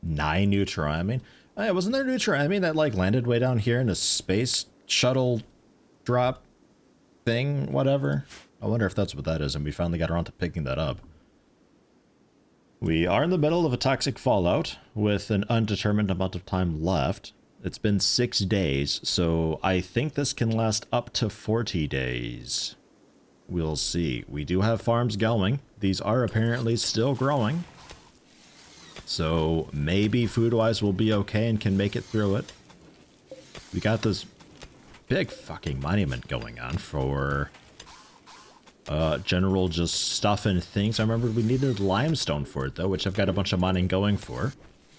9 new triamine. Hey, wasn't there new triamine that like landed way down here in a space shuttle drop thing, whatever? I wonder if that's what that is, and we finally got around to picking that up. We are in the middle of a toxic fallout with an undetermined amount of time left. It's been 6 days, so I think this can last up to 40 days. We'll see. We do have farms going. These are apparently still growing. So maybe food-wise we'll be okay and can make it through it. We got this big fucking monument going on for general just stuff and things. I remember we needed limestone for it though, which I've got a bunch of mining going for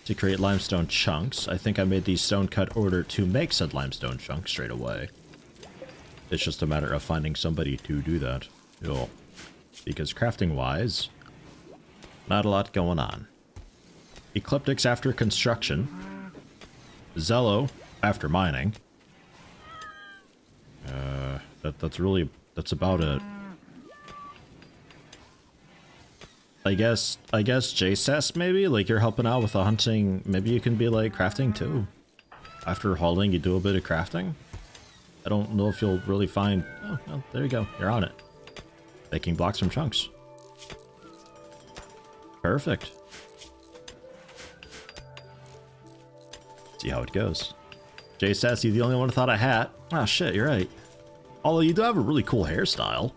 to create limestone chunks. I think I made the stone cut order to make said limestone chunks straight away. It's just a matter of finding somebody to do that. Yo. Because crafting wise, not a lot going on. Ecliptics after construction. Zello after mining. That's about it. I guess JSS maybe? Like you're helping out with the hunting, maybe you can be like crafting too. After hauling you do a bit of crafting. I don't know if you'll really find, oh, well, there you go, you're on it. Making blocks from chunks. Perfect. See how it goes. Jay Sassy, the only one who thought I had. Ah, shit, you're right. Although you do have a really cool hairstyle.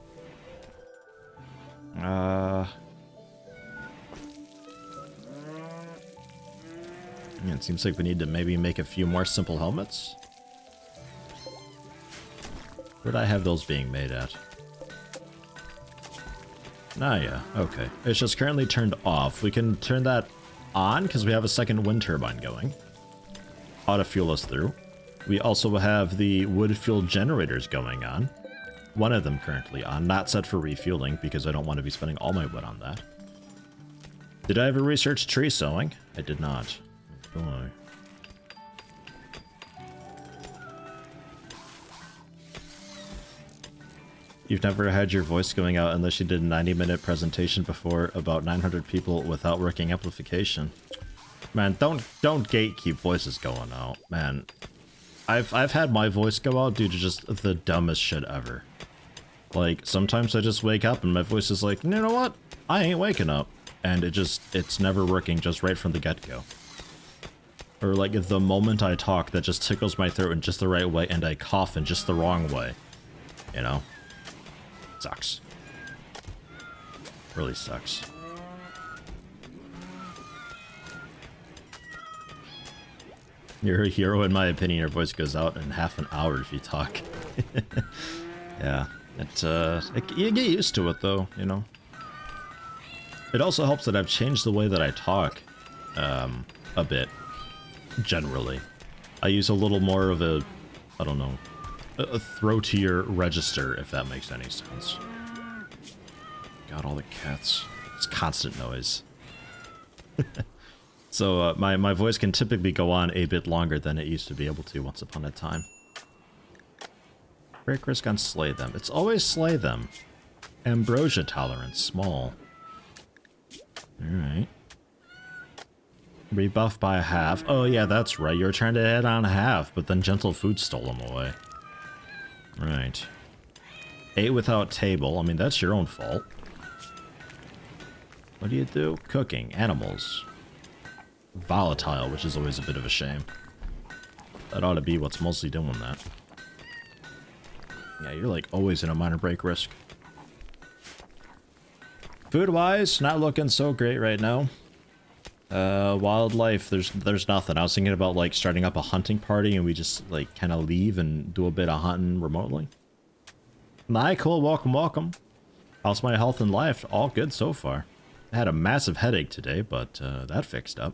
Yeah, it seems like we need to maybe make a few more simple helmets. Where'd I have those being made at? Ah, yeah, okay. It's just currently turned off. We can turn that on because we have a second wind turbine going. Auto fuel us through. We also have the wood fuel generators going on. One of them currently on, not set for refueling because I don't want to be spending all my wood on that. Did I ever research tree sowing? I did not. Oh boy. You've never had your voice going out unless you did a 90-minute presentation before about 900 people without working amplification. Man, don't gatekeep voices going out. Man, I've had my voice go out due to just the dumbest shit ever. Like, sometimes I just wake up and my voice is like, you know what? I ain't waking up. And it's never working just right from the get-go. Or like the moment I talk, that just tickles my throat in just the right way and I cough in just the wrong way. You know? Sucks. Really sucks. You're a hero in my opinion. Your voice goes out in half an hour if you talk. Yeah. You get used to it though, you know? It also helps that I've changed the way that I talk a bit. Generally. I use a little more of a, I don't know, a throatier register, if that makes any sense. God, all the cats. It's constant noise. So my voice can typically go on a bit longer than it used to be able to once upon a time. Break risk on slay them. It's always slay them. Ambrosia tolerance, small. Alright. Rebuff by half. Oh yeah, that's right. You were trying to add on half, but then Gentle Food stole them away. Right. 8 without table. I mean, that's your own fault. What do you do? Cooking. Animals. Volatile, which is always a bit of a shame. That ought to be what's mostly doing that. Yeah, you're like always in a minor break risk. Food-wise, not looking so great right now. Wildlife, there's nothing. I was thinking about like starting up a hunting party and we just like kind of leave and do a bit of hunting remotely. Nah, cool, welcome. How's my health and life? All good so far. I had a massive headache today, but that fixed up.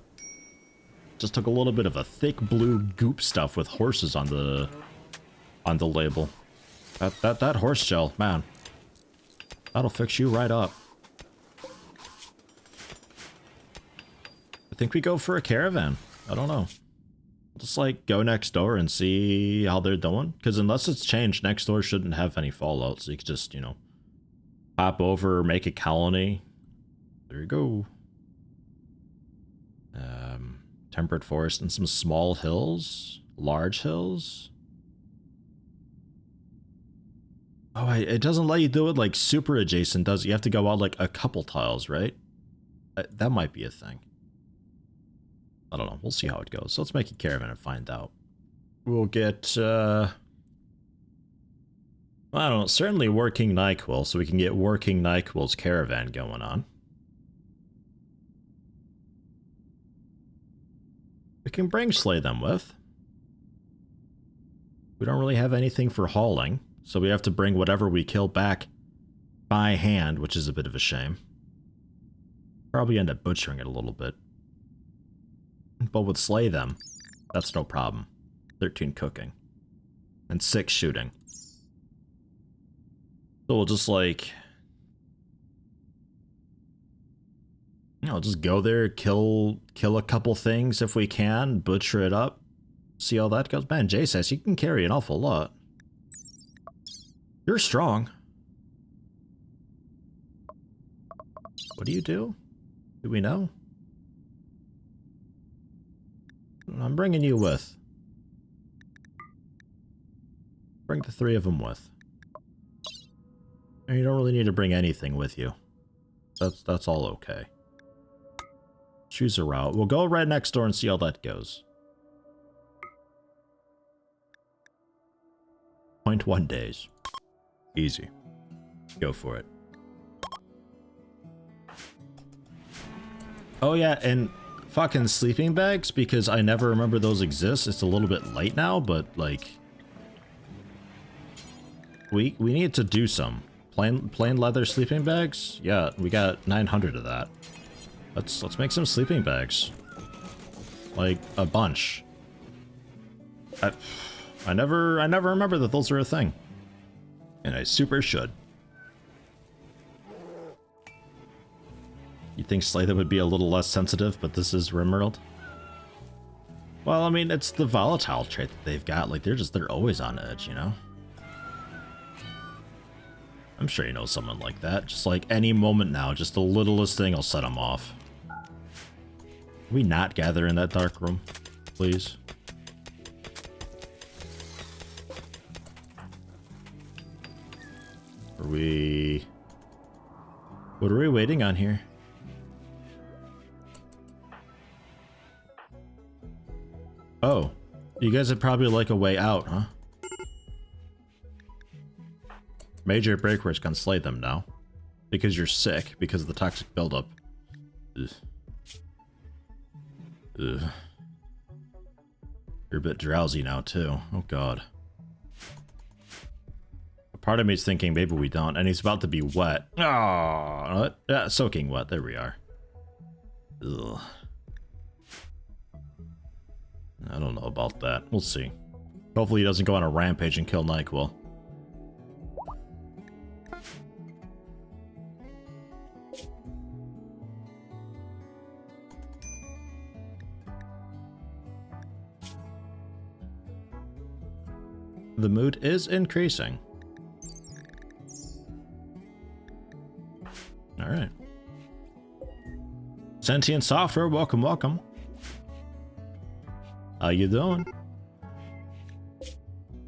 Just took a little bit of a thick blue goop stuff with horses on the label. That horse gel, man. That'll fix you right up. I think we go for a caravan. I don't know. Just like go next door and see how they're doing. Because unless it's changed, next door shouldn't have any fallout. So you could just, you know, pop over, make a colony. There you go. Temperate forest and some small hills? Large hills? Oh, it doesn't let you do it like super adjacent, does it? You have to go out like a couple tiles, right? That might be a thing. I don't know. We'll see how it goes. So let's make a caravan and find out. We'll get, I don't know, certainly working NyQuil, so we can get working NyQuil's caravan going on. We can bring slay them with. We don't really have anything for hauling, so we have to bring whatever we kill back by hand, which is a bit of a shame. Probably end up butchering it a little bit. But with slay them, that's no problem. 13 cooking. And 6 shooting. So we'll just like... You know, just go there, kill a couple things if we can, butcher it up. See how that goes. Man, Jay says you can carry an awful lot. You're strong. What do you do? Do we know? I'm bringing you with. Bring the 3 of them with. And you don't really need to bring anything with you. That's all okay. Choose a route. We'll go right next door and see how that goes. 0.1 days. Easy. Go for it. Oh yeah, and fucking sleeping bags, because I never remember those exist. It's a little bit late now, but like... We need to do some. Plain leather sleeping bags? Yeah, we got 900 of that. Let's make some sleeping bags. Like, a bunch. I never remember that those are a thing. And I super should. You think slay them would be a little less sensitive, but this is RimWorld? Well, I mean, it's the volatile trait that they've got. Like, they're always on edge, you know? I'm sure you know someone like that. Just like any moment now, just the littlest thing will set them off. Can we not gather in that dark room, please? Are we... What are we waiting on here? Oh, you guys would probably like a way out, huh? Major breakers can slay them now. Because you're sick, because of the toxic buildup. Ugh. Ugh. You're a bit drowsy now, too. Oh, God. A part of me is thinking maybe we don't, and he's about to be wet. Oh, yeah, soaking wet. There we are. Ugh. I don't know about that. We'll see. Hopefully he doesn't go on a rampage and kill NyQuil. The mood is increasing. Alright. Sentient software, welcome, welcome. How you doing?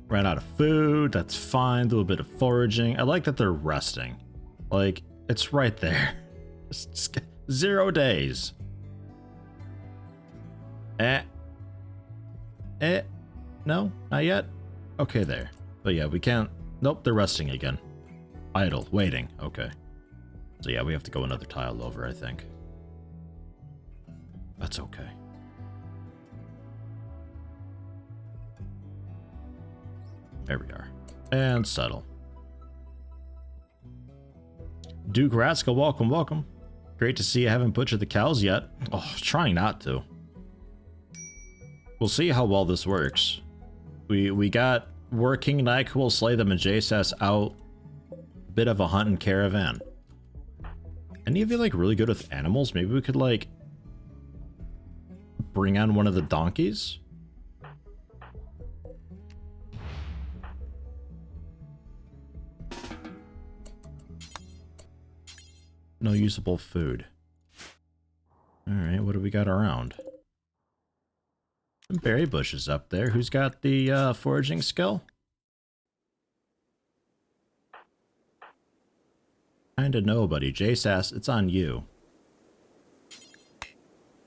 Ran out of food, that's fine. Do a bit of foraging. I like that they're resting. Like, it's right there. Just 0 days. No, not yet. Okay, there. But yeah, we can't... Nope, they're resting again. Idle, waiting. Okay. So yeah, we have to go another tile over, I think. That's okay. There we are. And settle. Duke Ratska, welcome, welcome. Great to see you haven't butchered the cows yet. Oh, trying not to. We'll see how well this works. We got working NyQuil, slay them, and JSS out. Bit of a hunt and caravan. Any of you like really good with animals? Maybe we could like bring on one of the donkeys? No usable food. Alright, what do we got around? Some berry bushes up there. Who's got the foraging skill? Kinda nobody. JSAS, it's on you.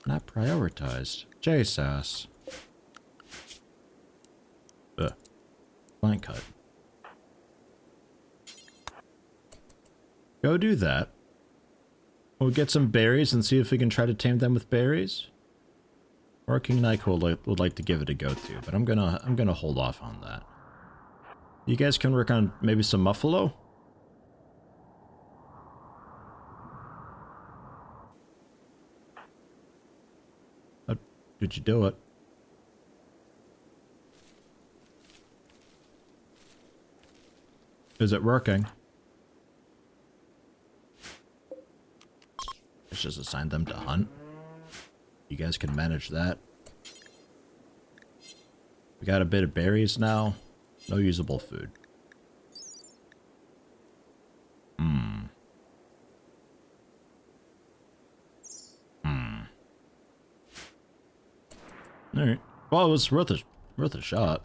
Not prioritized. JSAS. Plant cut. Go do that. We'll get some berries and see if we can try to tame them with berries. Or King Nyquil would like to give it a go too, but I'm gonna hold off on that. You guys can work on maybe some muffalo? How did you do it? Is it working? Let's just assign them to hunt. You guys can manage that. We got a bit of berries now. No usable food. Alright. Well, it was worth a shot.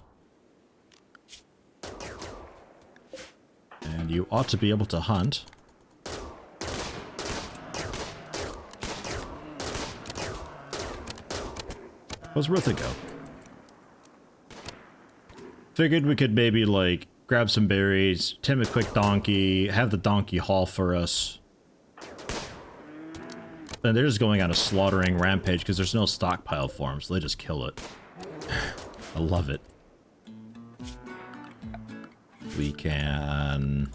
And you ought to be able to hunt. Was worth a go. Figured we could maybe, like, grab some berries, tame a quick donkey, have the donkey haul for us. Then they're just going on a slaughtering rampage because there's no stockpile for them, so they just kill it. I love it. We can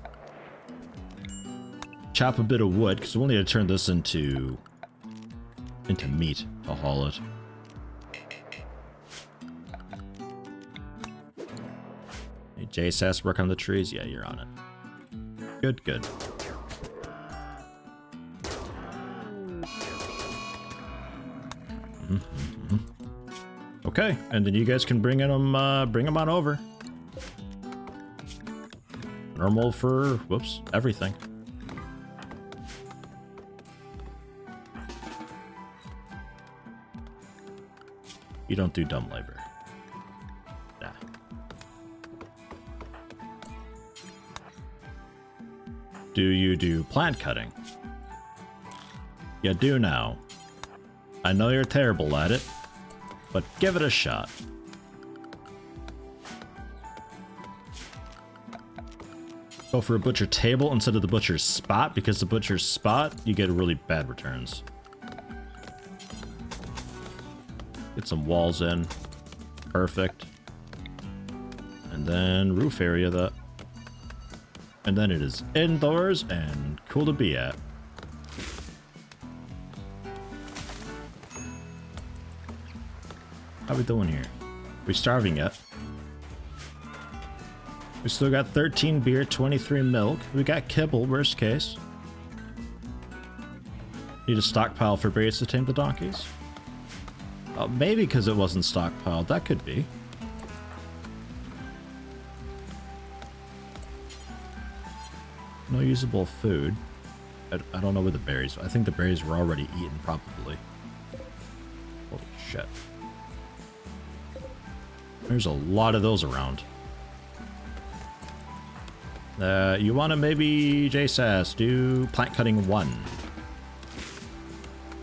chop a bit of wood because we'll need to turn this into meat to haul it. Hey, JSAS, work on the trees? Yeah, you're on it. Good, good. Okay, and then you guys can bring them on over. Normal for, whoops, everything. You don't do dumb labor. Nah. Do you do plant cutting? You do now. I know you're terrible at it, but give it a shot. Go for a butcher table instead of the butcher's spot, because the butcher's spot, you get really bad returns. Get some walls in. Perfect. And then roof area that. And then it is indoors and cool to be at. How we doing here? We starving yet? We still got 13 beer, 23 milk. We got kibble, worst case. Need a stockpile for berries to tame the donkeys? Oh, maybe because it wasn't stockpiled. That could be. No usable food. I don't know where the berries are. I think the berries were already eaten, probably. Holy shit. There's a lot of those around. You want to maybe, JSAS, do plant cutting 1.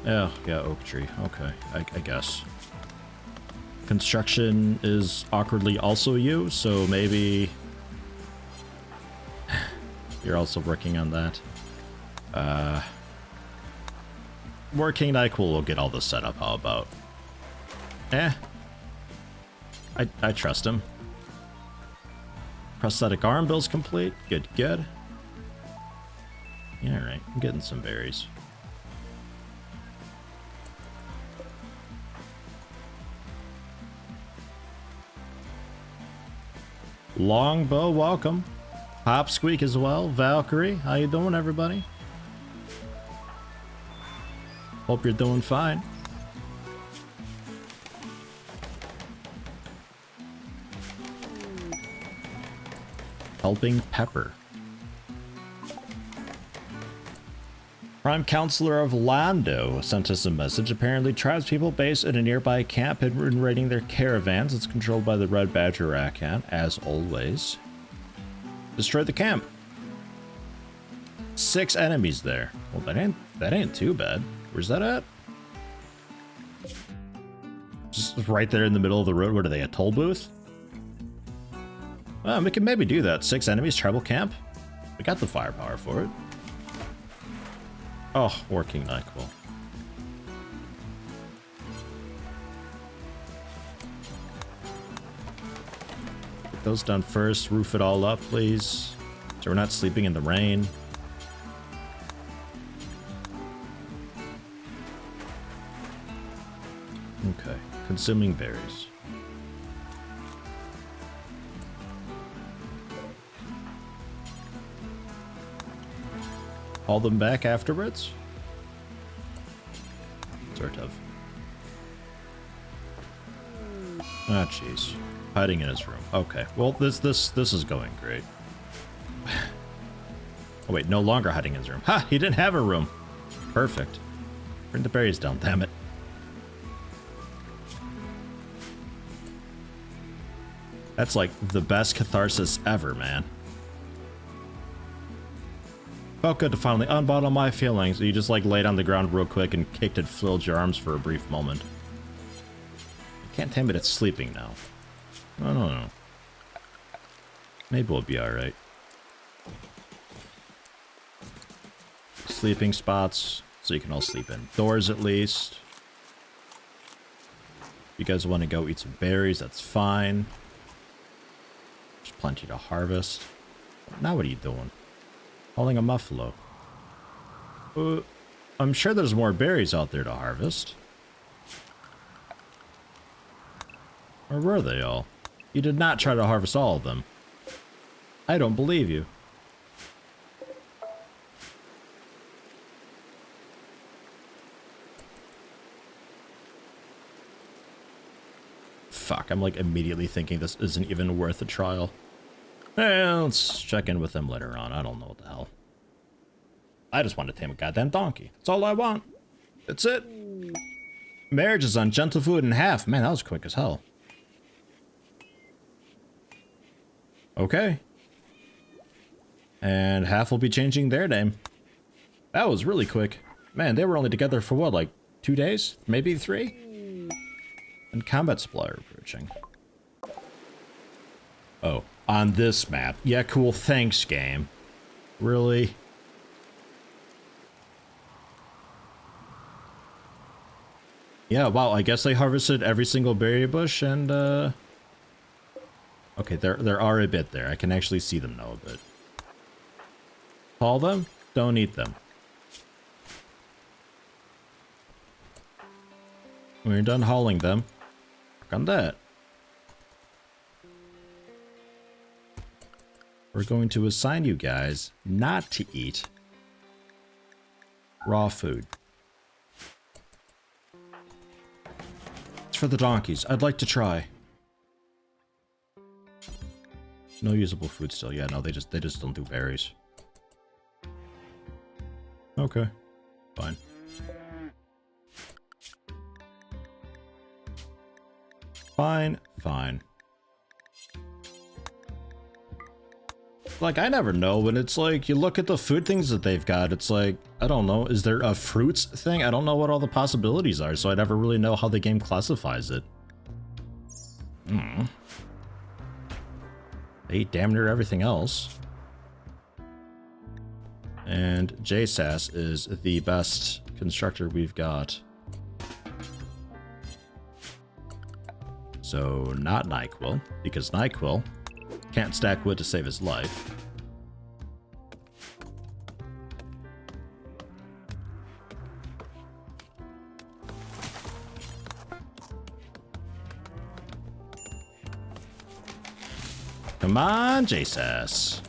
Oh, yeah, oak tree. Okay, I guess. Construction is awkwardly also you, so maybe you're also working on that. Working Nyquil will get all this set up, how about? I trust him. Prosthetic arm bill's complete. Good, good. Yeah, alright. I'm getting some berries. Longbow, welcome. Hop Squeak as well. Valkyrie, how you doing, everybody? Hope you're doing fine. Helping Pepper. Prime Counselor of Lando sent us a message. Apparently, tribespeople based in a nearby camp had been raiding their caravans. It's controlled by the Red Badger Rakan, as always. Destroy the camp. 6 enemies there. Well, that ain't too bad. Where's that at? Just right there in the middle of the road. What are they, a toll booth? Well, we can maybe do that. 6 enemies, tribal camp. We got the firepower for it. Oh, working NyQuil. Get those done first. Roof it all up, please. So we're not sleeping in the rain. Okay. Consuming berries. Haul them back afterwards? Sort of. Ah, jeez. Hiding in his room. Okay. Well, this is going great. Oh wait, no longer hiding in his room. Ha! He didn't have a room. Perfect. Bring the berries down, damn it. That's like the best catharsis ever, man. Felt good to finally unbottle my feelings. You just like laid on the ground real quick and kicked and filled your arms for a brief moment. I can't tell me it's sleeping now. I don't know. Maybe we'll be alright. Sleeping spots, so you can all sleep indoors at least. If you guys want to go eat some berries, that's fine. There's plenty to harvest. Now what are you doing? Hauling a muffalo. I'm sure there's more berries out there to harvest. Or were they all? You did not try to harvest all of them. I don't believe you. Fuck, I'm like immediately thinking this isn't even worth a trial. Let's check in with them later on. I don't know what the hell. I just want to tame a goddamn donkey. That's all I want. That's it. Marriage is on gentle food in half. Man, that was quick as hell. Okay. And half will be changing their name. That was really quick. Man, they were only together for what, like 2 days? Maybe 3? And combat supplier approaching. Oh. On this map. Yeah, cool. Thanks, game. Really? Yeah, wow. I guess I harvested every single berry bush and, okay, there are a bit there. I can actually see them now a bit. Haul them? Don't eat them. When you're done hauling them, work on that. We're going to assign you guys not to eat raw food. It's for the donkeys. I'd like to try. No usable food still. Yeah, no, they just don't do berries. Okay. Fine. Fine. Like, I never know when it's like, you look at the food things that they've got, it's like, I don't know, is there a fruits thing? I don't know what all the possibilities are, so I never really know how the game classifies it. They eat damn near everything else. And JSAS is the best constructor we've got. So, not NyQuil, because NyQuil can't stack wood to save his life. Come on, JSAS.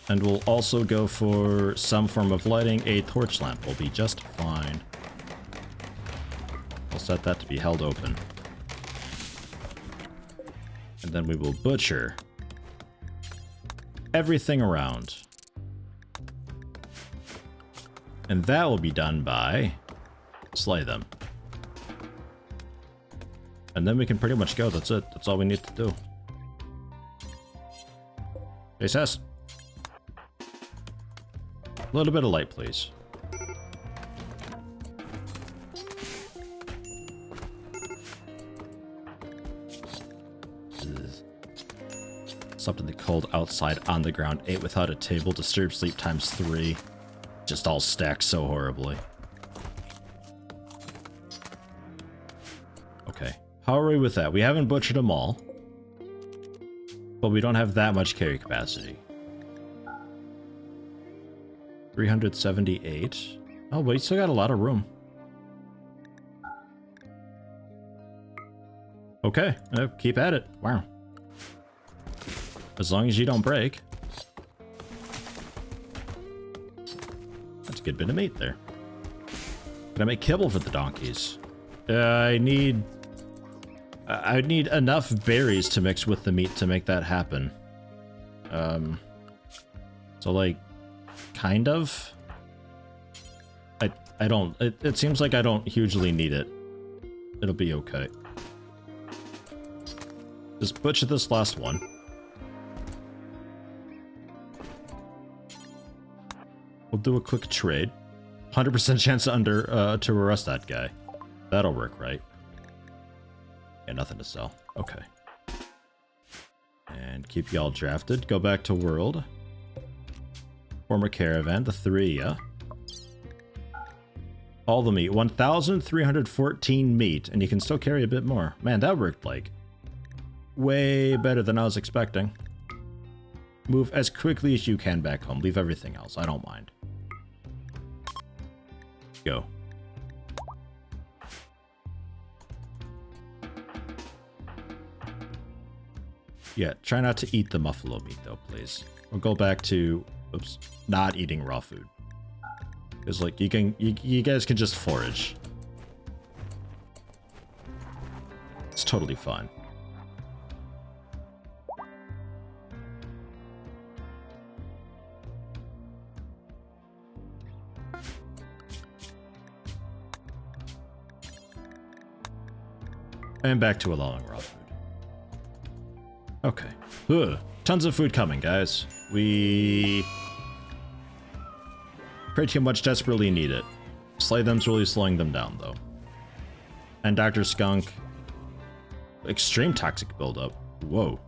And we'll also go for some form of lighting. A torch lamp will be just fine. I'll set that to be held open. And then we will butcher everything around. And that will be done by slay them. And then we can pretty much go. That's it. That's all we need to do. JSS. A little bit of light, please. Something cold outside on the ground. Ate without a table. Disturbed sleep times 3. Just all stacked so horribly. Okay. How are we with that? We haven't butchered them all. But we don't have that much carry capacity. 378. Oh, but we still got a lot of room. Okay. Keep at it. Wow. As long as you don't break. That's a good bit of meat there. Can I make kibble for the donkeys? I need enough berries to mix with the meat to make that happen. So like, kind of. I don't. It seems like I don't hugely need it. It'll be okay. Just butcher this last one. We'll do a quick trade. 100% chance to arrest that guy. That'll work, right? Yeah, nothing to sell. Okay. And keep y'all drafted. Go back to world. Former caravan, the 3, yeah. All the meat. 1,314 meat, and you can still carry a bit more. Man, that worked, like, way better than I was expecting. Move as quickly as you can back home. Leave everything else. I don't mind. Go. Yeah, try not to eat the buffalo meat though, please. We'll go back to, oops, not eating raw food. Because like you guys can just forage. It's totally fine. And back to allowing raw food. Okay. Ugh. Tons of food coming, guys. We pretty much desperately need it. Slay them's really slowing them down, though. And Dr. Skunk. Extreme toxic buildup. Whoa.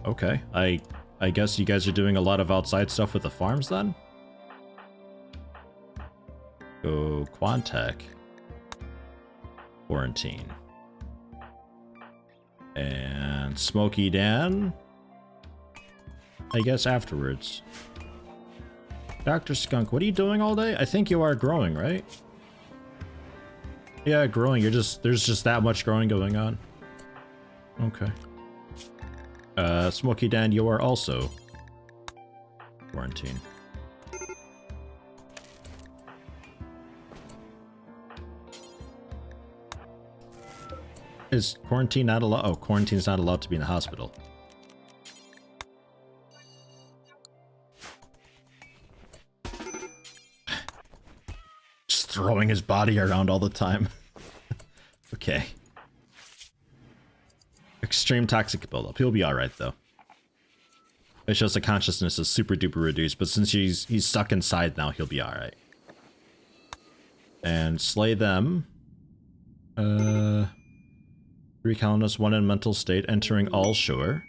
Okay. I guess you guys are doing a lot of outside stuff with the farms, then? Go Quantec. Quarantine. And Smokey Dan. I guess afterwards. Dr. Skunk, what are you doing all day? I think you are growing, right? Yeah, growing. There's just that much growing going on. Okay. Smokey Dan, you are also quarantine. Is quarantine not allowed? Oh, quarantine's not allowed to be in the hospital. Just throwing his body around all the time. Okay. Extreme toxic buildup. He'll be alright, though. It's just the consciousness is super duper reduced, but since he's stuck inside now, he'll be alright. And slay them. 3 colonists, 1 in mental state, entering all shore.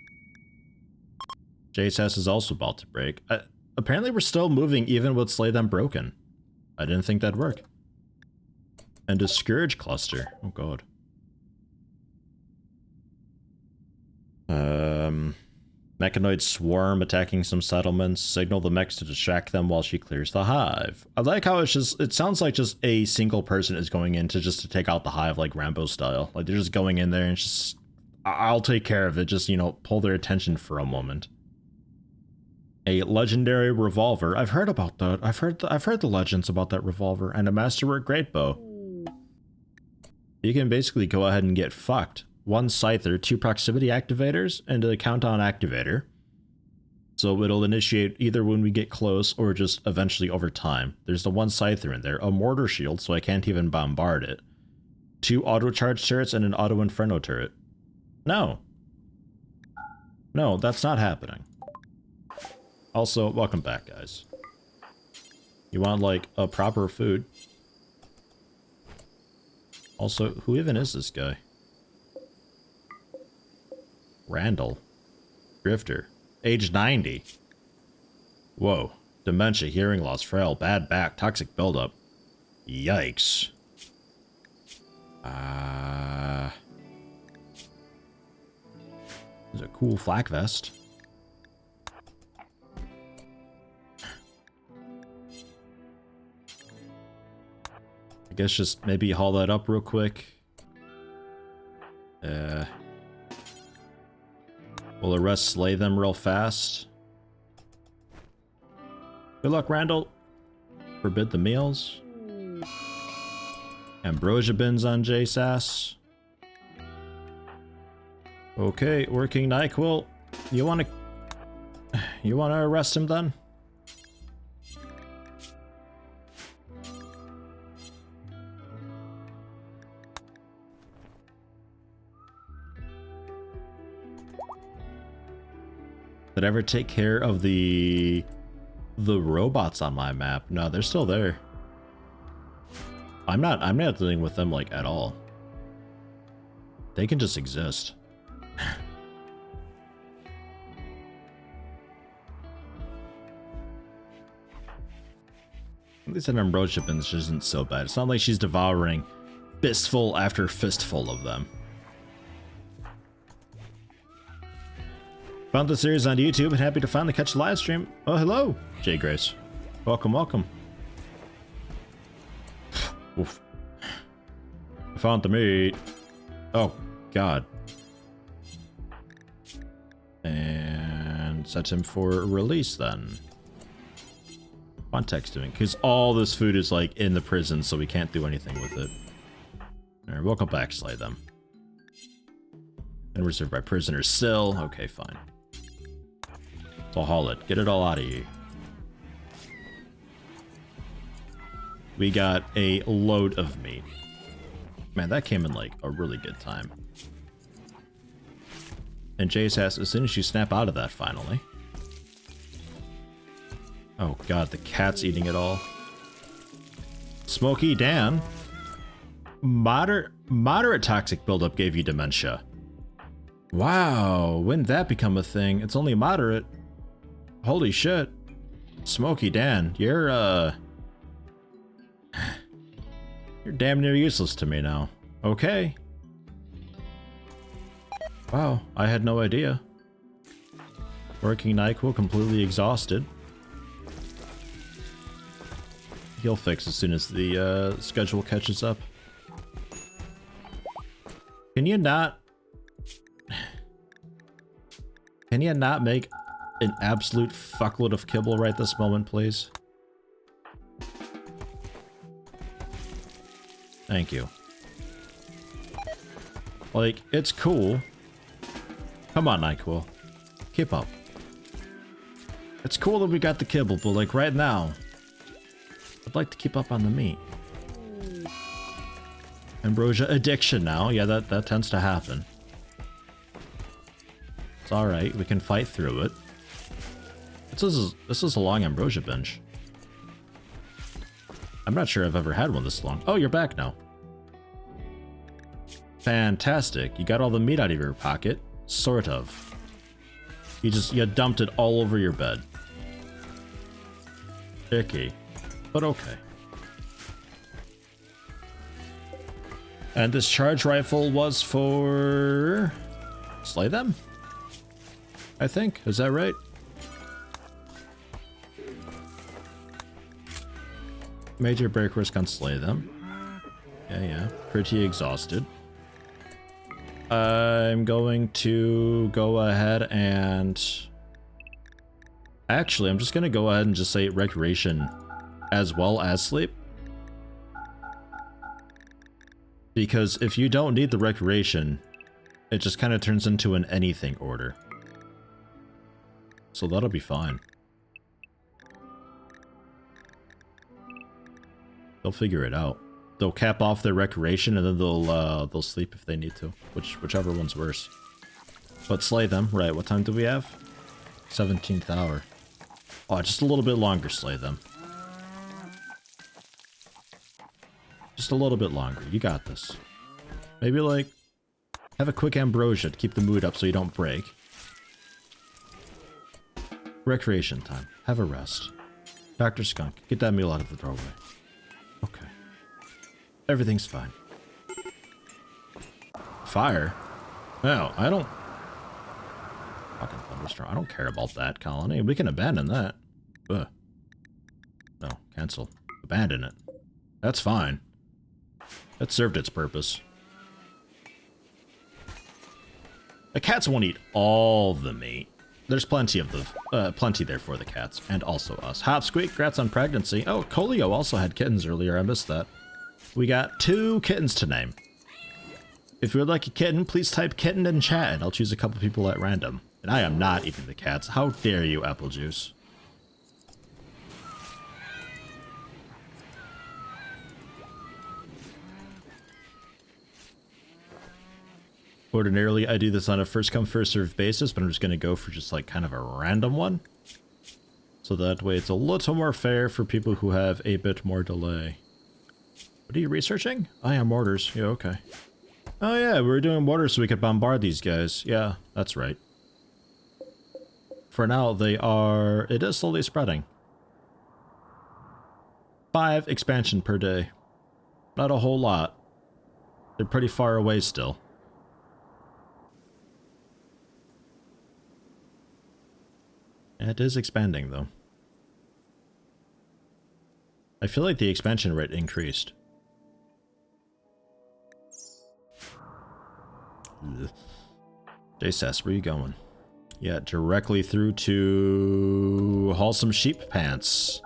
JSS is also about to break. Apparently we're still moving even with slay them broken. I didn't think that'd work. And a scourge cluster. Oh god. Mechanoid swarm attacking some settlements. Signal the mechs to distract them while she clears the hive. I like how it sounds like just a single person is going in to take out the hive like Rambo style. Like they're just going in there and just, I'll take care of it. Just, you know, pull their attention for a moment. A legendary revolver. I've heard about that. I've heard the legends about that revolver, and a masterwork great bow. You can basically go ahead and get fucked. 1 scyther, 2 proximity activators, and a countdown activator. So it'll initiate either when we get close or just eventually over time. There's the one scyther in there, a mortar shield, so I can't even bombard it. 2 auto-charge turrets and an auto-inferno turret. No. No, that's not happening. Also, welcome back, guys. You want, like, a proper food. Also, who even is this guy? Randall. Drifter. Age 90. Whoa. Dementia, hearing loss, frail, bad back, toxic buildup. Yikes. There's a cool flak vest. I guess just maybe haul that up real quick. Will the rest slay them real fast? Good luck, Randall. Forbid the meals. Ambrosia bins on JSAS. Okay, working NyQuil. You wanna arrest him then? Did I ever take care of the robots on my map? No, they're still there. I'm not dealing with them like at all. They can just exist. At least an Ambrosia bin isn't so bad. It's not like she's devouring fistful after fistful of them. Found the series on YouTube and happy to finally catch the live stream. Oh, hello, Jay Grace. Welcome, welcome. Oof. I found the meat. Oh, God. And set him for release then. Context doing, because all this food is like in the prison, so we can't do anything with it. Alright, welcome back, slay them. And reserved by prisoners still. Okay, fine. So haul it. Get it all out of you. We got a load of meat. Man, that came in like a really good time. And Jace asks, as soon as you snap out of that finally. Oh god, the cat's eating it all. Smoky Dan. Moderate toxic buildup gave you dementia. Wow, when did that become a thing? It's only moderate. Holy shit. Smoky Dan, you're damn near useless to me now. Okay. Wow, I had no idea. Working NyQuil, completely exhausted. He'll fix as soon as the schedule catches up. Can you not make an absolute fuckload of kibble right this moment, please? Thank you. Like, it's cool. Come on, NyQuil. Keep up. It's cool that we got the kibble, but like right now, I'd like to keep up on the meat. Ambrosia addiction now. Yeah, that tends to happen. It's alright, we can fight through it. This is a long Ambrosia binge. I'm not sure I've ever had one this long. Oh, you're back now. Fantastic. You got all the meat out of your pocket. Sort of. You dumped it all over your bed. Icky. But okay. And this charge rifle was for... slay them? I think. Is that right? Major break risk on slay them. Yeah. Pretty exhausted. I'm going to go ahead and... Actually, I'm just going to go ahead and just say recreation as well as sleep. Because if you don't need the recreation, it just kind of turns into an anything order. so that'll be fine. They'll figure it out. They'll cap off their recreation and then they'll sleep if they need to, whichever one's worse. But slay them, right? What time do we have? 17th hour. Oh, just a little bit longer. Slay them. Just a little bit longer. You got this. Maybe like have a quick ambrosia to keep the mood up so you don't break. Recreation time. Have a rest. Dr. Skunk, get that meal out of the doorway. Okay. Everything's fine. Fire? No, I don't... Fucking thunderstorm. I don't care about that colony. We can abandon that. Ugh. No, cancel. Abandon it. That's fine. That served its purpose. The cats won't eat all the meat. There's plenty of plenty there for the cats, and also us. Hopsqueak, congrats on pregnancy. Oh, Colio also had kittens earlier. I missed that. We got 2 kittens to name. If you would like a kitten, please type kitten in chat, and I'll choose a couple people at random. And I am not eating the cats. How dare you, Apple Juice? Ordinarily, I do this on a first-come, first-served basis, but I'm just going to go for just, like, kind of a random one. So that way it's a little more fair for people who have a bit more delay. What are you researching? I am mortars. Yeah, okay. Oh yeah, we were doing mortars so we could bombard these guys. Yeah, that's right. For now, it is slowly spreading. 5 expansion per day. Not a whole lot. They're pretty far away still. It is expanding, though. I feel like the expansion rate increased. JSS, where are you going? Yeah, directly through to Wholesome Sheep Pants.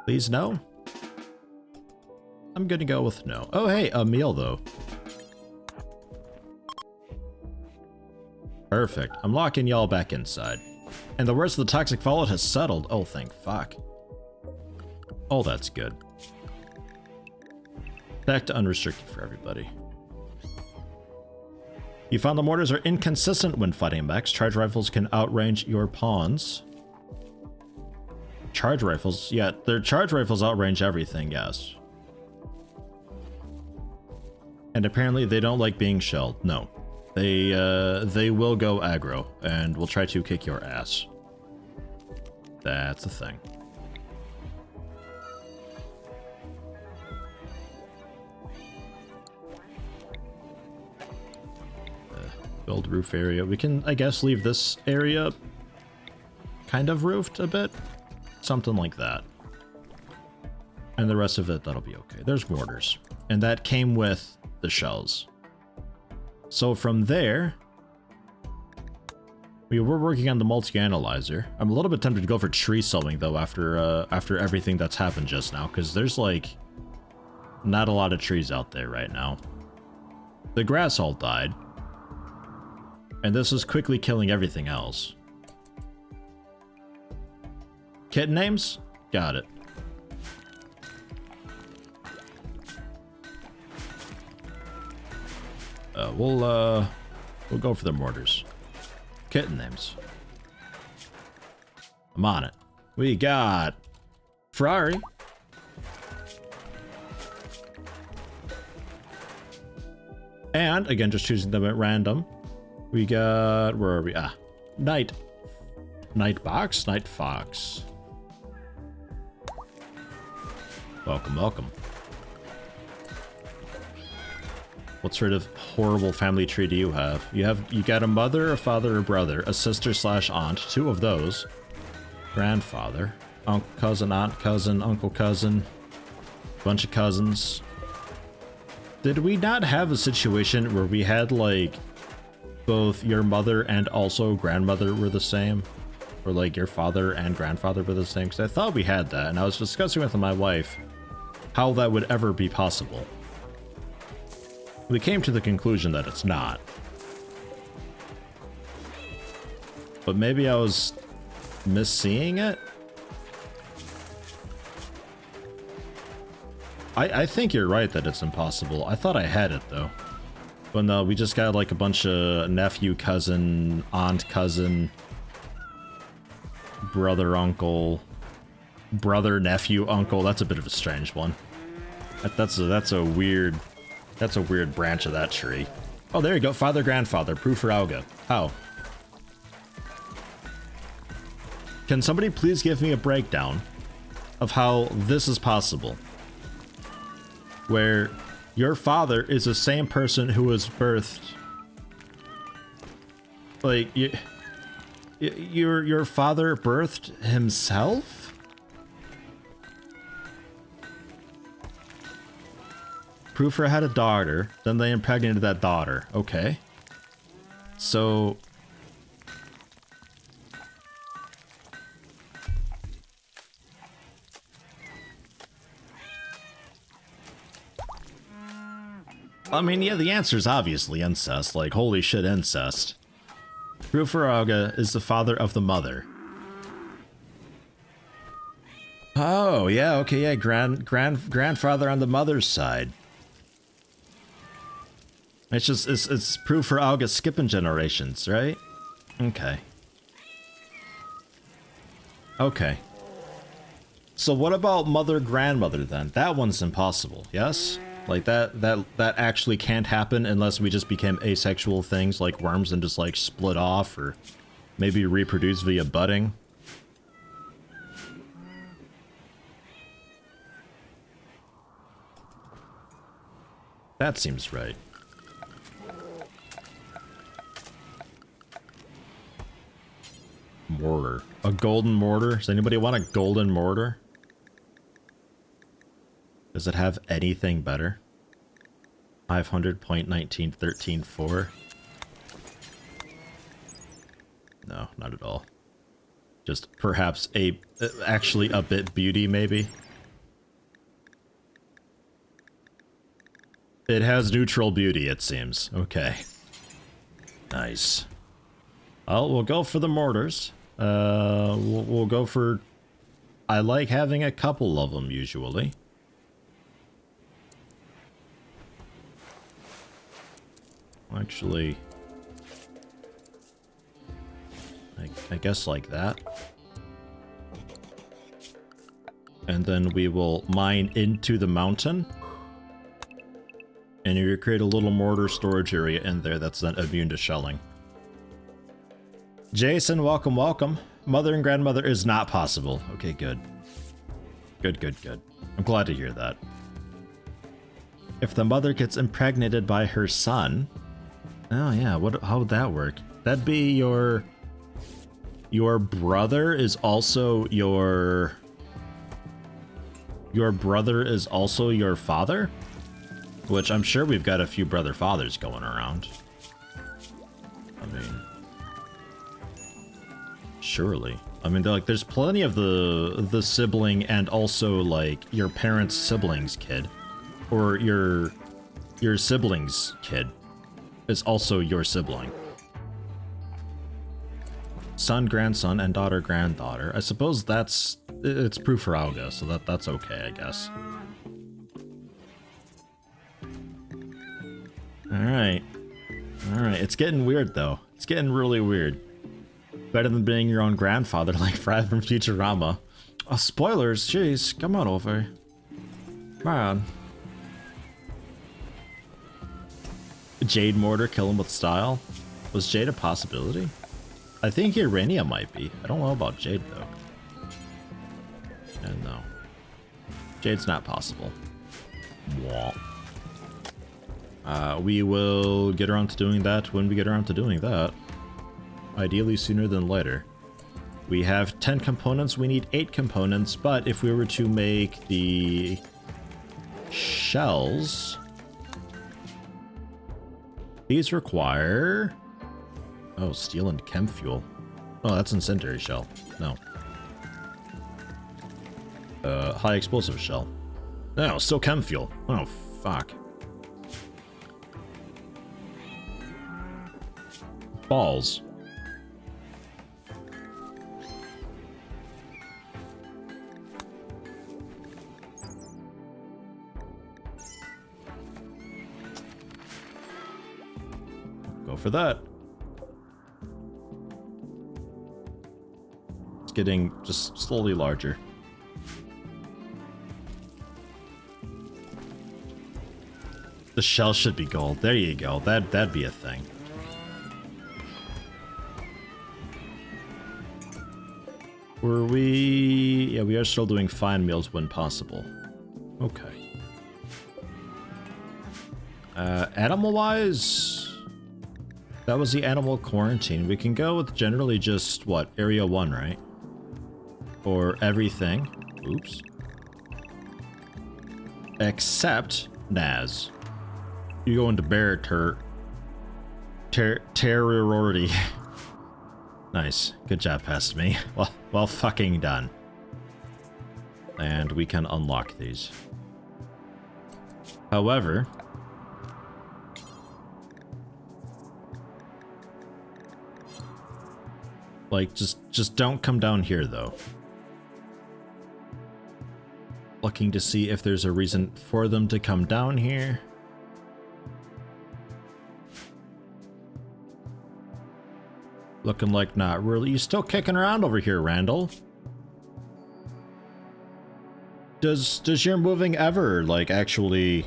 Please no? I'm gonna go with no. Oh hey, a meal though. Perfect. I'm locking y'all back inside. And the worst of the toxic fallout has settled. Oh, thank fuck. Oh, that's good. Back to unrestricted for everybody. You found the mortars are inconsistent when fighting mechs. Charge rifles can outrange your pawns. Charge rifles? Yeah, their charge rifles outrange everything, yes. And apparently they don't like being shelled. No. They will go aggro and will try to kick your ass. That's a thing. Build roof area. We can, I guess, leave this area kind of roofed a bit. Something like that. And the rest of it, that'll be okay. There's mortars. And that came with the shells. So from there, we were working on the multi-analyzer. I'm a little bit tempted to go for tree sowing though after everything that's happened just now, because there's like not a lot of trees out there right now. The grass all died. And this is quickly killing everything else. Kitten names? Got it. We'll go for the mortars. Kitten names. I'm on it. We got Ferrari. And again, just choosing them at random. We got, where are we? Ah, Night Box, Night Fox. Welcome, welcome. What sort of horrible family tree do you have? You got a mother, a father, a brother, a sister slash aunt, 2 of those. Grandfather, uncle, cousin, aunt, cousin, uncle, cousin, bunch of cousins. Did we not have a situation where we had like both your mother and also grandmother were the same? Or like your father and grandfather were the same? Because I thought we had that, and I was discussing with my wife how that would ever be possible. We came to the conclusion that it's not. But maybe I was misseeing it? I think you're right that it's impossible. I thought I had it though. But no, we just got like a bunch of nephew, cousin, aunt, cousin, brother, uncle, brother, nephew, uncle. That's a bit of a strange one. That's a weird branch of that tree. Oh, there you go. Father, grandfather. Proof for Auga. How? Can somebody please give me a breakdown of how this is possible? Where your father is the same person who was birthed. Like, your father birthed himself? Proofer had a daughter, then they impregnated that daughter. Okay. So... I mean, yeah, the answer is obviously incest. Like, holy shit, incest. Pruferaga is the father of the mother. Oh, yeah, okay, yeah, grandfather on the mother's side. It's just, it's Pruferaga skipping generations, right? Okay. Okay. So what about mother-grandmother then? That one's impossible, yes? Like that actually can't happen unless we just became asexual things like worms and just like split off or maybe reproduce via budding. That seems right. Mortar. A golden mortar? Does anybody want a golden mortar? Does it have anything better? 500.1913.4. No, not at all. Just perhaps actually a bit beauty, maybe. It has neutral beauty, it seems. Okay. Nice. Well, we'll go for the mortars. We'll go for... I like having a couple of them, usually. Actually, I guess like that. And then we will mine into the mountain. And you create a little mortar storage area in there that's then immune to shelling. Jason, welcome, welcome. Mother and grandmother is not possible. Okay, good. Good, good, good. I'm glad to hear that. If the mother gets impregnated by her son... Oh yeah, how would that work? That'd be your brother is also your brother is also your father? Which I'm sure we've got a few brother-fathers going around. I mean, surely. I mean, like, there's plenty of the sibling and also, like, your parents' siblings' kid. Or your sibling's kid is also your sibling. Son, grandson, and daughter, granddaughter. I suppose it's proof for Auga, so that's okay, I guess. Alright. Alright, it's getting weird, though. It's getting really weird. Better than being your own grandfather, like Fred from Futurama. Oh, spoilers, jeez, come on over. Come on. Jade Mortar, kill him with style. Was Jade a possibility? I think Urania might be. I don't know about Jade, though. And no. Jade's not possible. Wah. We will get around to doing that when we get around to doing that. Ideally sooner than later. We have 10 components, we need 8 components, but if we were to make the shells... These require... Oh, steel and chem fuel. Oh, that's incendiary shell. No. High explosive shell. No, still chem fuel. Oh, fuck. Balls. Go for that. It's getting just slowly larger. The shell should be gold. There you go. That'd be a thing. Were we... Yeah, we are still doing fine meals when possible. Okay. Animal-wise... That was the animal quarantine. We can go with generally just, what, Area 1, right? Or everything. Oops. Except Naz. You go into bear terrority. Nice. Good job, past me. Well fucking done. And we can unlock these. However... Like, just don't come down here, though. Looking to see if there's a reason for them to come down here. Looking like not really. You still kicking around over here, Randall? Does your moving ever, like, actually...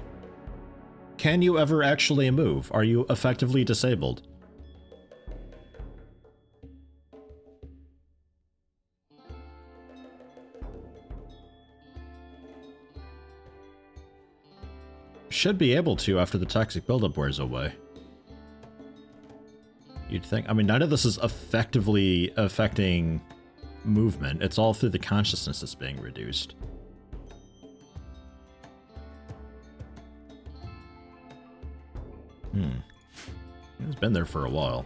Can you ever actually move? Are you effectively disabled? Should be able to after the toxic buildup wears away. You'd think. I mean, none of this is effectively affecting movement. It's all through the consciousness that's being reduced. It's been there for a while.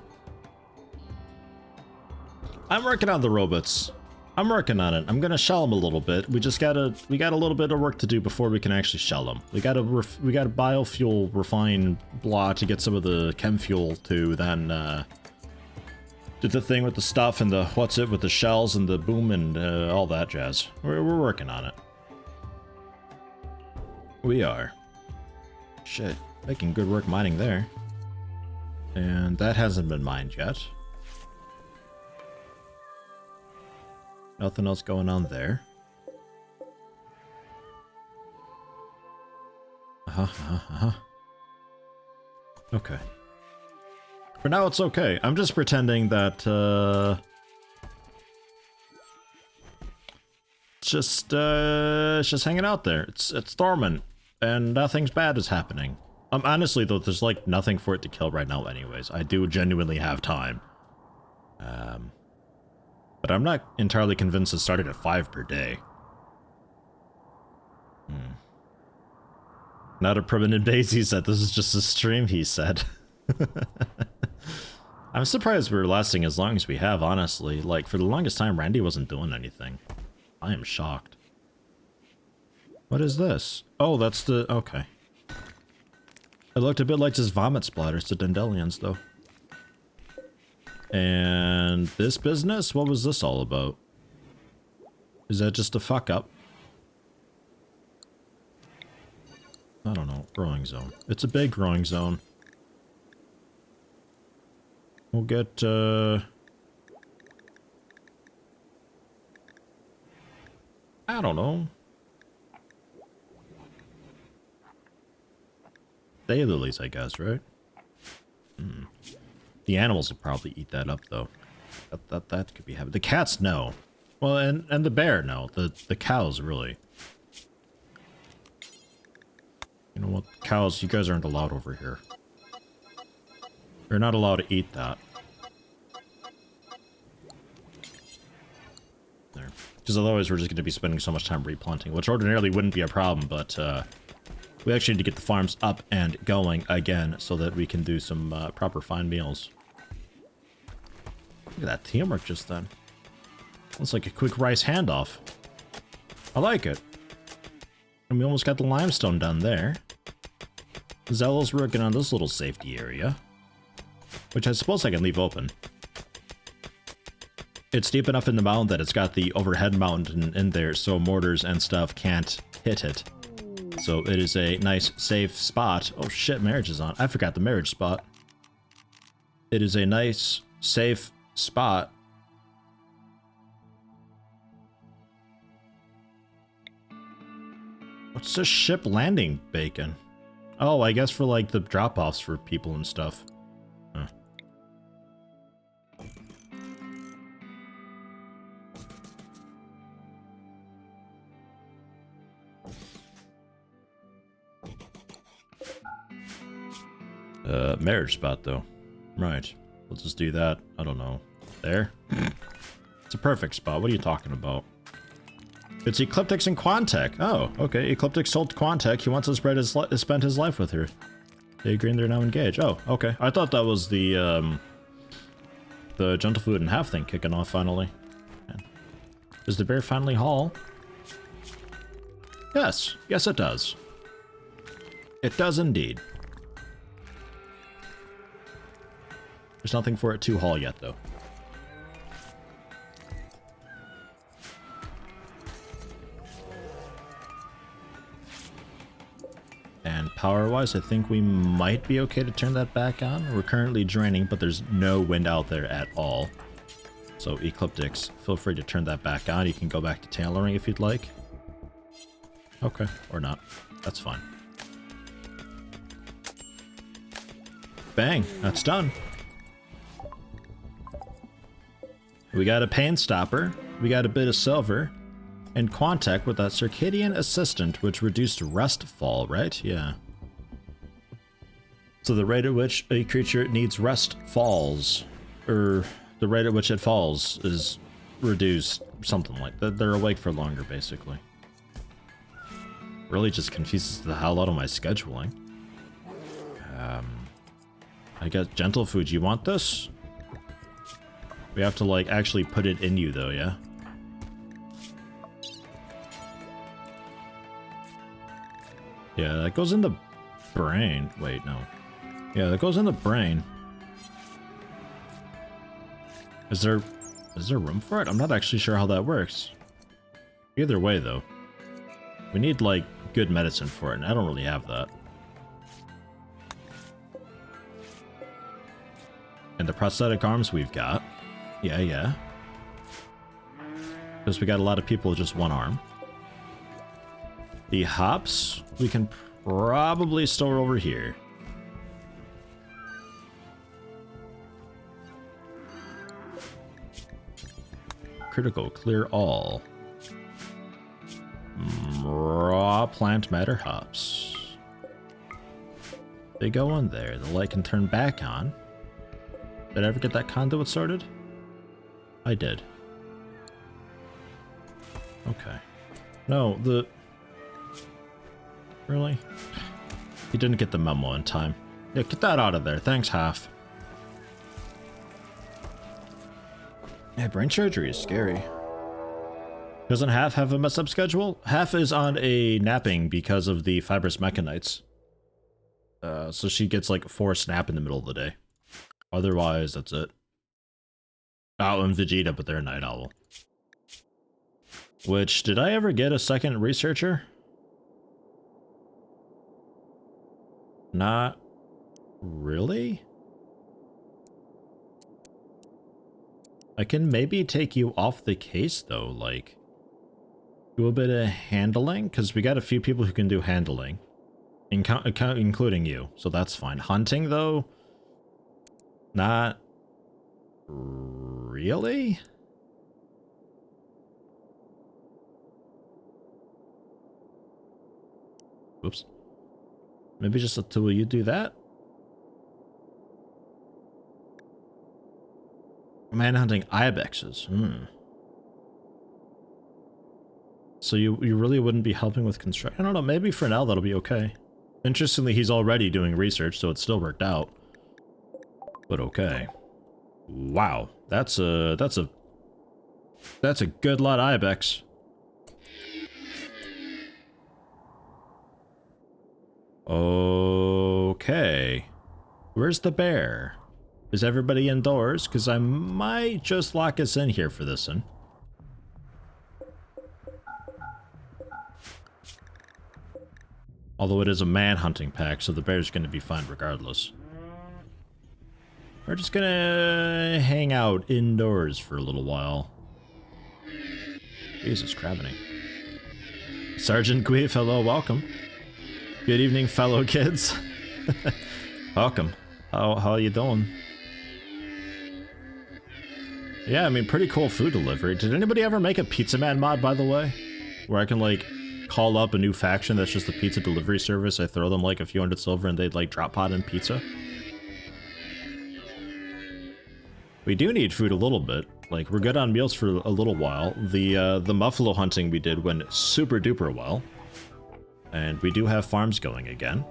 I'm working on the robots. I'm working on it. I'm gonna shell them a little bit. We got a little bit of work to do before we can actually shell them. We got a biofuel refine blah to get some of the chem fuel to then do the thing with the stuff and the with the shells and the boom and all that jazz. We're working on it. We are. Shit, making good work mining there. And that hasn't been mined yet. Nothing else going on there. Okay. For now, it's okay. I'm just pretending that, it's just hanging out there. It's dormant, and nothing's bad is happening. Honestly, though, there's, like, nothing for it to kill right now anyways. I do genuinely have time. But I'm not entirely convinced it started at 5 per day. Not a permanent base, he said. This is just a stream, he said. I'm surprised we're lasting as long as we have, honestly. Like, for the longest time, Randy wasn't doing anything. I am shocked. What is this? Oh, that's the... Okay. It looked a bit like just vomit splatters to Dandelions, though. And this business? What was this all about? Is that just a fuck up? I don't know. Growing zone. It's a big growing zone. We'll get, I don't know. Daylilies, I guess, right? The animals will probably eat that up, though. That could be happening. The cats, no. Well, and the bear, no. The cows, really. You know what? Cows, you guys aren't allowed over here. You're not allowed to eat that. There. Because otherwise we're just going to be spending so much time replanting, which ordinarily wouldn't be a problem, but we actually need to get the farms up and going again so that we can do some proper fine meals. Look at that teamwork just then. Looks like a quick rice handoff. I like it. And we almost got the limestone done there. Zello's working on this little safety area, which I suppose I can leave open. It's deep enough in the mountain that it's got the overhead mountain in there, so mortars and stuff can't hit it. So it is a nice, safe spot. Oh shit, marriage is on. I forgot the marriage spot. It is a nice, safe spot. What's this ship landing bacon? Oh, I guess for like the drop-offs for people and stuff. Huh. Marriage spot though. Right. Let's just do that. I don't know. There? It's a perfect spot. What are you talking about? It's Ecliptics and Quantech. Oh, okay. Ecliptics told Quantech he wants to spend his life with her. They agree and they're now engaged. Oh, okay. I thought that was the Gentle Food and Half thing kicking off finally. Does the bear finally haul? Yes. Yes, it does. It does indeed. There's nothing for it to haul yet, though. And power-wise, I think we might be okay to turn that back on. We're currently draining, but there's no wind out there at all. So, Ecliptics, feel free to turn that back on. You can go back to tailoring if you'd like. Okay, or not. That's fine. Bang, that's done. We got a pain stopper, we got a bit of silver, and Quantech with that Circadian Assistant, which reduced rest fall, right? Yeah. So the rate at which a creature needs rest falls, or the rate at which it falls is reduced, something like that. They're awake for longer, basically. Really just confuses the hell out of my scheduling. I guess Gentle Food, you want this? We have to, like, actually put it in you, though, yeah? Yeah, that goes in the brain. Wait, no. Yeah, that goes in the brain. Is there room for it? I'm not actually sure how that works. Either way, though. We need, like, good medicine for it, and I don't really have that. And the prosthetic arms we've got. Yeah. Because we got a lot of people with just one arm. The hops, we can probably store over here. Critical, clear all. Raw plant matter hops. They go in there. The light can turn back on. Did I ever get that conduit sorted? I did. Okay. No, Really? He didn't get the memo in time. Yeah, get that out of there. Thanks, Half. Yeah, brain surgery is scary. Doesn't Half have a messed up schedule? Half is on a napping because of the fibrous mechanites. So she gets like 4 snap in the middle of the day. Otherwise, that's it. Oh, and Vegeta, but they're a night owl. Which, did I ever get a second researcher? Not really? I can maybe take you off the case, though, like, do a bit of handling, because we got a few people who can do handling, including you, so that's fine. Hunting, though? Not really? Oops. Maybe just until you do that? Manhunting ibexes. So you really wouldn't be helping with construction? I don't know, maybe for now that'll be okay. Interestingly, he's already doing research, so it still worked out. But okay. Wow, that's a good lot of ibex. Okay. Where's the bear? Is everybody indoors? Because I might just lock us in here for this one. Although it is a man-hunting pack, so the bear's going to be fine regardless. We're just gonna hang out indoors for a little while. Jesus, crabbing. Sergeant Queef, hello, welcome. Good evening, fellow kids. Welcome. How you doing? Yeah, I mean, pretty cool food delivery. Did anybody ever make a Pizza Man mod, by the way? Where I can, like, call up a new faction that's just a pizza delivery service. I throw them, like, a few hundred silver and they'd, like, drop pod in pizza. We do need food a little bit. Like, we're good on meals for a little while. The buffalo hunting we did went super duper well. And we do have farms going again.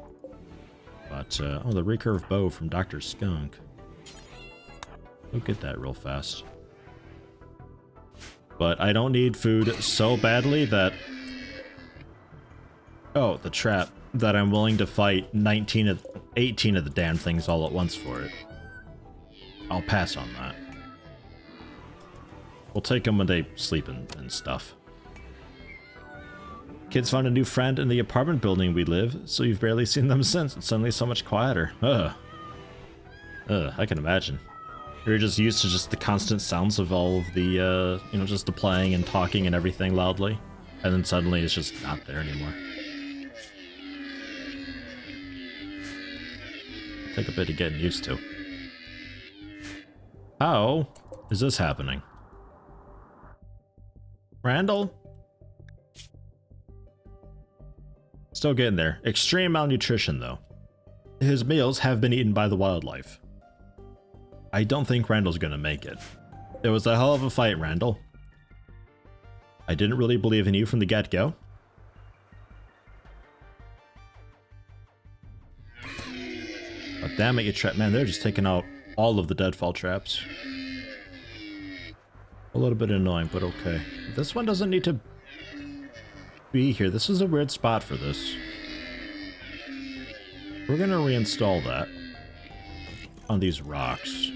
But, oh, the recurve bow from Dr. Skunk. We'll get that real fast. But I don't need food so badly that... Oh, the trap. That I'm willing to fight 18 of the damn things all at once for it. I'll pass on that. We'll take them when they sleep and stuff. Kids found a new friend in the apartment building we live, so you've barely seen them since. It's suddenly so much quieter. I can imagine. You're just used to just the constant sounds of all of the, you know, just the playing and talking and everything loudly. And then suddenly it's just not there anymore. Take a bit of getting used to. How is this happening? Randall? Still getting there. Extreme malnutrition, though. His meals have been eaten by the wildlife. I don't think Randall's gonna make it. It was a hell of a fight, Randall. I didn't really believe in you from the get-go. Oh, damn it, you trap. Man, they're just taking out all of the deadfall traps. A little bit annoying, but okay. This one doesn't need to be here. This is a weird spot for this. We're gonna reinstall that on these rocks.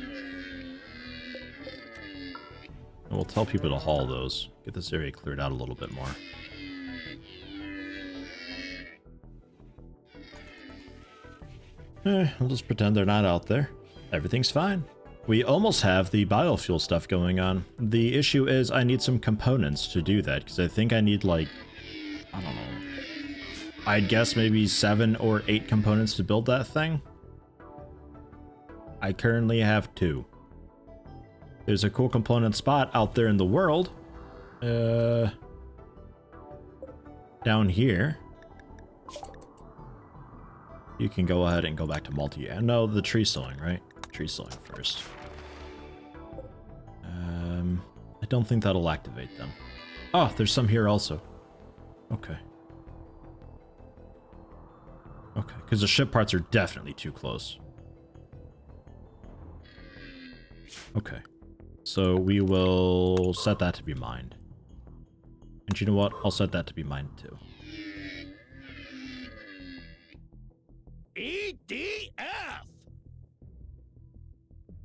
And we'll tell people to haul those. Get this area cleared out a little bit more. I'll just pretend they're not out there. Everything's fine. We almost have the biofuel stuff going on. The issue is I need some components to do that, because I think I need, like, I don't know. I'd guess maybe 7 or 8 components to build that thing. I currently have 2. There's a cool component spot out there in the world. Down here. You can go ahead and go back to multi. No, the tree sowing, right? Tree sowing first. I don't think that'll activate them. Oh, there's some here also. Okay. Okay, because the ship parts are definitely too close. Okay. So we will set that to be mined. And you know what? I'll set that to be mined too. EDF!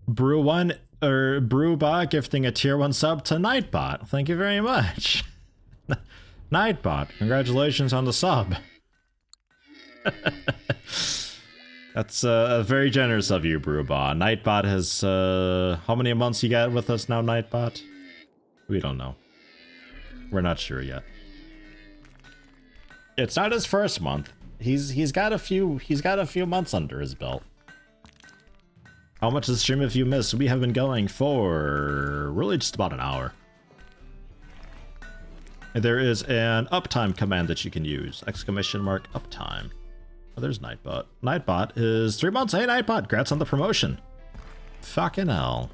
Brew1 or Brewbot gifting a tier 1 sub to Nightbot. Thank you very much. Nightbot, congratulations on the sub. That's very generous of you, Brewbot. Nightbot has, how many months you got with us now, Nightbot? We don't know. We're not sure yet. It's not his first month. He's got a few months under his belt. How much of the stream have you missed? We have been going for really just about an hour. There is an uptime command that you can use. Exclamation mark uptime. Oh, there's Nightbot. Nightbot is 3 months. Hey, Nightbot, congrats on the promotion. Fucking hell.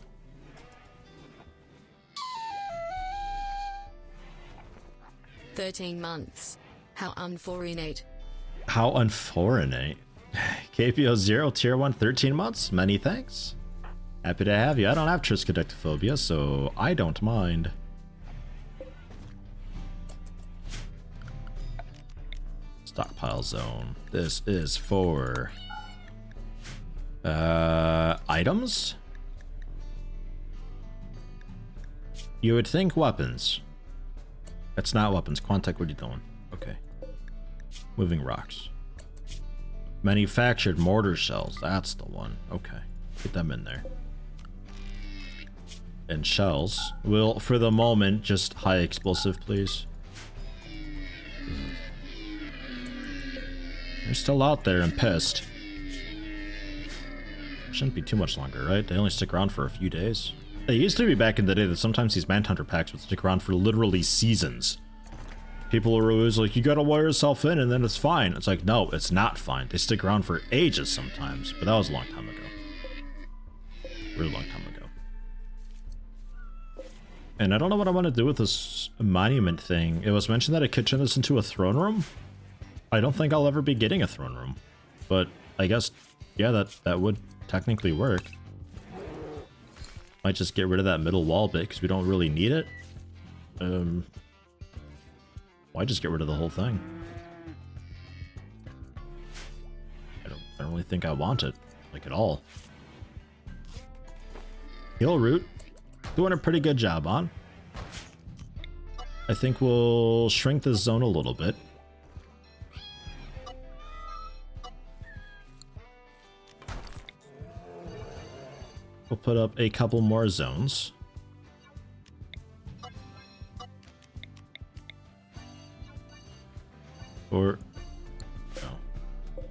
$13 How unfortunate. How unfortunate. KPO0 tier 1 13 months. Many thanks. Happy to have you. I don't have triskaidectophobia, so I don't mind. Stockpile zone. This is for items. You would think weapons. That's not weapons. Quantec, what are you doing? Okay. Moving rocks. Manufactured mortar shells. That's the one. Okay. Get them in there. and shells. We'll, for the moment, just high explosive, please. They're still out there and pissed. Shouldn't be too much longer, right? They only stick around for a few days. It used to be back in the day that sometimes these Manhunter packs would stick around for literally seasons. People were always like, you gotta wire yourself in and then it's fine. It's like, no, it's not fine. They stick around for ages sometimes, but that was a long time ago. Really long time ago. And I don't know what I want to do with this monument thing. It was mentioned that it could turn this into a throne room. I don't think I'll ever be getting a throne room, but I guess, yeah, that would technically work. Might just get rid of that middle wall bit because we don't really need it. Why just get rid of the whole thing? I don't really think I want it, like, at all. Heal root, doing a pretty good job on. I think we'll shrink this zone a little bit. We'll put up a couple more zones. Or, no,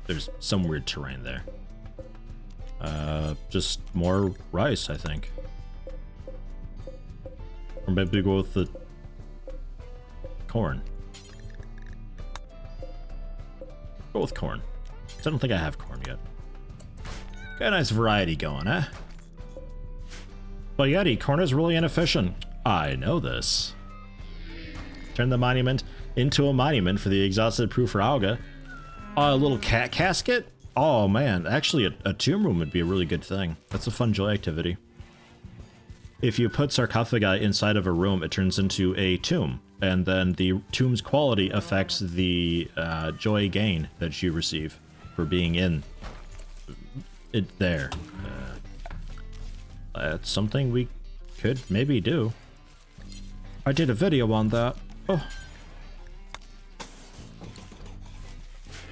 there's some weird terrain there. Just more rice, I think. Or maybe go with the corn. Go with corn. I don't think I have corn yet. Got a nice variety going, eh? But Yeti, corn is really inefficient. I know this. Turn the monument into a monument for the exhausted proof for Auga. A little cat casket? Oh man, actually a tomb room would be a really good thing. That's a fun joy activity. If you put sarcophagi inside of a room, it turns into a tomb. And then the tomb's quality affects the joy gain that you receive for being in it there. That's something we could maybe do. I did a video on that. Oh.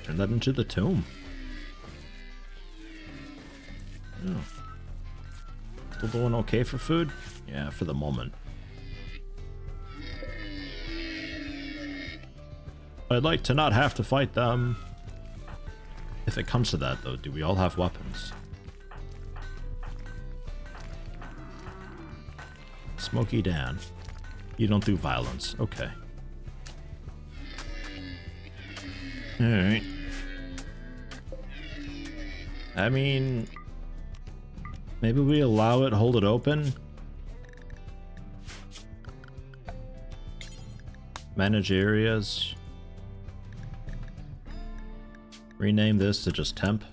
Turn that into the tomb. Oh. Still doing okay for food? Yeah, for the moment. I'd like to not have to fight them. If it comes to that, though, do we all have weapons? Smoky Dan. You don't do violence. Okay. Alright. I mean, maybe we allow it, hold it open. Manage areas. Rename this to just temp.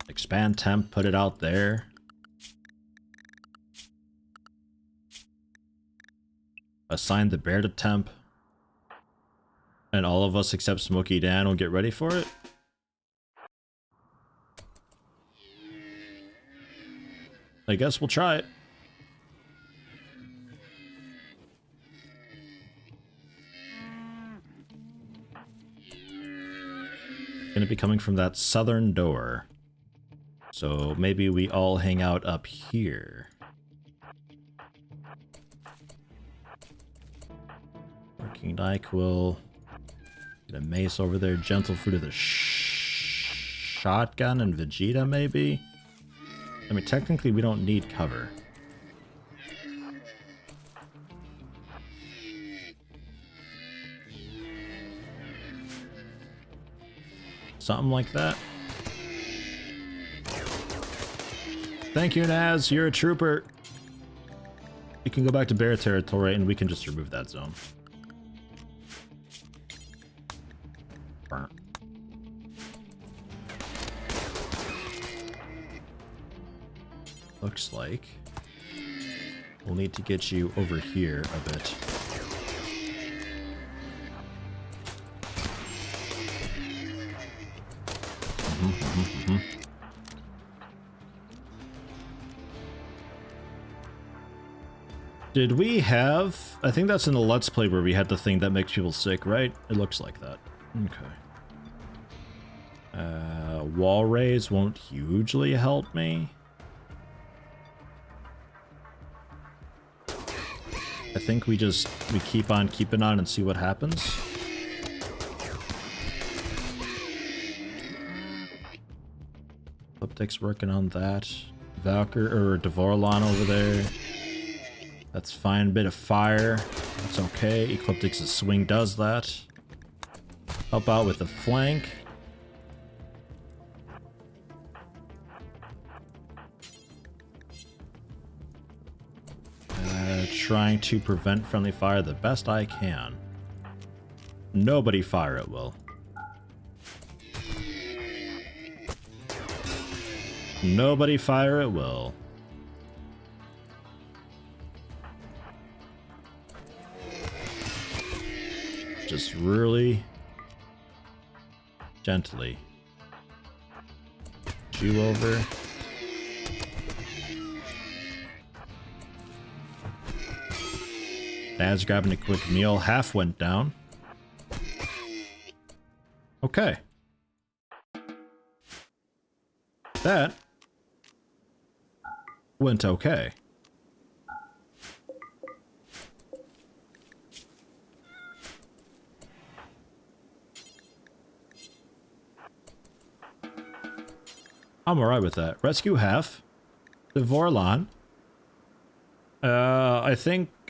Expand temp, put it out there. Assign the bear to temp. And all of us except Smoky Dan will get ready for it. I guess we'll try it. Gonna be coming from that southern door. So maybe we all hang out up here. Working Dyke will get a mace over there. Gentle Fruit of the Shotgun and Vegeta, maybe? I mean, technically we don't need cover. Something like that. Thank you, Naz. You're a trooper. You can go back to bear territory and we can just remove that zone. Burnt. Looks like we'll need to get you over here a bit. Did we have... I think that's in the Let's Play where we had the thing that makes people sick, right? It looks like that. Okay. Wall rays won't hugely help me. I think we keep on keeping on and see what happens. Ecliptic's working on that. Valkyr or Devorlon over there. That's fine. Bit of fire. That's okay. Ecliptic's swing does that. Help out with the flank. Trying to prevent friendly fire the best I can. Nobody fire at will. Nobody fire at will. Just really gently. You over. Dad's grabbing a quick meal. Half went down. Okay. That went okay. I'm alright with that. Rescue half. Devorlon.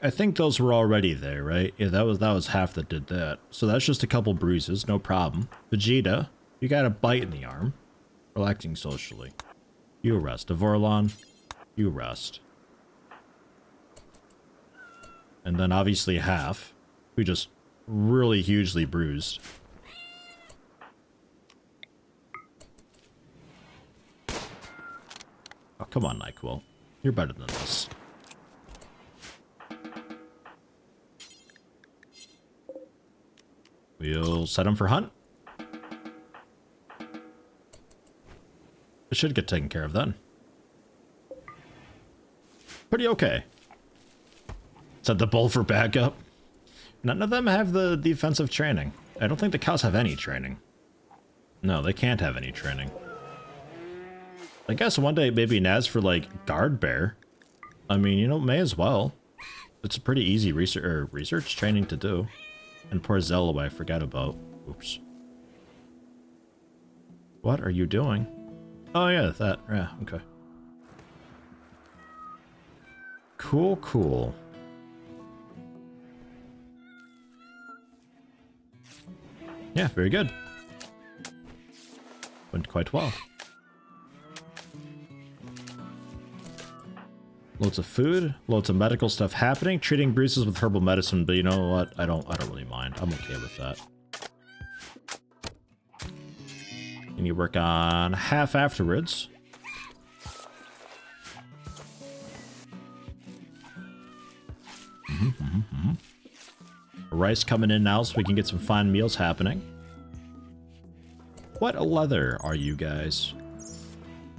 I think those were already there, right? Yeah, that was half that did that. So that's just a couple bruises, no problem. Vegeta, you got a bite in the arm. Relaxing socially. You rest. Devorlon, you rest. And then obviously half, who just really hugely bruised. Oh, come on, NyQuil. You're better than this. We'll set him for hunt. It should get taken care of then. Pretty okay. Set the bull for backup. None of them have the defensive training. I don't think the cows have any training. No, they can't have any training. I guess one day maybe Naz for like guard bear. I mean, you know, may as well. It's a pretty easy research training to do. And poor Zello, I forgot about. Oops. What are you doing? Oh yeah, that. Yeah, okay. Cool, cool. Yeah, very good. Went quite well. Loads of food, loads of medical stuff happening, treating bruises with herbal medicine, but you know what? I don't really mind. I'm okay with that. And you work on half afterwards. Rice coming in now so we can get some fine meals happening. What leather are you guys?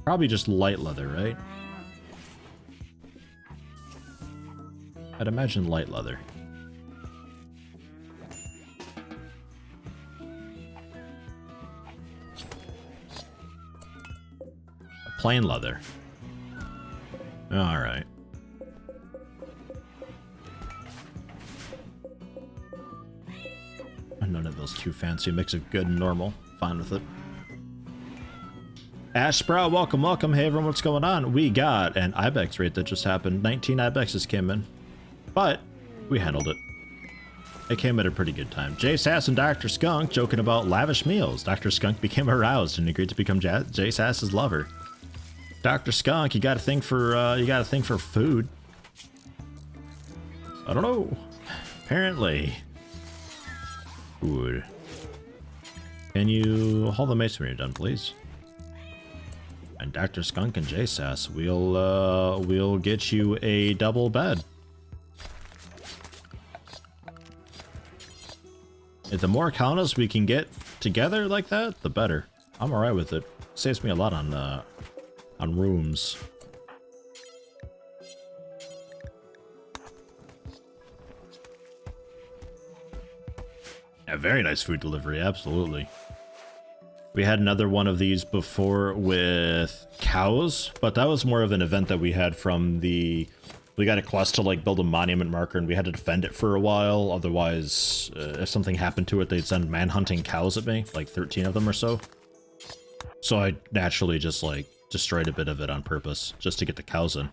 Probably just light leather, right? I'd imagine light leather. Plain leather. Alright. None of those too fancy. Mix of good and normal. Fine with it. Ash Sprout, welcome, welcome. Hey everyone, what's going on? We got an Ibex raid that just happened. 19 Ibexes came in. But we handled it. It came at a pretty good time. Jay Sass and Dr. Skunk joking about lavish meals. Dr. Skunk became aroused and agreed to become Jay Sass's lover. Dr. Skunk, you got a thing for food. I don't know. Apparently. Food. Can you hold the mace when you're done, please? And Dr. Skunk and Jay Sass, we'll get you a double bed. If the more colonists we can get together like that, the better. I'm alright with it. Saves me a lot on rooms. Yeah, very nice food delivery, absolutely. We had another one of these before with cows, but that was more of an event that we had from the We got a quest to like build a monument marker, and we had to defend it for a while. Otherwise, if something happened to it, they'd send manhunting cows at me, like 13 of them or so. So I naturally just like destroyed a bit of it on purpose, just to get the cows in.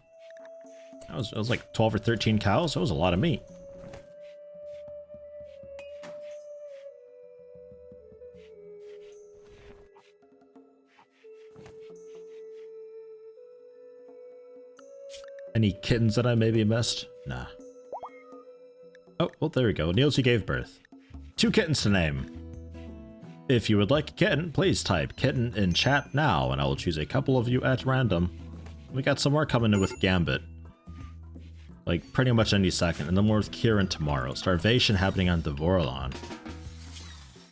That was like 12 or 13 cows. That was a lot of meat. Any kittens that I maybe missed? Nah. Oh, well, there we go. Nielsie gave birth. 2 kittens to name. If you would like a kitten, please type kitten in chat now, and I will choose a couple of you at random. We got some more coming in with Gambit. Like, pretty much any second, and then more with Kieran tomorrow. Starvation happening on Devorlon.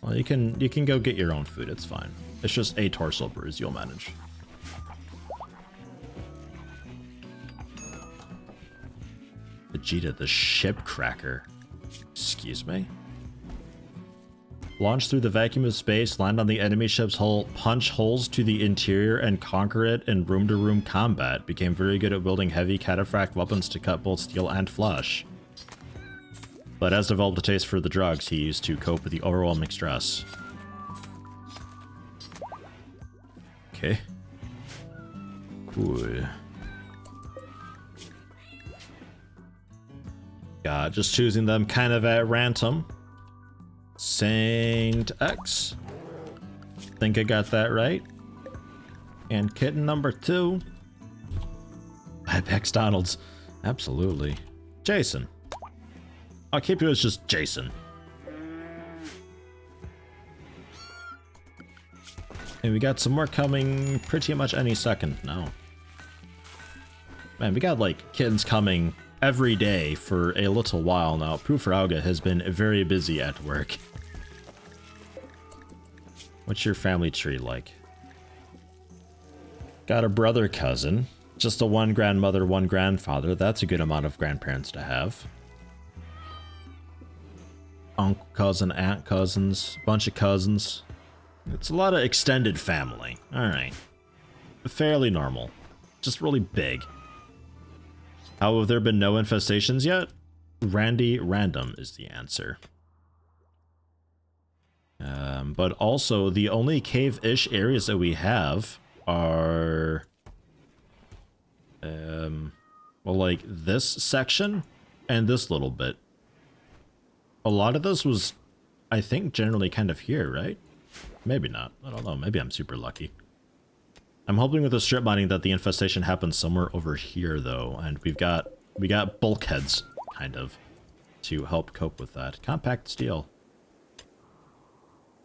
Well, you can go get your own food, it's fine. It's just a torso bruise, you'll manage. Vegeta the ship cracker. Excuse me? Launch through the vacuum of space, land on the enemy ship's hull, punch holes to the interior, and conquer it in room-to-room combat. Became very good at wielding heavy cataphract weapons to cut both steel and flesh. But has developed a taste for the drugs he used to cope with the overwhelming stress. Okay. Ooh. Just choosing them kind of at random. Saint X. Think I got that right. And kitten number 2. Apex Donalds. Absolutely. Jason. I'll keep you as just Jason. And we got some more coming pretty much any second now. Man, we got like kittens coming every day for a little while now. Pufrauga has been very busy at work. What's your family tree like? Got a brother cousin. Just a 1 grandmother, 1 grandfather. That's a good amount of grandparents to have. Uncle cousin, aunt cousins, bunch of cousins. It's a lot of extended family. Alright. Fairly normal. Just really big. How have there been no infestations yet? Randy Random is the answer. But also, the only cave-ish areas that we have are... well, like this section and this little bit. A lot of this was, I think, generally kind of here, right? Maybe not. I don't know. Maybe I'm super lucky. I'm hoping with the strip mining that the infestation happens somewhere over here, though, and we got bulkheads, kind of, to help cope with that. Compact steel.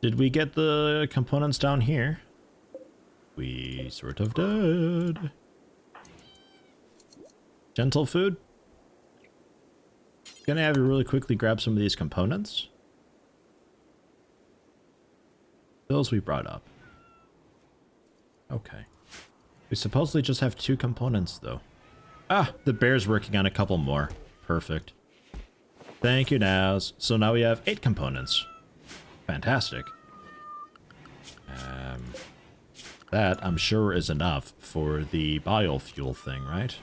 Did we get the components down here? We sort of did. Gentle food. Gonna have you really quickly grab some of these components. Those we brought up. Okay. We supposedly just have 2 components, though. Ah, the bear's working on a couple more. Perfect. Thank you, Naz. So now we have 8 components. Fantastic. That, I'm sure, is enough for the biofuel thing, right?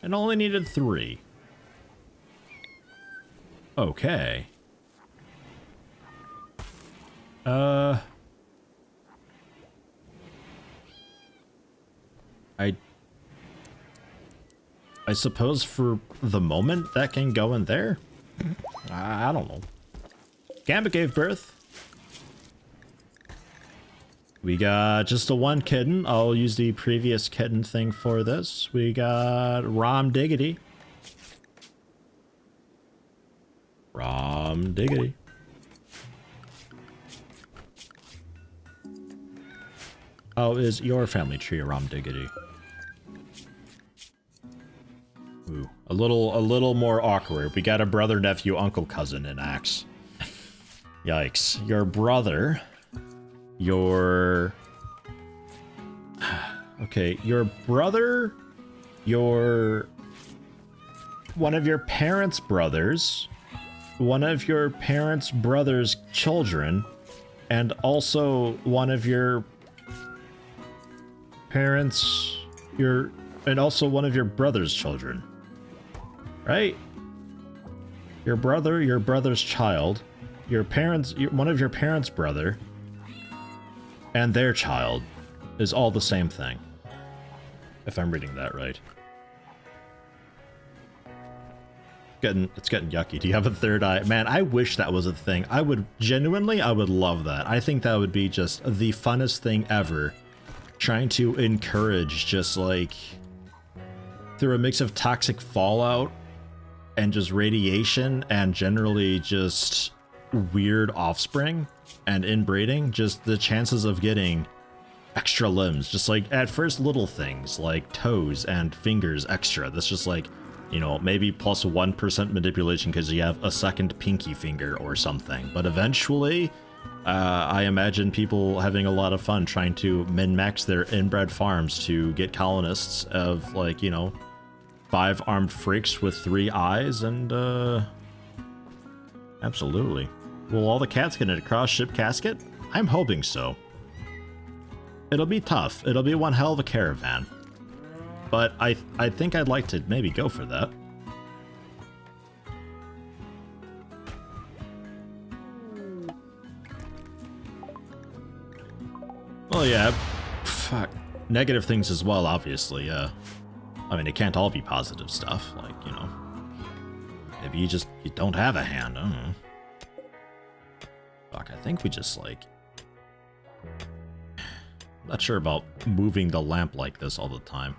And only needed 3. Okay. I suppose for the moment that can go in there? I don't know. Gambit gave birth. We got just a 1 kitten. I'll use the previous kitten thing for this. We got Rom Diggity. Rom Diggity. How is your family tree, Rom Diggity? Ooh, a little more awkward. We got a brother, nephew, uncle, cousin in Axe. Yikes. Your brother, your... Okay, your brother, your... one of your parents' brothers, one of your parents' brothers' children, and also one of your parents, and also one of your brother's children. right? Your brother, your brother's child, your parents, one of your parents' brother, and their child is all the same thing. If I'm reading that right. It's getting yucky. Do you have a third eye? Man, I wish that was a thing. I would love that. I think that would be just the funnest thing ever. Trying to encourage just like through a mix of toxic fallout and just radiation and generally just weird offspring and inbreeding, just the chances of getting extra limbs, just like at first little things like toes and fingers extra. That's just like, you know, maybe plus 1% manipulation because you have a second pinky finger or something. But eventually, I imagine people having a lot of fun trying to min-max their inbred farms to get colonists of, like, you know, 5 armed freaks with 3 eyes and, absolutely. Will all the cats get a cross-ship casket? I'm hoping so. It'll be tough. It'll be one hell of a caravan. But I think I'd like to maybe go for that. Well, yeah. Fuck. Negative things as well, obviously, yeah. I mean, it can't all be positive stuff. Like, you know. Maybe you don't have a hand. I don't know. Fuck, I think we just, like... Not sure about moving the lamp like this all the time.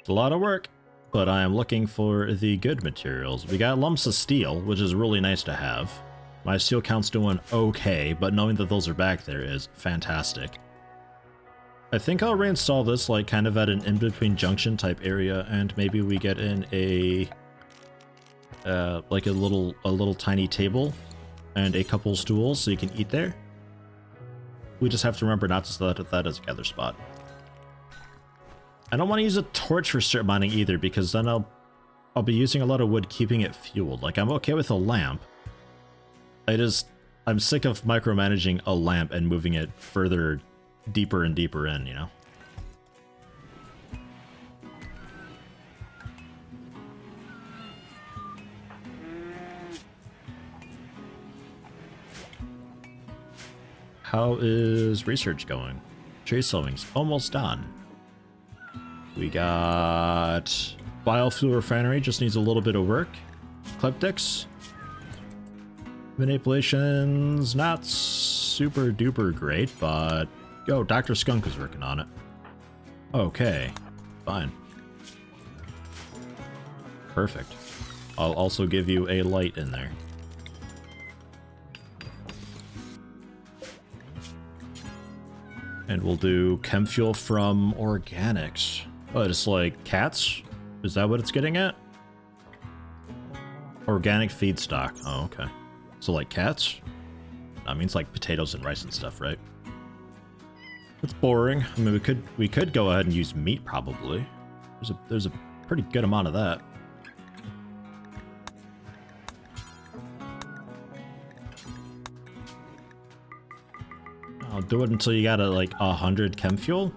It's a lot of work, but I am looking for the good materials. We got lumps of steel, which is really nice to have. My steel count's doing okay, but knowing that those are back there is fantastic. I think I'll reinstall this like kind of at an in-between junction type area, and maybe we get in a like a little tiny table and a couple stools so you can eat there. We just have to remember not to set that as a gather spot. I don't want to use a torch for strip mining either, because then I'll be using a lot of wood keeping it fueled. Like, I'm okay with a lamp. I'm sick of micromanaging a lamp and moving it further, deeper and deeper in, you know? How is research going? Tree sowing's almost done. We got biofuel refinery, just needs a little bit of work. Cliptics. Manipulation's not super duper great, but yo, Dr. Skunk is working on it. Okay, fine. Perfect. I'll also give you a light in there. And we'll do chem fuel from organics. Oh, it's like cats? Is that what it's getting at? Organic feedstock. Oh, okay. So like cats? That means like potatoes and rice and stuff, right? It's boring. I mean, we could go ahead and use meat probably. There's a pretty good amount of that. I'll do it until you got like 100 chem fuel.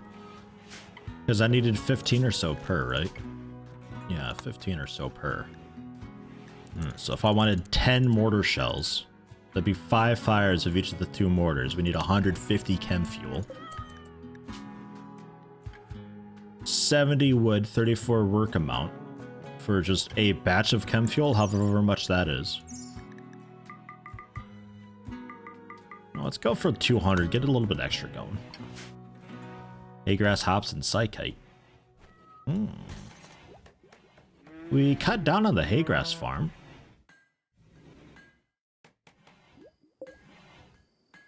Because I needed 15 or so per, right? Yeah, 15 or so per. So if I wanted 10 mortar shells, that'd be 5 fires of each of the 2 mortars. We need 150 chem fuel. 70 wood, 34 work amount for just a batch of chem fuel, however much that is. Let's go for 200, get a little bit extra going. Haygrass, hops, and psychite. We cut down on the haygrass farm.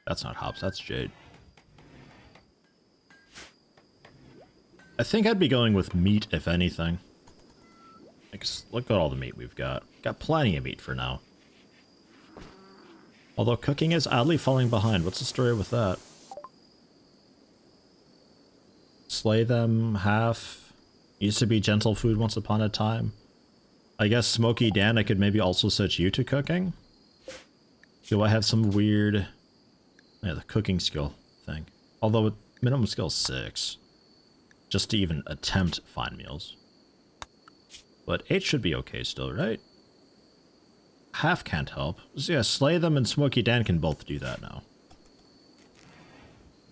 That's not hops, that's jade. I think I'd be going with meat, if anything. Look at all the meat we've got. Got plenty of meat for now. Although cooking is oddly falling behind. What's the story with that? Slay them, half. Used to be gentle food once upon a time. I guess Smoky Dan, I could maybe also set you to cooking? Do I have some weird... Yeah, the cooking skill thing. Although minimum skill is 6. Just to even attempt fine meals. But 8 should be okay still, right? Half can't help. So yeah, Slay them and Smoky Dan can both do that now.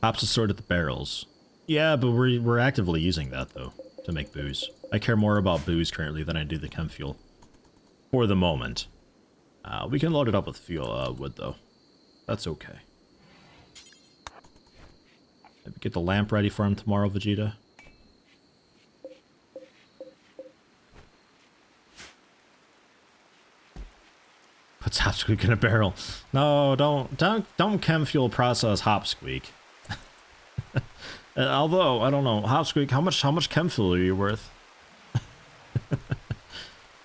Hops a sword at the barrels. Yeah, but we're actively using that though, to make booze. I care more about booze currently than I do the chem fuel. For the moment. We can load it up with fuel wood though. That's okay. Maybe get the lamp ready for him tomorrow, Vegeta. Puts Hopsqueak in a barrel. No, don't chem fuel process Hopsqueak. Although, I don't know, Hopsqueak, how much chem fuel are you worth?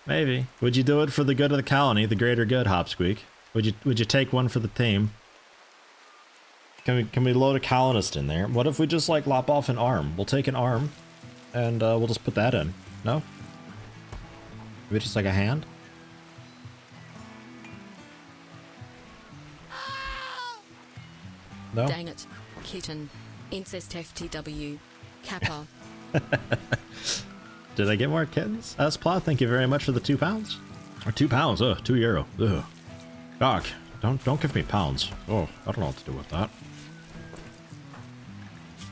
Maybe. Would you do it for the good of the colony, the greater good, Hopsqueak? Would you take one for the team? Can we load a colonist in there? What if we just like lop off an arm? We'll take an arm and we'll just put that in. No? Maybe just like a hand? No? Dang it. Kitten. Incest FTW. Kappa. Did I get more kittens? Plot, thank you very much for the £2. Or £2, €2. Ugh. Doc, don't give me pounds. Oh, I don't know what to do with that.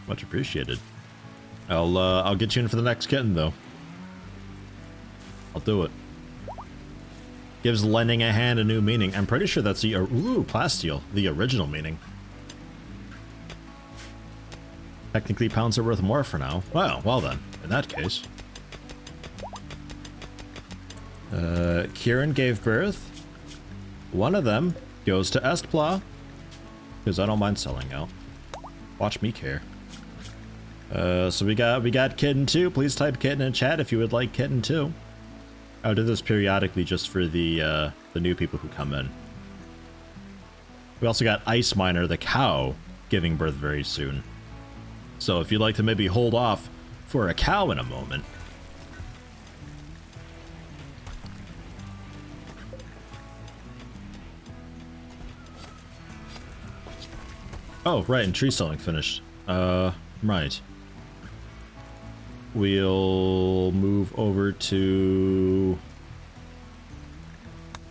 Much appreciated. I'll get you in for the next kitten though. I'll do it. Gives lending a hand a new meaning. I'm pretty sure that's the plasteel, the original meaning. Technically, pounds are worth more for now. Well then, in that case. Kieran gave birth. One of them goes to Estpla. Because I don't mind selling out. Watch me care. So we got Kitten 2. Please type Kitten in chat if you would like Kitten 2. I'll do this periodically just for the new people who come in. We also got Ice Miner, the cow, giving birth very soon. So if you'd like to maybe hold off for a cow in a moment. Oh, right, and tree selling finished. Right. We'll move over to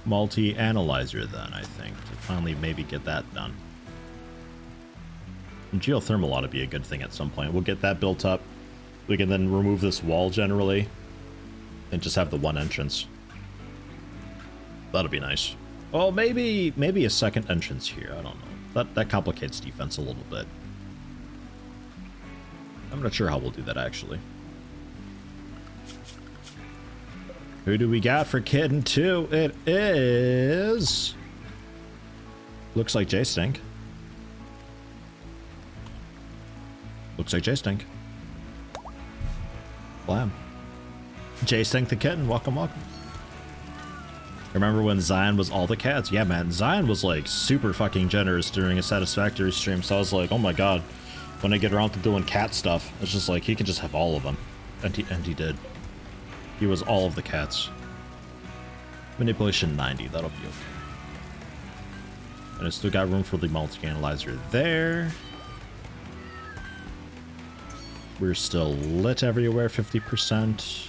multi-analyzer then, I think, to finally maybe get that done. And geothermal ought to be a good thing at some point. We'll get that built up. We can then remove this wall generally and just have the one entrance. That'll be nice. Oh, maybe a second entrance here. I don't know. That complicates defense a little bit. I'm not sure how we'll do that actually. Who do we got for Kitten 2? It is... Looks like J-Stink. Looks like J-Stink. Blam. J-Stink the kitten, welcome, welcome. Remember when Zion was all the cats? Yeah, man, Zion was like super fucking generous during a Satisfactory stream, so I was like, oh my god, when I get around to doing cat stuff, it's just like, he can just have all of them. And he did. He was all of the cats. Manipulation 90, that'll be okay. And I still got room for the multi-analyzer there. We're still lit everywhere, 50%.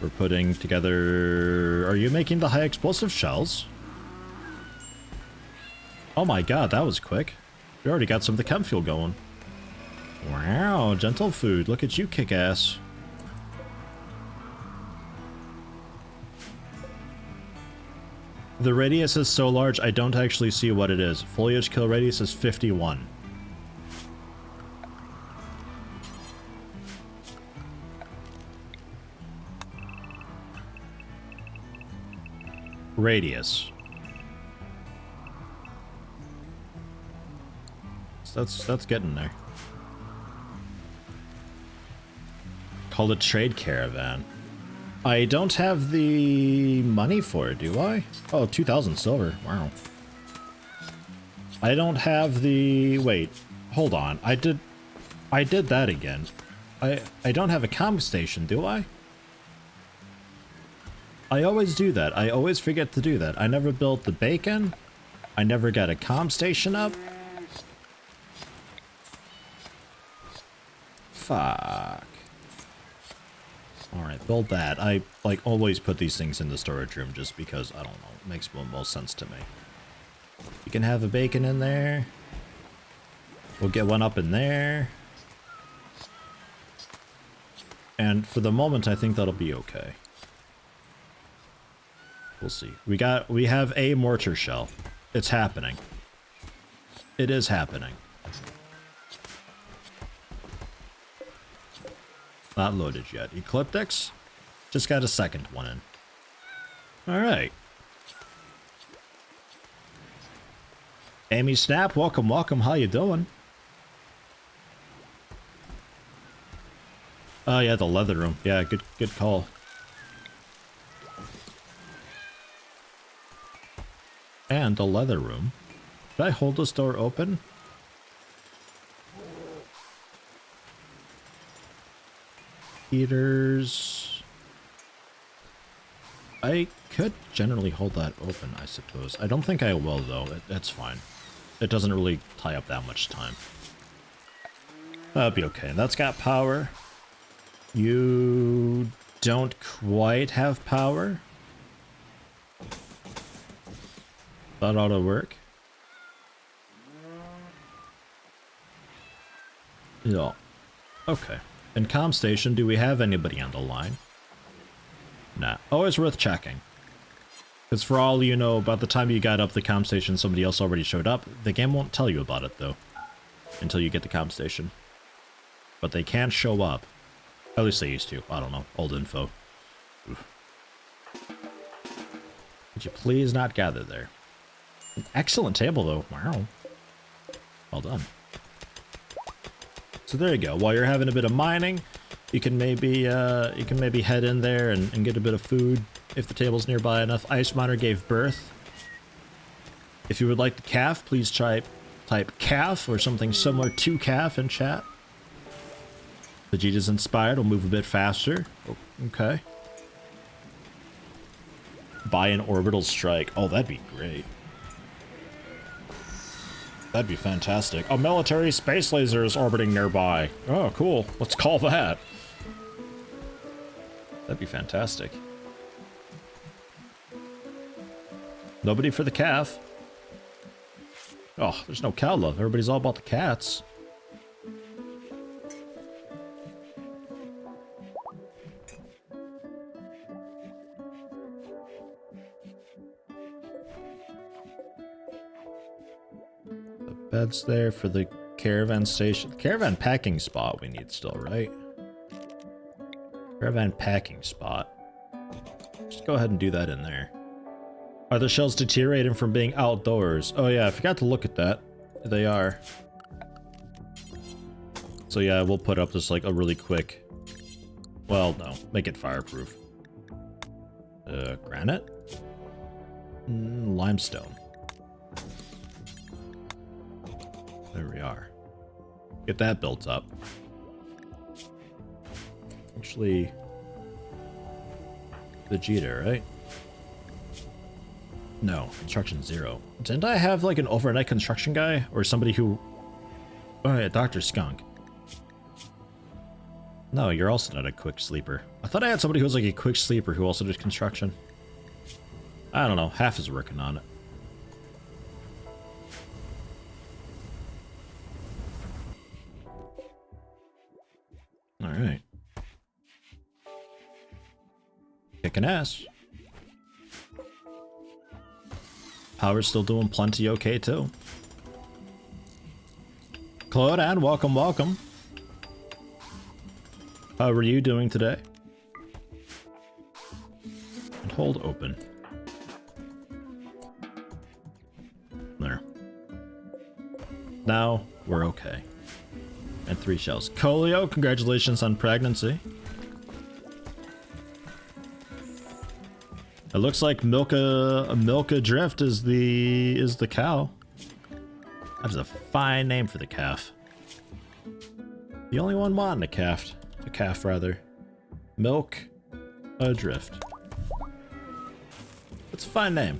We're putting together... Are you making the high explosive shells? Oh my god, that was quick. We already got some of the chem fuel going. Wow, gentle food. Look at you, kick-ass. The radius is so large, I don't actually see what it is. Foliage kill radius is 51. Radius. So that's getting there. Called a trade caravan. I don't have the money for it, do I? Oh, 2,000 silver. Wow. I don't have the... Wait, hold on. I did that again. I don't have a comm station, do I? I always do that. I always forget to do that. I never built the bacon. I never got a comm station up. Fuck. Alright, build that. I, like, always put these things in the storage room just because, I don't know, it makes the most sense to me. You can have a bacon in there. We'll get one up in there. And for the moment, I think that'll be okay. We'll see. We have a mortar shell. It's happening. It is happening. Not loaded yet. Ecliptics? Just got a second one in. Alright. Amy Snap, welcome, welcome. How you doing? Oh yeah, the leather room. Yeah, good call. And the leather room. Did I hold this door open? Heaters. I could generally hold that open, I suppose. I don't think I will, though. That's fine. It doesn't really tie up that much time. That'll be okay. That's got power. You don't quite have power. That ought to work. Yeah. Okay. In comm station, do we have anybody on the line? Nah. Always worth checking. Because for all you know, by the time you got up the comm station, somebody else already showed up. The game won't tell you about it, though. Until you get the comm station. But they can show up. At least they used to. I don't know. Old info. Oof. Would you please not gather there? An excellent table, though. Wow. Well done. So there you go. While you're having a bit of mining, you can maybe head in there and get a bit of food if the table's nearby enough. Ice Miner gave birth. If you would like the calf, please type calf or something similar to calf in chat. Vegeta's inspired. We'll move a bit faster. Oh, okay. Buy an orbital strike. Oh, that'd be great. That'd be fantastic. A military space laser is orbiting nearby. Oh, cool. Let's call that. That'd be fantastic. Nobody for the calf. Oh, there's no cow love. Everybody's all about the cats. Beds there for the caravan station. Caravan packing spot we need still, right? Caravan packing spot. Just go ahead and do that in there. Are the shells deteriorating from being outdoors? Oh yeah, I forgot to look at that. They are. So yeah, we'll put up this like a really quick... Well, no. Make it fireproof. Granite? Limestone. There we are. Get that built up. Actually, Vegeta, right? No, construction 0. Didn't I have like an overnight construction guy or somebody who... Oh yeah, Dr. Skunk. No, you're also not a quick sleeper. I thought I had somebody who was like a quick sleeper who also did construction. I don't know, half is working on it. Alright. Kicking ass. Power's still doing plenty okay too. Claude, welcome, welcome. How are you doing today? And hold open. There. Now we're okay. And 3 shells. Colio, congratulations on pregnancy. It looks like Milka Drift is the cow. That is a fine name for the calf. The only one wanting a calf rather. Milk Adrift. It's a fine name.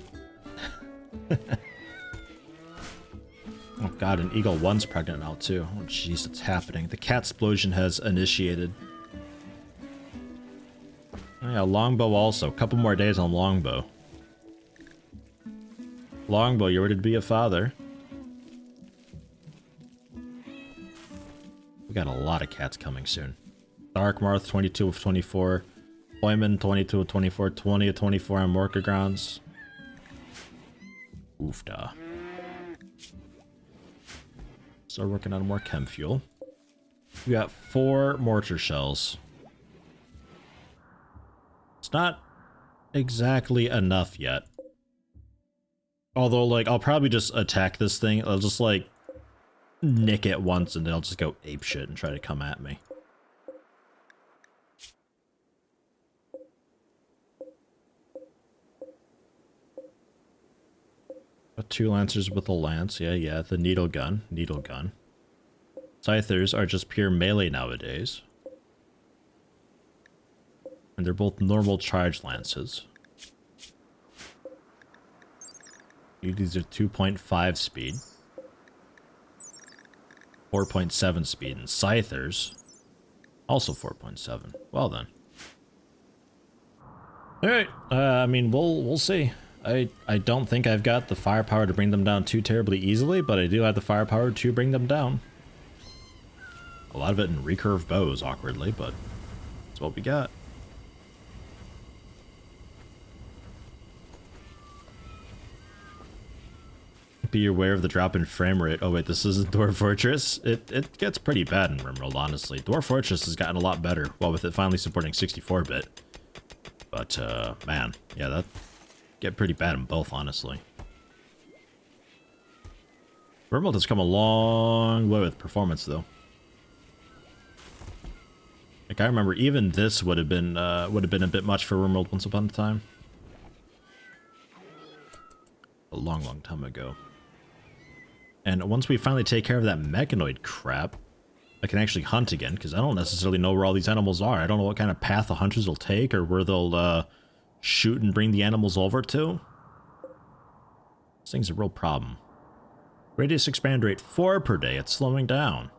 Oh god, and Eagle 1's pregnant now too. Oh jeez, it's happening. The cat explosion has initiated. Oh, yeah, Longbow also. Couple more days on Longbow. Longbow, you're ready to be a father. We got a lot of cats coming soon. Dark Marth, 22 of 24. Hoyman, 22 of 24. 20 of 24 on Morka Grounds. Oofda. So working on more chem fuel. We got 4 mortar shells. It's not exactly enough yet. Although, like, I'll probably just attack this thing. I'll just, like, nick it once and then I'll just go apeshit and try to come at me. Got 2 lancers with a lance. Yeah, the needle gun. Scythers are just pure melee nowadays. And they're both normal charge lances. These are 2.5 speed. 4.7 speed. And Scythers, also 4.7. Well then. Alright, I mean, we'll see. I don't think I've got the firepower to bring them down too terribly easily, but I do have the firepower to bring them down. A lot of it in recurve bows, awkwardly, but that's what we got. Be aware of the drop in frame rate. Oh wait, this isn't Dwarf Fortress? It gets pretty bad in RimWorld, honestly. Dwarf Fortress has gotten a lot better, well, with it finally supporting 64-bit. But, man, yeah, that get pretty bad in both, honestly. RimWorld has come a long way with performance, though. Like, I remember even this would have been a bit much for RimWorld once upon a time. A long time ago. And once we finally take care of that mechanoid crap, I can actually hunt again, because I don't necessarily know where all these animals are. I don't know what kind of path the hunters will take, or where they'll shoot and bring the animals over to. This thing's a real problem. Radius expand rate 4 per day. It's slowing down.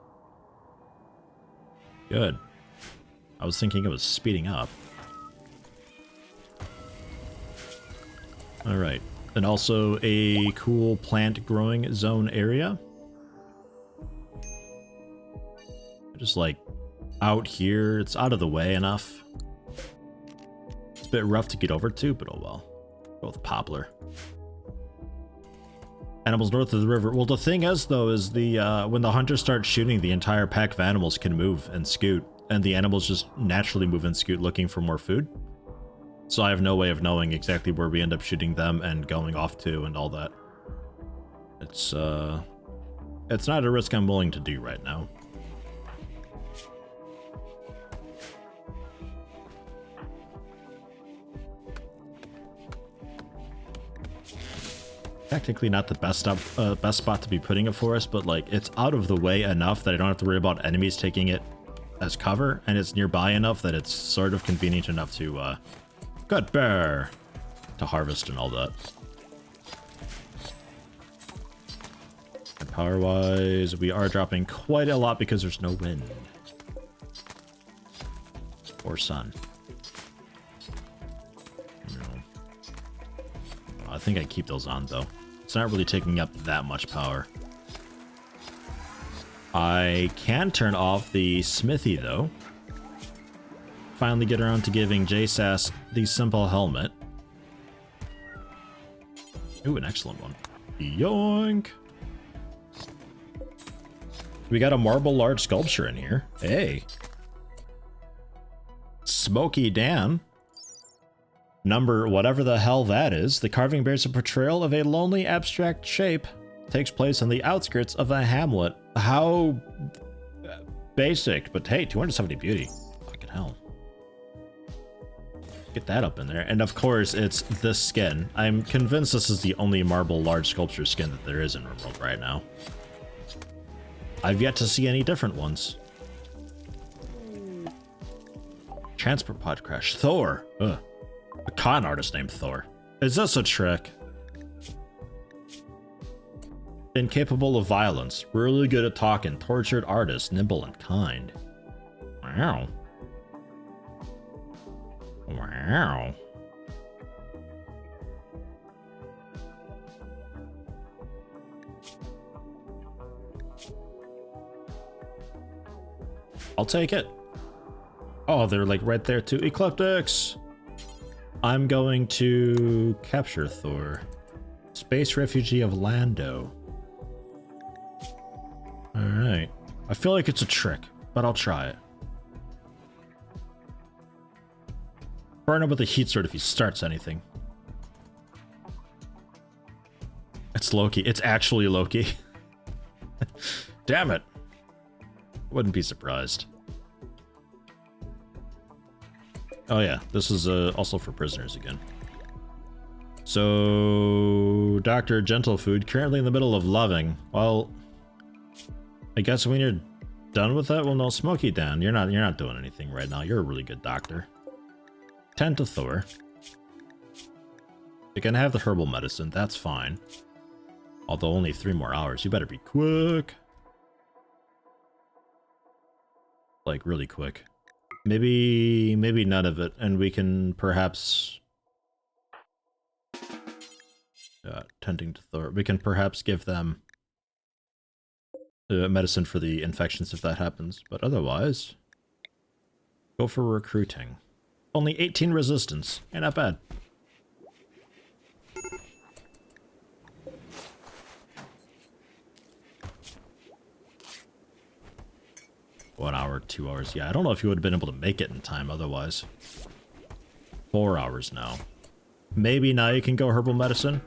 Good. I was thinking it was speeding up. Alright. And also a cool plant growing zone area. Just like out here, it's out of the way enough. It's a bit rough to get over to, but oh well. Go with poplar. Animals north of the river. Well, the thing is, though, is the when the hunters start shooting, the entire pack of animals can move and scoot, and the animals just naturally move and scoot looking for more food. So I have no way of knowing exactly where we end up shooting them and going off to and all that. It's not a risk I'm willing to do right now. Technically not the best spot to be putting it for us, but like it's out of the way enough that I don't have to worry about enemies taking it as cover, and it's nearby enough that it's sort of convenient enough to good bear to harvest and all that. And power wise, we are dropping quite a lot because there's no wind or sun. I think I keep those on though. It's not really taking up that much power. I can turn off the smithy though. Finally get around to giving JSAS the simple helmet. Ooh, an excellent one. Yoink! We got a marble large sculpture in here. Hey. Smoky Dan. Number whatever the hell that is. The carving bears a portrayal of a lonely abstract shape. Takes place on the outskirts of a hamlet. How basic, but hey, 270 beauty. Fucking hell. Get that up in there. And of course, it's this skin. I'm convinced this is the only marble large sculpture skin that there is in RimWorld right now. I've yet to see any different ones. Transport pod crash. Thor. Ugh. A con artist named Thor. Is this a trick? Incapable of violence, really good at talking, tortured artist, nimble and kind. Wow. Wow. I'll take it. Oh, they're like right there too. Ecliptics! I'm going to capture Thor. Space refugee of Lando. Alright. I feel like it's a trick, but I'll try it. Burn him with a heat sword if he starts anything. It's Loki. It's actually Loki. Damn it. Wouldn't be surprised. Oh yeah, this is also for prisoners again. So, Dr. Gentlefood, currently in the middle of loving. Well, I guess when you're done with that, well, no, Smokey Dan, you're not doing anything right now. You're a really good doctor. 10 to Thor. You can have the herbal medicine, that's fine. Although only 3 more hours. You better be quick. Like, really quick. Maybe none of it, and we can perhaps... tending to Thor. We can perhaps give them medicine for the infections if that happens, but otherwise, go for recruiting. Only 18 resistance. Ain't not bad. One hour, 2 hours. Yeah, I don't know if you would have been able to make it in time otherwise. 4 hours now. Maybe now you can go herbal medicine.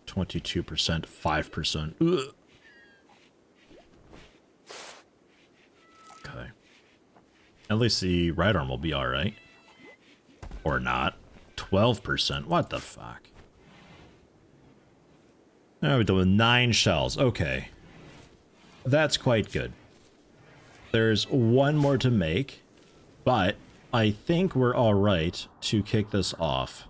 22%, 5%. Ugh. Okay. At least the right arm will be alright. Or not. 12%. What the fuck? Now we're doing 9 shells. Okay. That's quite good. There's one more to make, but I think we're alright to kick this off.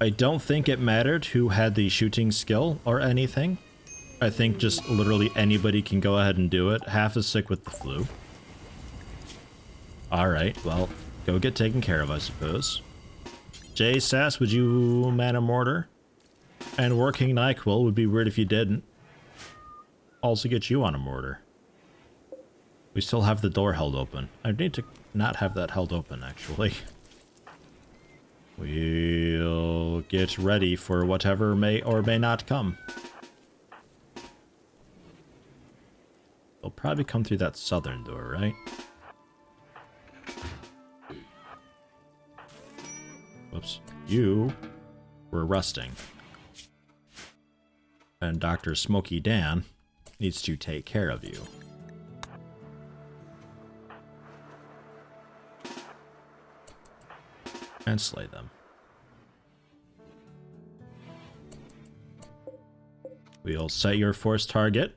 I don't think it mattered who had the shooting skill or anything. I think just literally anybody can go ahead and do it. Half is sick with the flu. Alright, well, go get taken care of, I suppose. Jay Sass, would you man a mortar? And working NyQuil would be weird if you didn't. Also get you on a mortar. We still have the door held open. I need to not have that held open, actually. We'll get ready for whatever may or may not come. They'll probably come through that southern door, right? Whoops. You were resting. And Dr. Smokey Dan needs to take care of you. And slay them. We'll set your force target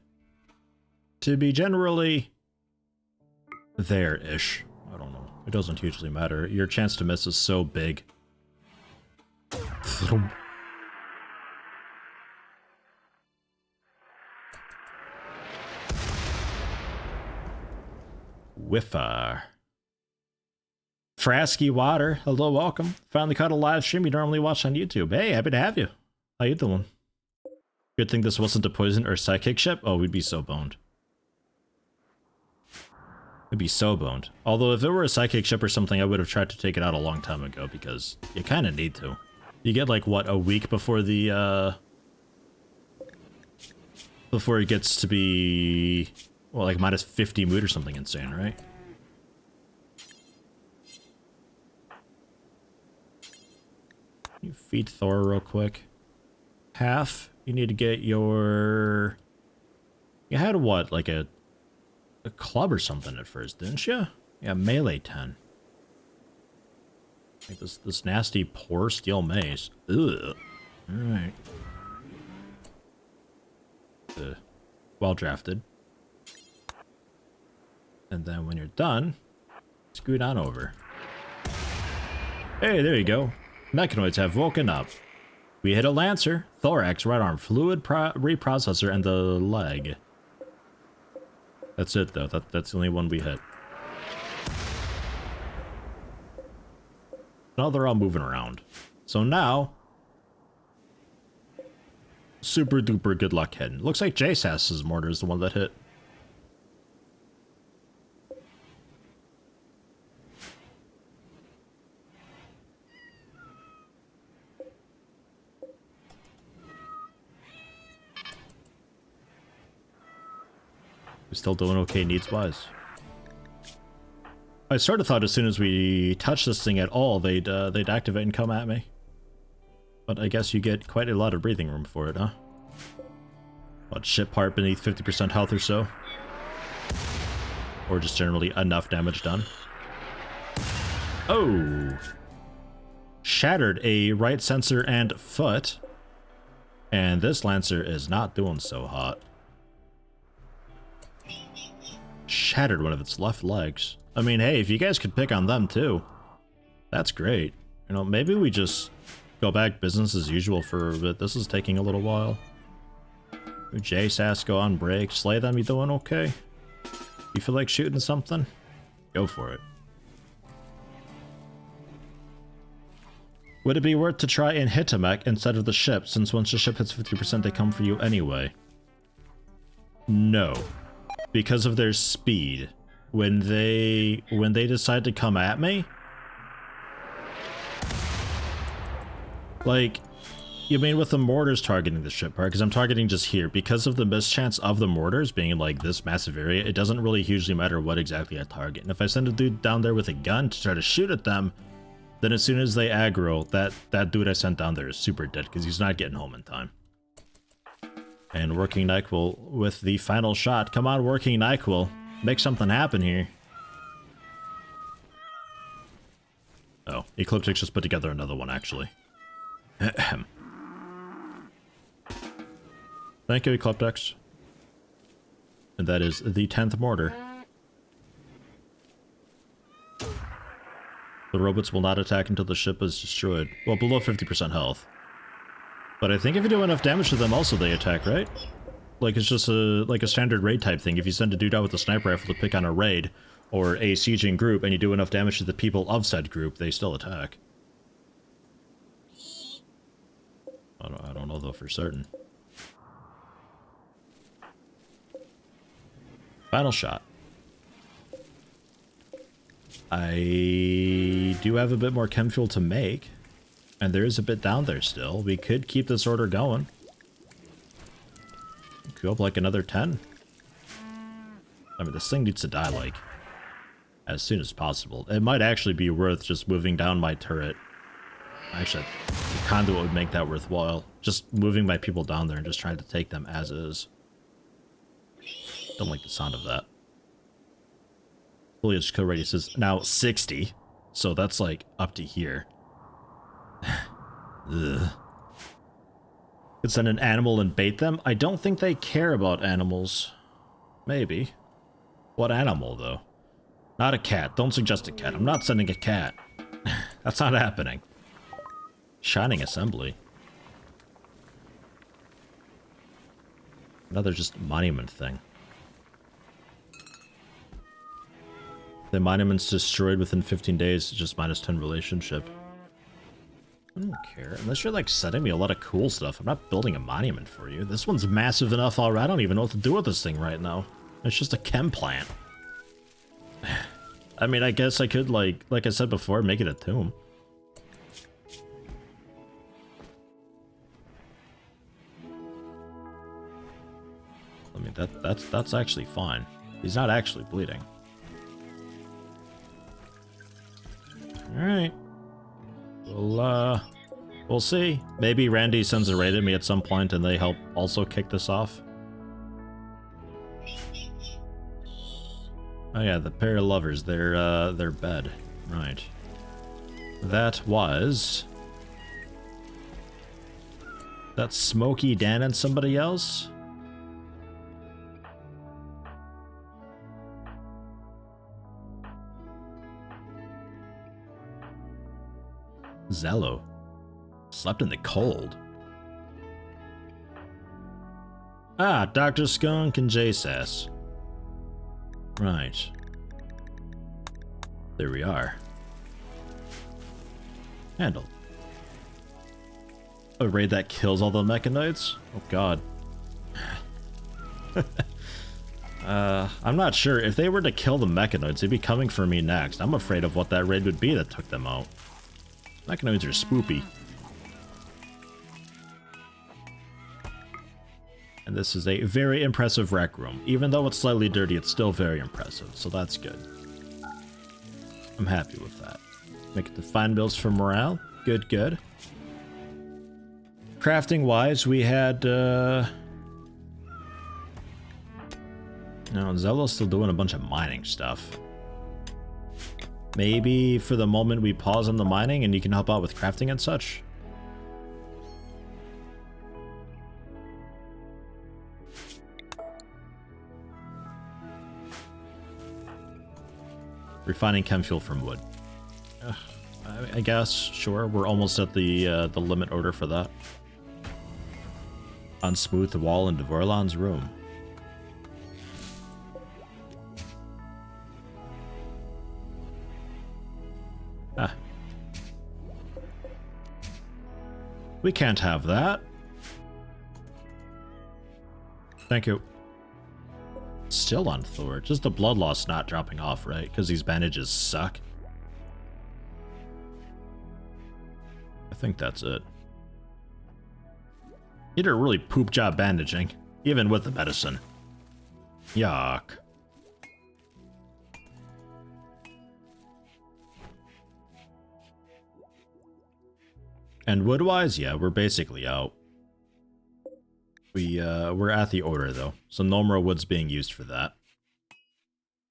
to be generally there-ish. I don't know. It doesn't hugely matter. Your chance to miss is so big. Whiffer. Frasky Water, hello, welcome. Finally caught a live stream you normally watch on YouTube. Hey, happy to have you. How you doing? Good thing this wasn't a poison or psychic ship. Oh, we'd be so boned. We'd be so boned. Although if it were a psychic ship or something, I would have tried to take it out a long time ago because you kind of need to. You get like, what, a week before the, before it gets to be, well, like minus 50 mood or something insane, right? You feed Thor real quick. Half, you need to get your... You had what, like a club or something at first, didn't you? Yeah, melee 10. Like this nasty poor steel mace. Ugh. Alright. Well drafted. And then when you're done, scoot on over. Hey, there you go. Mechanoids have woken up. We hit a lancer, thorax, right arm, fluid reprocessor, and the leg. That's it, though. That's the only one we hit. Now they're all moving around. So now, super duper good luck hitting. Looks like JSAS's mortar is the one that hit. We're still doing okay needs-wise. I sort of thought as soon as we touch this thing at all, they'd activate and come at me. But I guess you get quite a lot of breathing room for it, huh? What, ship part beneath 50% health or so? Or just generally enough damage done? Oh! Shattered a right sensor and foot. And this Lancer is not doing so hot. Shattered one of its left legs. I mean, hey, if you guys could pick on them too, that's great. You know, maybe we just go back business as usual for a bit. This is taking a little while. JSAS go on break, slay them, you doing okay? You feel like shooting something? Go for it. Would it be worth to try and hit a mech instead of the ship, since once the ship hits 50% they come for you anyway? No. Because of their speed. When they decide to come at me, like, you mean with the mortars targeting the ship part? Because I'm targeting just here. Because of the mischance of the mortars being in like this massive area, it doesn't really hugely matter what exactly I target. And if I send a dude down there with a gun to try to shoot at them, then as soon as they aggro, that dude I sent down there is super dead because he's not getting home in time. And Working NyQuil with the final shot. Come on, Working NyQuil. Make something happen here. Oh, Ecliptic just put together another one, actually. Thank you, Ecliptic. And that is the 10th mortar. The robots will not attack until the ship is destroyed. Well, below 50% health. But I think if you do enough damage to them, also they attack, right? Like, it's just like a standard raid type thing. If you send a dude out with a sniper rifle to pick on a raid, or a sieging group, and you do enough damage to the people of said group, they still attack. I don't know though for certain. Final shot. I do have a bit more chem fuel to make, and there is a bit down there still. We could keep this order going. Go up like another 10. I mean, this thing needs to die, like, as soon as possible. It might actually be worth just moving down my turret. Actually, the conduit would make that worthwhile. Just moving my people down there and just trying to take them as is. Don't like the sound of that. Foliage kill radius is now 60. So that's, like, up to here. Ugh. Could send an animal and bait them? I don't think they care about animals. Maybe. What animal, though? Not a cat. Don't suggest a cat. I'm not sending a cat. That's not happening. Shining assembly. Another just monument thing. The monument's destroyed within 15 days, just -10 relationship. I don't care. Unless you're, like, sending me a lot of cool stuff. I'm not building a monument for you. This one's massive enough already. I don't even know what to do with this thing right now. It's just a chem plant. I mean, I guess I could, like I said before, make it a tomb. I mean, that's actually fine. He's not actually bleeding. Alright. We'll see. Maybe Randy sends a raid at me at some point and they help also kick this off. Oh yeah, the pair of lovers, their bed. Right. That was... That's Smokey Dan and somebody else? Zello. Slept in the cold. Ah, Dr. Skunk and J-Sass. Right. There we are. Handled. A raid that kills all the mechanoids? Oh god. I'm not sure. If they were to kill the mechanoids, they'd be coming for me next. I'm afraid of what that raid would be that took them out. Mechanoids are spoopy. And this is a very impressive rec room. Even though it's slightly dirty, it's still very impressive, so that's good. I'm happy with that. Make the fine builds for morale. Good, good. Crafting wise, we had no, Zello's still doing a bunch of mining stuff. Maybe for the moment we pause on the mining and you can help out with crafting and such. Refining chem fuel from wood. I guess, sure. We're almost at the limit order for that. Unsmooth the wall in Dvorlan's room. Ah. We can't have that. Thank you. Still on Thor. Just the blood loss not dropping off, right? Because these bandages suck. I think that's it. You did a really poop job bandaging, even with the medicine. Yuck. And wood-wise, yeah, we're basically out. We're at the order though, so no more wood's being used for that.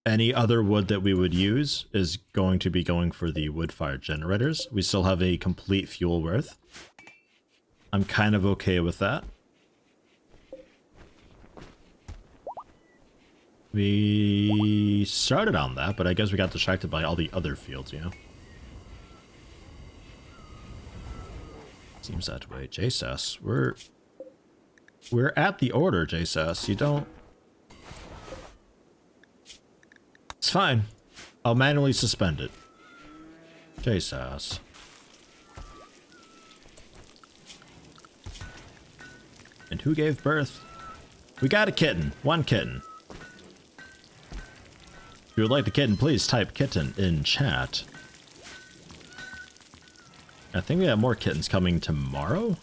Any other wood that we would use is going to be going for the wood-fired generators. We still have a complete fuel worth. I'm kind of okay with that. We started on that, but I guess we got distracted by all the other fields, you know? Seems that way. JSS, we're at the order, JSS. You don't... It's fine. I'll manually suspend it. JSS. And who gave birth? We got a kitten. One kitten. If you would like the kitten, please type kitten in chat. I think we have more kittens coming tomorrow.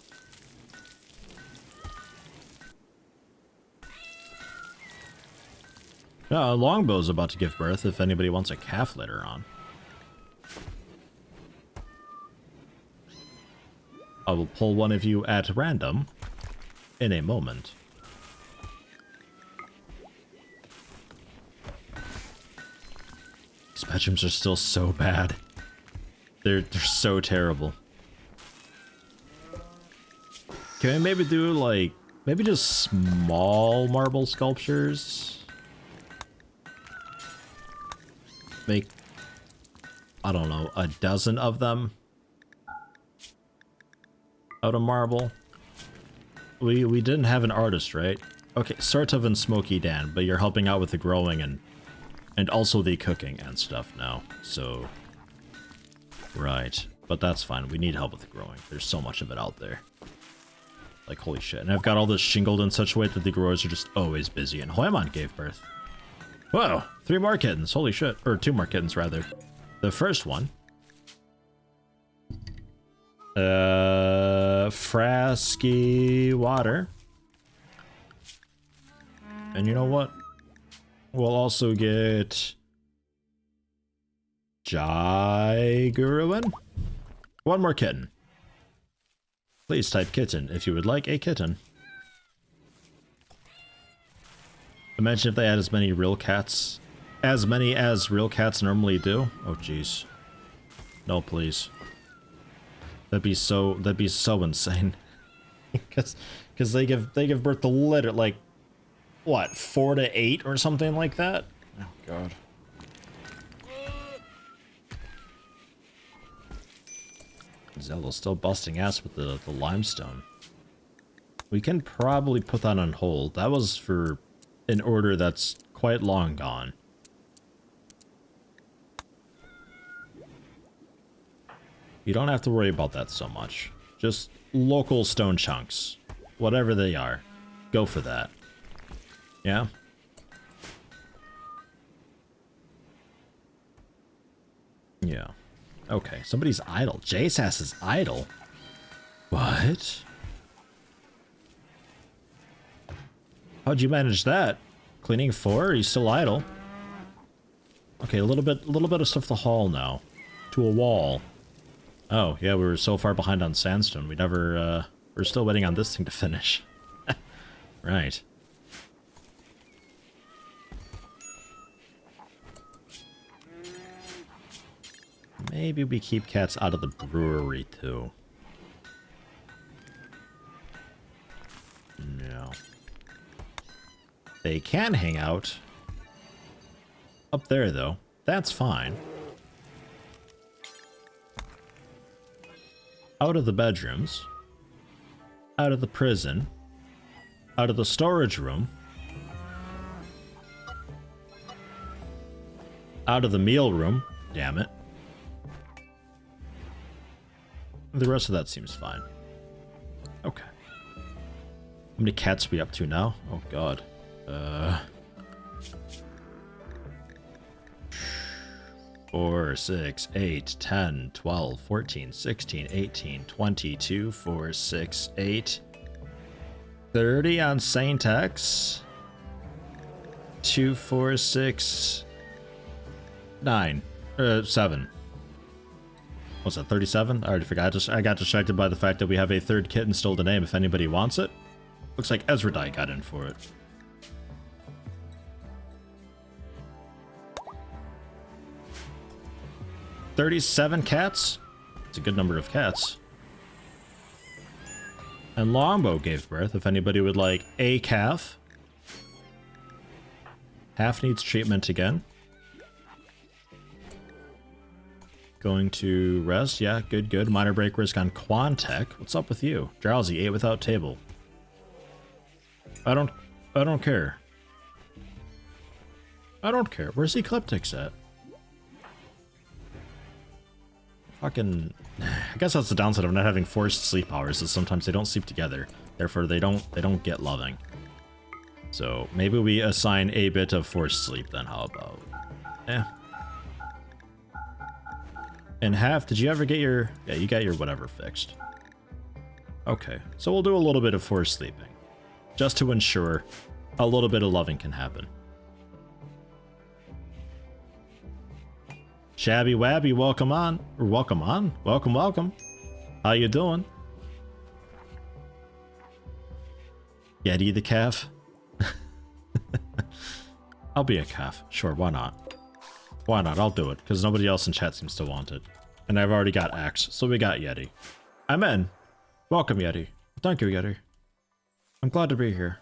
Longbow's about to give birth if anybody wants a calf later on. I will pull one of you at random in a moment. These bedrooms are still so bad. They're so terrible. Can we maybe do like, maybe just small marble sculptures? Make, I don't know, a dozen of them out of marble. We didn't have an artist, right? Okay, sort of in Smoky Dan, but you're helping out with the growing and also the cooking and stuff now. So, right, but that's fine. We need help with the growing. There's so much of it out there. Like, holy shit. And I've got all this shingled in such a way that the growers are just always busy. And Hoymon gave birth. Whoa, 3 more kittens. Holy shit. Or 2 more kittens, rather. The first one. Frasky water. And you know what? We'll also get... Jai-Guruin? 1 more kitten. Please type kitten if you would like a kitten. Imagine if they had as many real cats. As many as real cats normally do. Oh jeez. No, please. That'd be so insane. Because they give birth to litter like what, 4 to 8 or something like that? Oh god. Zello's still busting ass with the limestone. We can probably put that on hold. That was for an order that's quite long gone. You don't have to worry about that so much. Just local stone chunks. Whatever they are. Go for that. Yeah? Yeah. Okay, somebody's idle. J-Sass is idle? What? How'd you manage that? Cleaning 4? Are you still idle? Okay, a little bit of stuff to haul now. To a wall. Oh, yeah, we were so far behind on sandstone. We never, we're still waiting on this thing to finish. Right. Maybe we keep cats out of the brewery, too. No. They can hang out up there, though. That's fine. Out of the bedrooms. Out of the prison. Out of the storage room. Out of the meal room. Damn it. The rest of that seems fine. Okay. How many cats are we up to now? Oh god. 4, 6, 8, 10, 12, 14, 16, 18, 22, 4, 6, 8, 30 on Saint X. 2, 4, 6, 9, 7. What's that, 37? I already forgot. I got distracted by the fact that we have a third kitten still to name if anybody wants it. Looks like Ezra got in for it. $37 cats? It's a good number of cats. And Longbow gave birth, if anybody would like a calf. Half needs treatment again. Going to rest. Yeah, good, good. Minor break risk on Quantech. What's up with you? Drowsy, 8 without table. I don't care. I don't care. Where's Ecliptics at? Fucking... I guess that's the downside of not having forced sleep hours, is sometimes they don't sleep together. Therefore, they don't get loving. So, maybe we assign a bit of forced sleep then, how about? Eh. And half, did you ever get your... Yeah, you got your whatever fixed. Okay, so we'll do a little bit of forced sleeping. Just to ensure a little bit of loving can happen. Shabby Wabby, welcome on. Or welcome on. Welcome, welcome. How you doing? Yeti the calf? I'll be a calf. Sure, why not? Why not? I'll do it, because nobody else in chat seems to want it. And I've already got Axe, so we got Yeti. I'm in. Welcome, Yeti. Thank you, Yeti. I'm glad to be here.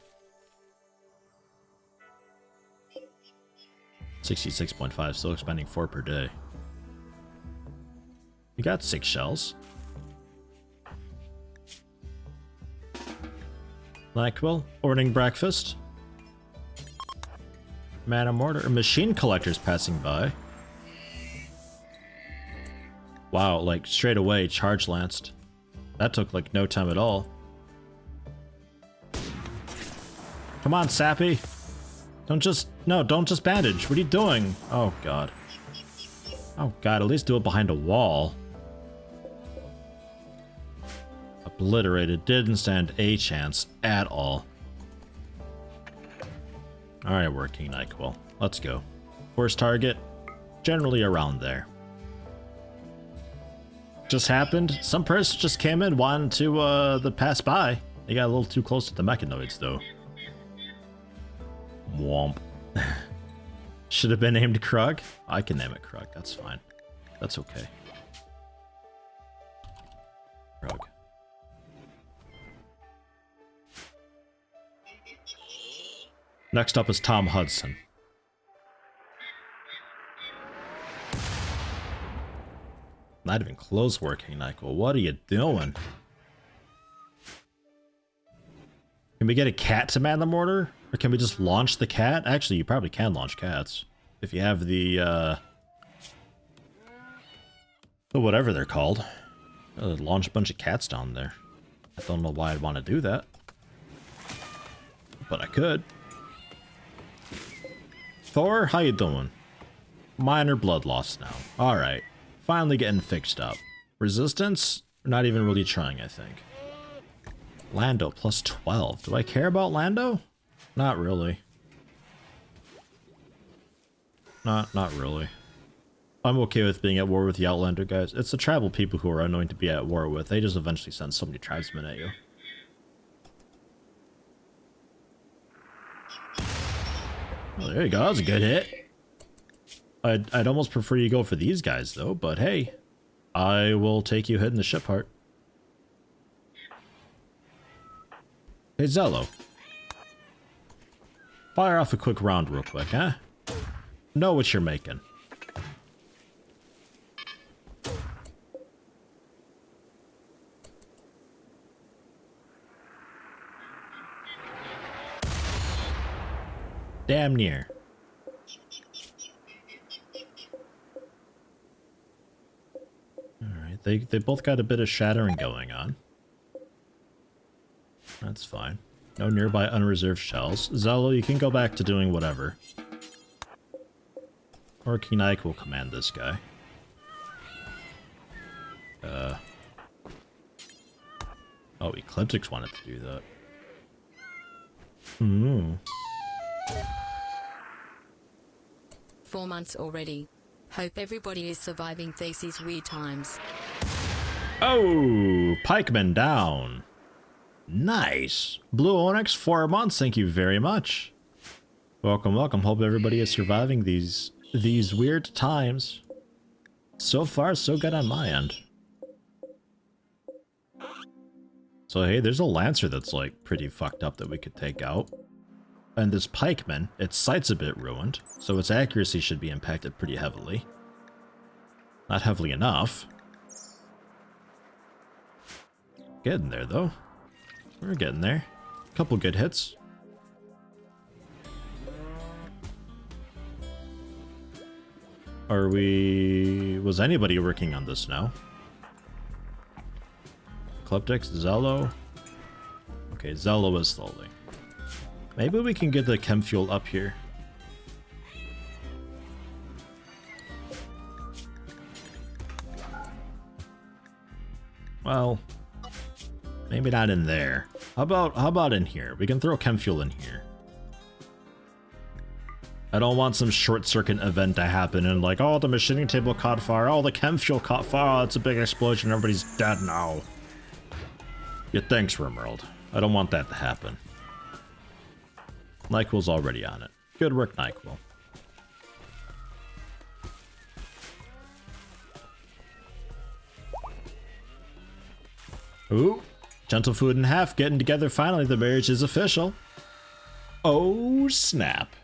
66.5, still expending 4 per day. We got 6 shells. NyQuil, ordering breakfast. Man of Mortar, machine collectors passing by. Wow, like straight away, charge lanced. That took like no time at all. Come on, Sappy. Don't just bandage. What are you doing? Oh god. Oh god, at least do it behind a wall. Obliterated, didn't stand a chance at all. Alright, working NyQuil. Let's go. First target, generally around there. Just happened. Some person just came in, wanted to pass by. They got a little too close to the mechanoids, though. Womp. Should have been named Krug. I can name it Krug. That's fine. That's okay. Krug. Next up is Tom Hudson. Not even close working, Nyquil. What are you doing? Can we get a cat to man the mortar? Or can we just launch the cat? Actually, you probably can launch cats. If you have the whatever they're called. Launch a bunch of cats down there. I don't know why I'd want to do that. But I could. Thor, how you doing? Minor blood loss now. Alright. Finally getting fixed up. Resistance? Not even really trying, I think. Lando, plus 12. Do I care about Lando? Not really. Not really. I'm okay with being at war with the Outlander guys. It's the tribal people who are annoying to be at war with. They just eventually send so many tribesmen at you. Well, there you go. That was a good hit. I'd almost prefer you go for these guys, though. But hey, I will take you hitting the ship heart. Hey, Zello. Fire off a quick round real quick, huh? Know what you're making. Damn near. Alright, they both got a bit of shattering going on. That's fine. No nearby unreserved shells. Zello, you can go back to doing whatever. Or King Ike will command this guy. Oh, Ecliptics wanted to do that. Hmm. 4 months already. Hope everybody is surviving these weird times. Oh, pikeman down. Nice. Blue Onyx, 4 months. Thank you very much. Welcome, welcome. Hope everybody is surviving these weird times. So far, so good on my end. So hey, there's a Lancer that's like pretty fucked up that we could take out. And this pikeman, its sight's a bit ruined, so its accuracy should be impacted pretty heavily. Not heavily enough. Getting there though. We're getting there. Couple good hits. Was anybody working on this now? Ecliptics, Zello. Okay, Zello is slowly. Maybe we can get the chem fuel up here. Well, maybe not in there. How about in here? We can throw chem fuel in here. I don't want some short circuit event to happen and like, oh, the machining table caught fire, oh, the chem fuel caught fire, oh, it's a big explosion, everybody's dead now. Yeah, thanks, RimWorld. I don't want that to happen. Nyquil's already on it. Good work, Nyquil. Ooh, Gentle Food and Half getting together finally. The marriage is official. Oh, snap.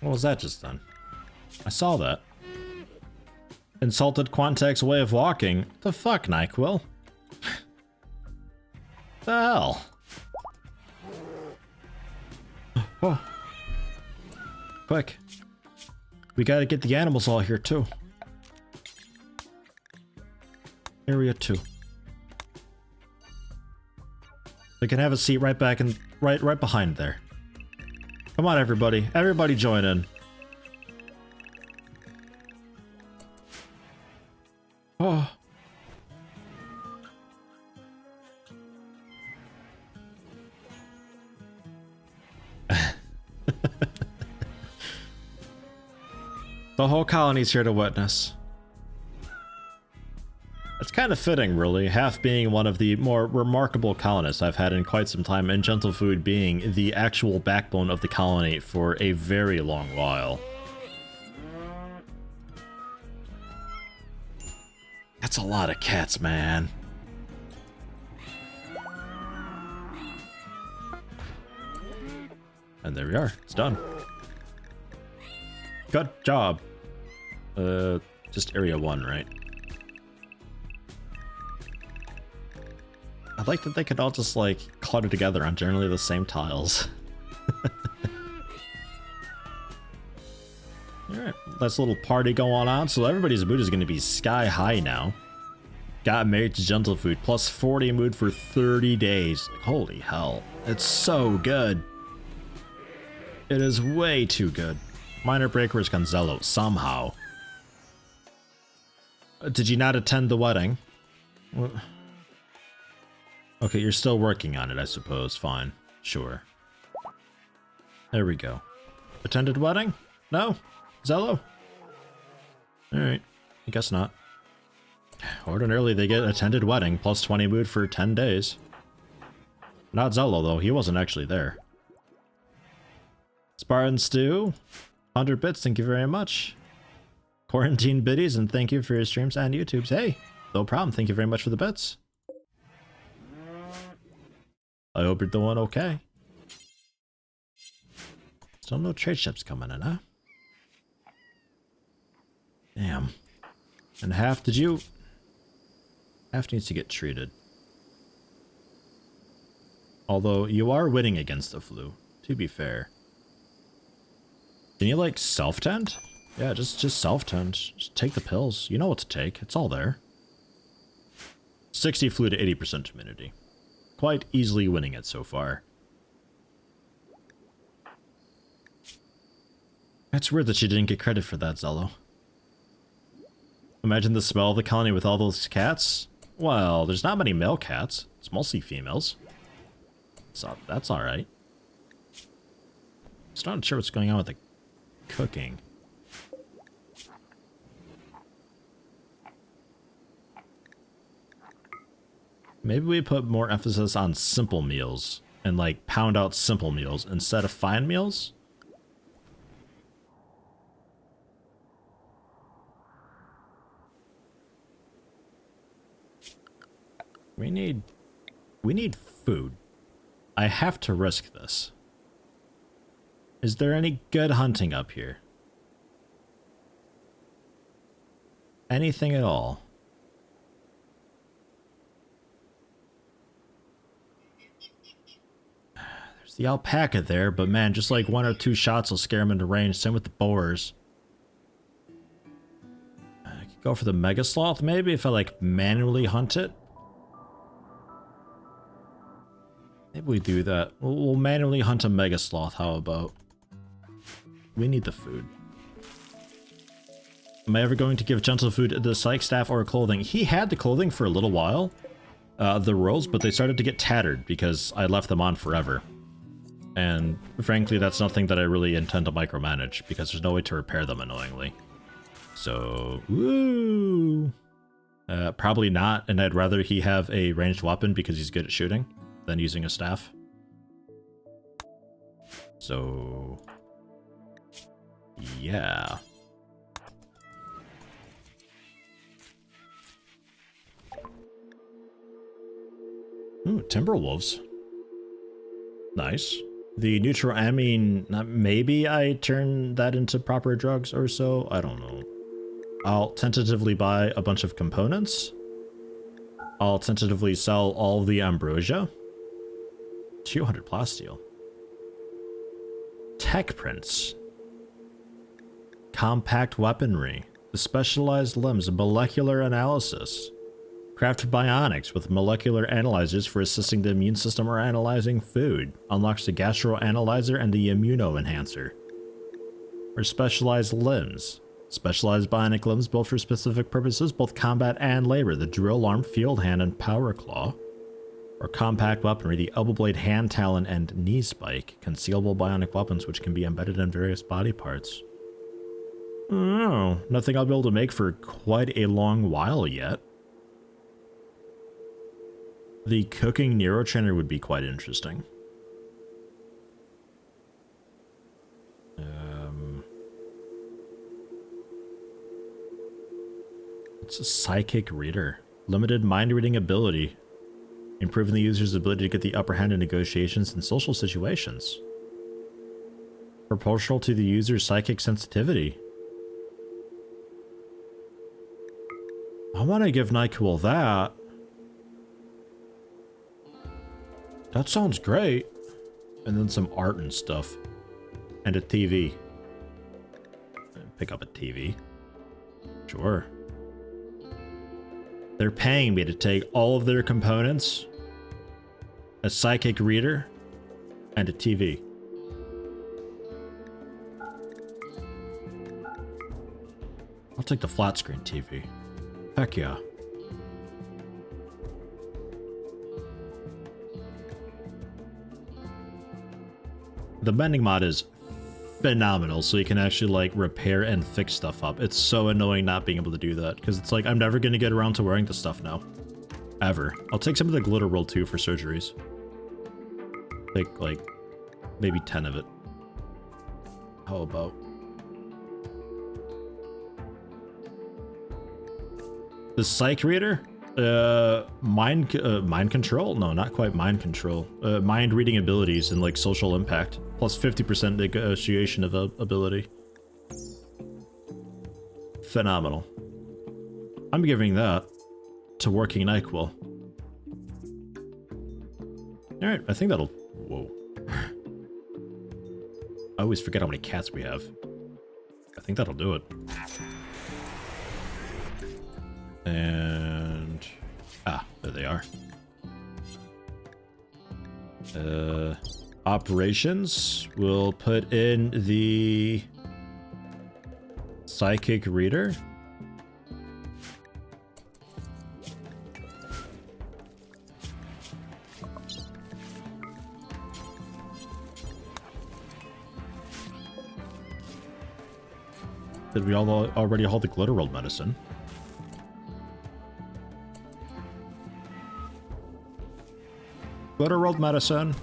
What was that just done? I saw that. Insulted Quantek's way of walking. The fuck, Nyquil? The hell? Oh. Quick. We gotta get the animals all here too. Area 2. They can have a seat right back and right behind there. Come on, everybody. Everybody join in. Oh. The whole colony's here to witness. It's kind of fitting, really, Half being one of the more remarkable colonists I've had in quite some time, and Gentle Food being the actual backbone of the colony for a very long while. That's a lot of cats, man. And there we are. It's done. Good job. Just area 1, right? I like that they could all just, like, clutter together on generally the same tiles. Alright, nice little party going on. So everybody's mood is going to be sky high now. Got married to gentle food, plus 40 mood for 30 days. Holy hell. It's so good. It is way too good. Minor breaker is Gonzalo, somehow. Did you not attend the wedding? What? Okay, you're still working on it, I suppose. Fine. Sure. There we go. Attended wedding? No? Zello? Alright. I guess not. Ordinarily, they get attended wedding, plus 20 mood for 10 days. Not Zello, though. He wasn't actually there. Spartan Stew? 100 bits, thank you very much. Quarantine Biddies, and thank you for your streams and YouTubes. Hey, no problem. Thank you very much for the bits. I hope you're doing okay. Still no trade ships coming in, huh? Damn. And half, did you... Half needs to get treated. Although, you are winning against the flu, to be fair. Can you, like, self-tend? Yeah, just self-tend. Just take the pills. You know what to take. It's all there. 60 flu to 80% immunity. Quite easily winning it so far. It's weird that you didn't get credit for that, Zello. Imagine the smell of the colony with all those cats. Well, there's not many male cats. It's mostly females. So that's alright. Just not sure what's going on with the cooking. Maybe we put more emphasis on simple meals and like pound out simple meals instead of fine meals. We need food. I have to risk this. Is there any good hunting up here? Anything at all? There's the alpaca there, but man, just like 1 or 2 shots will scare him into range. Same with the boars. I could go for the mega sloth maybe if I like manually hunt it. Maybe we do that. We'll manually hunt a mega sloth. How about? We need the food. Am I ever going to give gentle food to the psych staff or clothing? He had the clothing for a little while, the robes, but they started to get tattered because I left them on forever. And frankly, that's nothing that I really intend to micromanage because there's no way to repair them annoyingly. So, woo! Probably not, and I'd rather he have a ranged weapon because he's good at shooting than using a staff. So, yeah. Ooh, Timberwolves. Nice. The neuroamine, maybe I turn that into proper drugs or so? I don't know. I'll tentatively buy a bunch of components. I'll tentatively sell all the ambrosia. 200 plasteel. Tech prints. Compact weaponry. The specialized limbs, molecular analysis. Craft bionics with molecular analyzers for assisting the immune system or analyzing food. Unlocks the gastroanalyzer and the immuno-enhancer. Or specialized limbs. Specialized bionic limbs built for specific purposes, both combat and labor. The drill arm, field hand, and power claw. Or compact weaponry, the elbow blade, hand talon, and knee spike. Concealable bionic weapons which can be embedded in various body parts. Oh, nothing I'll be able to make for quite a long while yet. The cooking neurotrainer would be quite interesting. It's a psychic reader. Limited mind reading ability. Improving the user's ability to get the upper hand in negotiations and social situations. Proportional to the user's psychic sensitivity. want to give NyQuil that. That sounds great. And then some art and stuff. And a TV. Pick up a TV. Sure. They're paying me to take all of their components, a psychic reader, and a TV. I'll take the flat screen TV. Heck yeah. The bending mod is phenomenal, so you can actually like repair and fix stuff up. It's so annoying not being able to do that, because it's like I'm never going to get around to wearing the stuff now. Ever. I'll take some of the glitter roll too for surgeries. Take like maybe 10 of it. How about? The psych reader? Mind control? No, not quite mind control. Mind reading abilities and like social impact. Plus 50% negotiation of ability. Phenomenal. I'm giving that to working NyQuil. Alright, I think that'll... Whoa. I always forget how many cats we have. I think that'll do it. And... Ah, there they are. Operations. We'll put in the... psychic reader. Did we already hold the glitter rolled medicine? Glitter rolled medicine.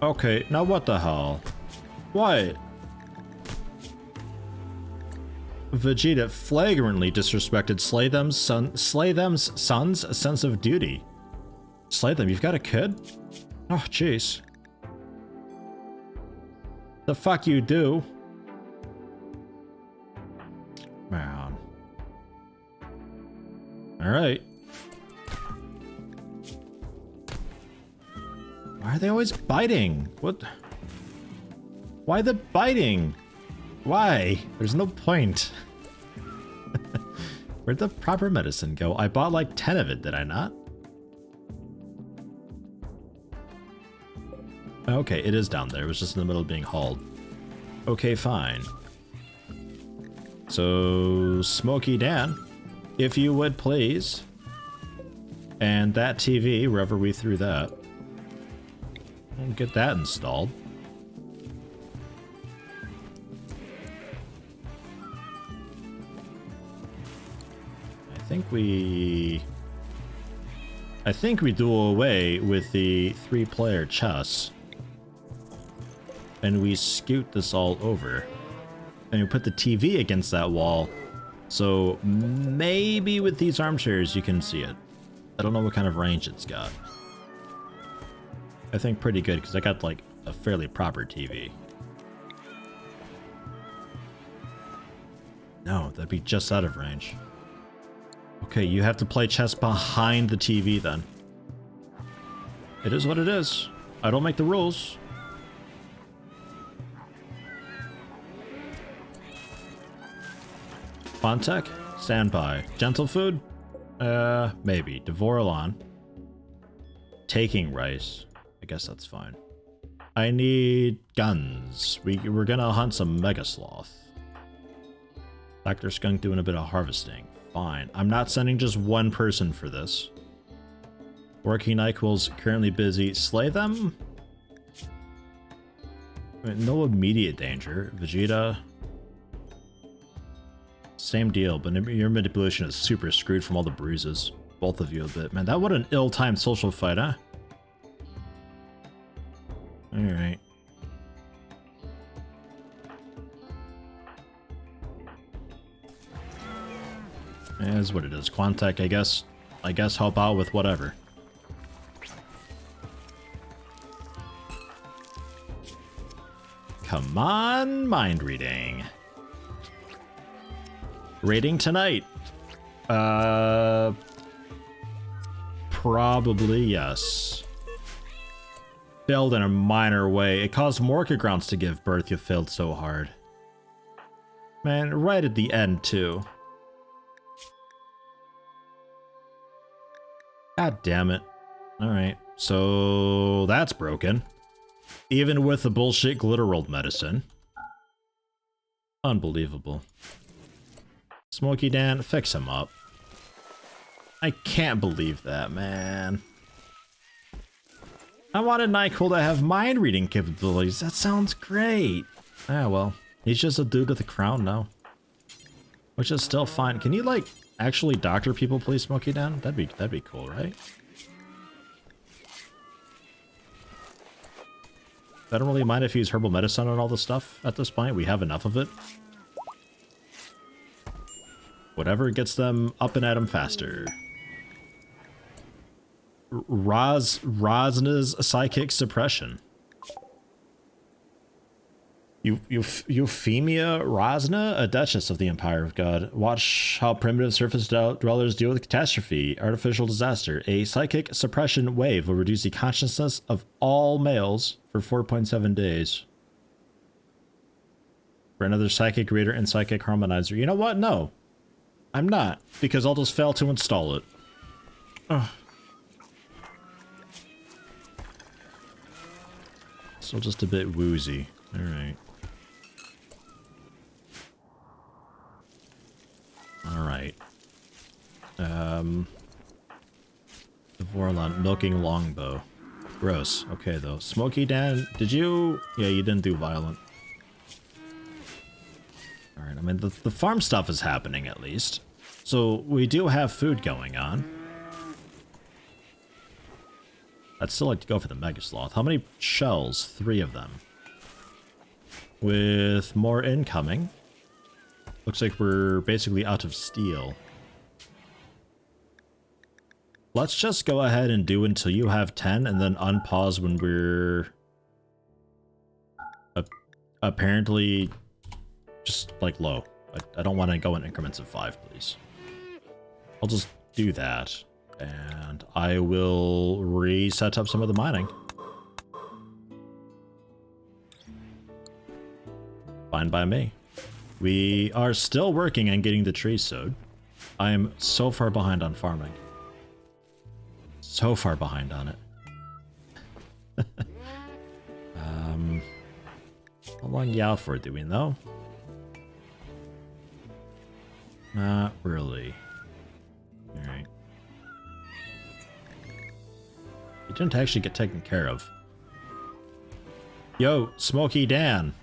Okay, now what the hell? What? Vegeta flagrantly disrespected Slay Them's son's sense of duty. Slay Them, you've got a kid? Oh, jeez. The fuck you do? Man. Alright. Why are they always biting? What? Why the biting? Why? There's no point. Where'd the proper medicine go? I bought like 10 of it, did I not? Okay, it is down there. It was just in the middle of being hauled. Okay, fine. So, Smokey Dan, if you would please. And that TV, wherever we threw that. We'll get that installed. I think we do away with the 3-player chess. And we scoot this all over. And we put the TV against that wall. So maybe with these armchairs you can see it. I don't know what kind of range it's got. I think pretty good because I got like a fairly proper TV. No, that'd be just out of range. Okay, you have to play chess behind the TV then. It is what it is. I don't make the rules. Fontek, stand by. Gentle food? Maybe. Devoralon. Taking rice. I guess that's fine. I need guns. We're gonna hunt some Mega Sloth. Dr. Skunk doing a bit of harvesting. Fine. I'm not sending just one person for this. Working NyQuil's currently busy. Slay them? I mean, no immediate danger. Vegeta. Same deal, but your manipulation is super screwed from all the bruises. Both of you a bit. Man, that what an ill-timed social fight, huh? Alright. Is what it is. Quantec, I guess help out with whatever. Come on, mind reading. Raiding tonight? Probably yes. Failed in a minor way. It caused more grounds to give birth. You failed so hard. Man, right at the end too. God damn it. Alright, so that's broken. Even with the bullshit glitter rolled medicine. Unbelievable. Smokey Dan, fix him up. I can't believe that, man. I wanted Nyquil to have mind reading capabilities. That sounds great. Ah, well. He's just a dude with a crown now. Which is still fine. Can you, like, actually doctor people, please, Smokey Dan? That'd be cool, right? I don't really mind if you use herbal medicine on all this stuff at this point. We have enough of it. Whatever gets them up and at 'em faster. Rosna's psychic suppression. Euphemia Rosna, a duchess of the Empire of God. Watch how primitive surface dwellers deal with catastrophe, artificial disaster. A psychic suppression wave will reduce the consciousness of all males for 4.7 days. For another psychic reader and psychic harmonizer. You know what? No. I'm not, because I'll just fail to install it. Ugh. Still just a bit woozy. Alright. Alright. The Vorlon, milking longbow. Gross. Okay, though. Smokey Dan, did you... Yeah, you didn't do violent. Alright, I mean, the farm stuff is happening, at least. So, we do have food going on. I'd still like to go for the Mega Sloth. How many shells? 3 of them. With more incoming. Looks like we're basically out of steel. Let's just go ahead and do until you have 10 and then unpause when we're... apparently just, like, low. I don't want to go in increments of 5, please. I'll just do that. And I will reset up some of the mining. Fine by me. We are still working on getting the trees sowed. I am so far behind on farming. So far behind on it. How long you out for, do we know? Not really. Alright. You didn't actually get taken care of. Yo, Smokey Dan.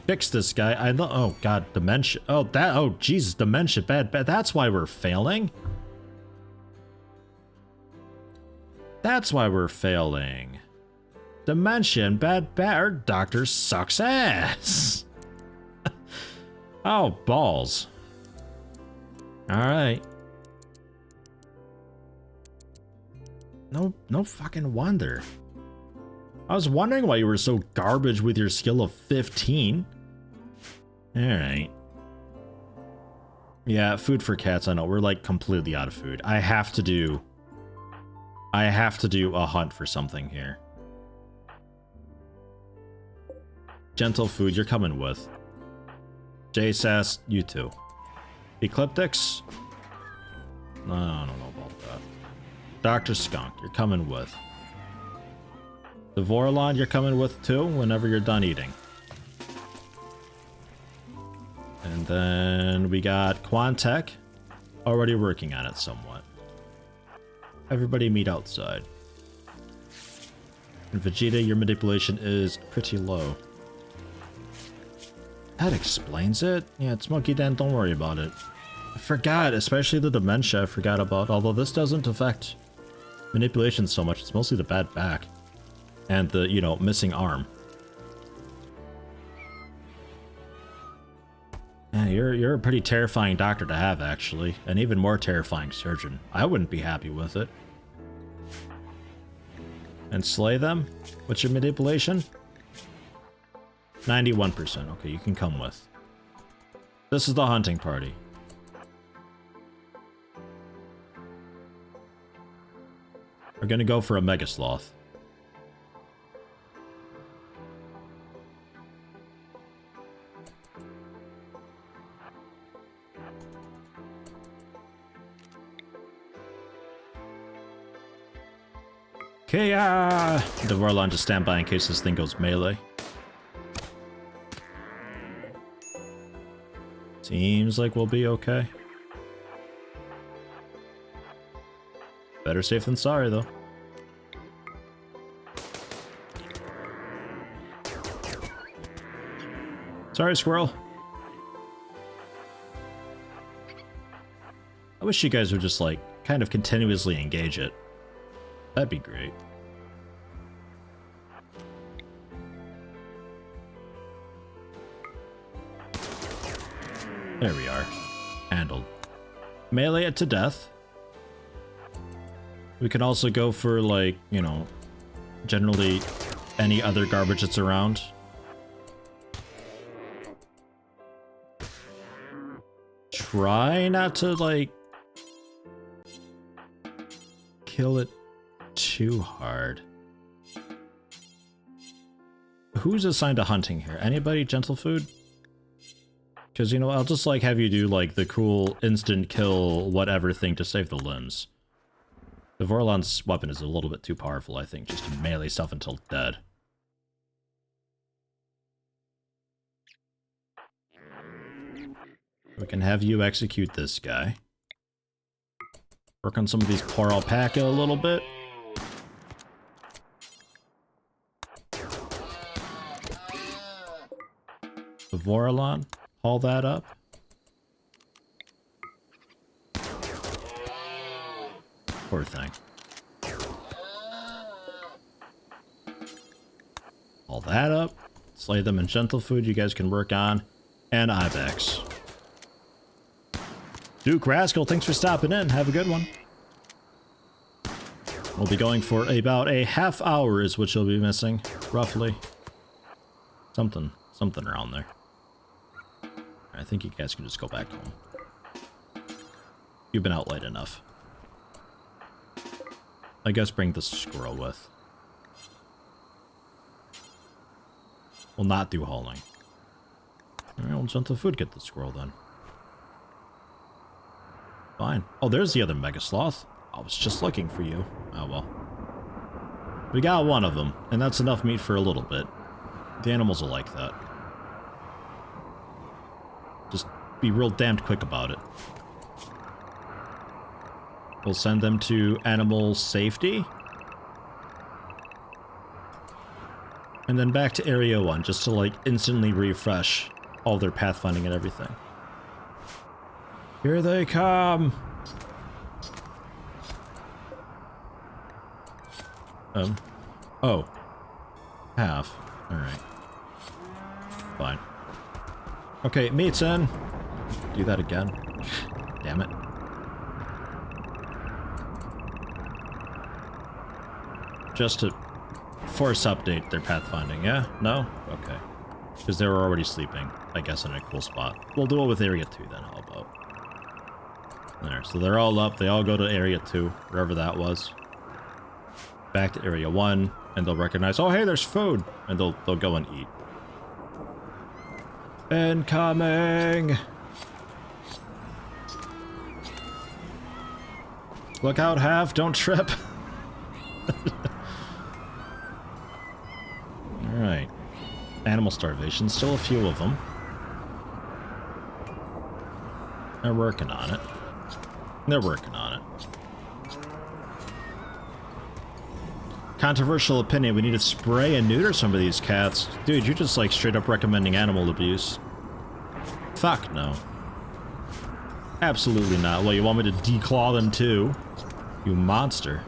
Fix this guy. I know. Oh god, dementia. Oh, that. Oh, Jesus, dementia. Bad. That's why we're failing. That's why we're failing. Dementia and bad. Our doctor sucks ass. Oh, balls. All right. No fucking wonder. I was wondering why you were so garbage with your skill of 15. Alright. Yeah, food for cats, I know. We're like completely out of food. I have to do a hunt for something here. Gentle food, you're coming with. J-Sass, you too. Ecliptics? No, I don't know about that. Dr. Skunk, you're coming with. The Vorlon, you're coming with too, whenever you're done eating. And then we got Quantech, already working on it somewhat. Everybody meet outside. And Vegeta, your manipulation is pretty low. That explains it. Yeah, it's Monkey Dan, don't worry about it. I forgot, especially the dementia I forgot about, although this doesn't affect manipulation so much, it's mostly the bad back. And the, you know, missing arm. Yeah, you're a pretty terrifying doctor to have, actually. An even more terrifying surgeon. I wouldn't be happy with it. And slay them? What's your manipulation? 91%. Okay, you can come with. This is the hunting party. We're gonna go for a mega sloth. Okay, the Warlord to stand by in case this thing goes melee. Seems like we'll be okay. Better safe than sorry, though. Sorry, squirrel. I wish you guys would just, like, kind of continuously engage it. That'd be great. There we are. Handled. Melee it to death. We can also go for, like, you know, generally any other garbage that's around. Try not to, like, kill it too hard. Who's assigned to hunting here? Anybody? Gentle food? Because, you know, I'll just, like, have you do, like, the cool instant kill whatever thing to save the limbs. The Vorlon's weapon is a little bit too powerful, I think, just to melee stuff until dead. We can have you execute this guy. Work on some of these poor alpaca a little bit. The Vorlon, haul that up. Poor thing. All that up. Slay them in gentle food you guys can work on. And Ibex. Duke Rascal, thanks for stopping in. Have a good one. We'll be going for about a half hour is what you'll be missing, roughly. Something around there. I think you guys can just go back home. You've been out late enough. I guess bring the squirrel with. We'll not do hauling. Alright, we'll gentle food get the squirrel then. Fine. Oh, there's the other mega sloth. I was just looking for you. Oh well. We got one of them, and that's enough meat for a little bit. The animals will like that. Just be real damned quick about it. We'll send them to animal safety. And then back to Area 1, just to, like, instantly refresh all their pathfinding and everything. Here they come! Oh. Half. Alright. Fine. Okay, meat's in. Do that again. Damn it. Just to force update their pathfinding, yeah? No? Okay. Because they were already sleeping, I guess, in a cool spot. We'll do it with Area 2 then, how about? There, so they're all up, they all go to Area 2, wherever that was. Back to Area 1, and they'll recognize, oh hey, there's food! And they'll go and eat. Incoming! Look out, Half, don't trip! Alright. Animal starvation, still a few of them. They're working on it. They're working on it. Controversial opinion, we need to spray and neuter some of these cats. Dude, you're just like straight up recommending animal abuse. Fuck no. Absolutely not. Well, you want me to declaw them too? You monster.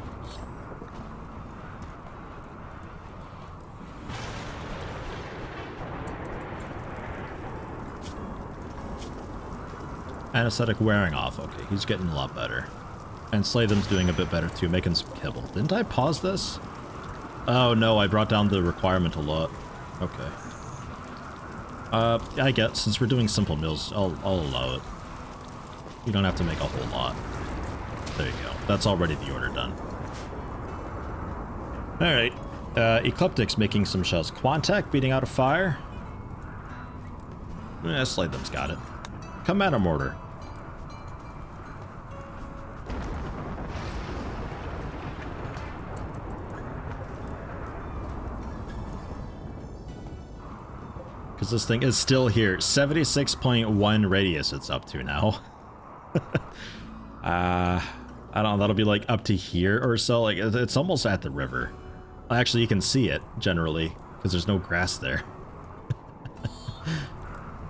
Anesthetic wearing off. Okay, he's getting a lot better. And Slay them's doing a bit better too, making some kibble. Didn't I pause this? Oh no, I brought down the requirement a lot. Okay. I guess since we're doing simple meals, I'll allow it. You don't have to make a whole lot. There you go. That's already the order done. Alright. Ecliptic's making some shells. Quantac beating out a fire. Slay them's got it. Commander mortar. Because this thing is still here. 76.1 radius it's up to now. I don't know, that'll be like up to here or so. Like, it's almost at the river. Actually, you can see it, generally, because there's no grass there.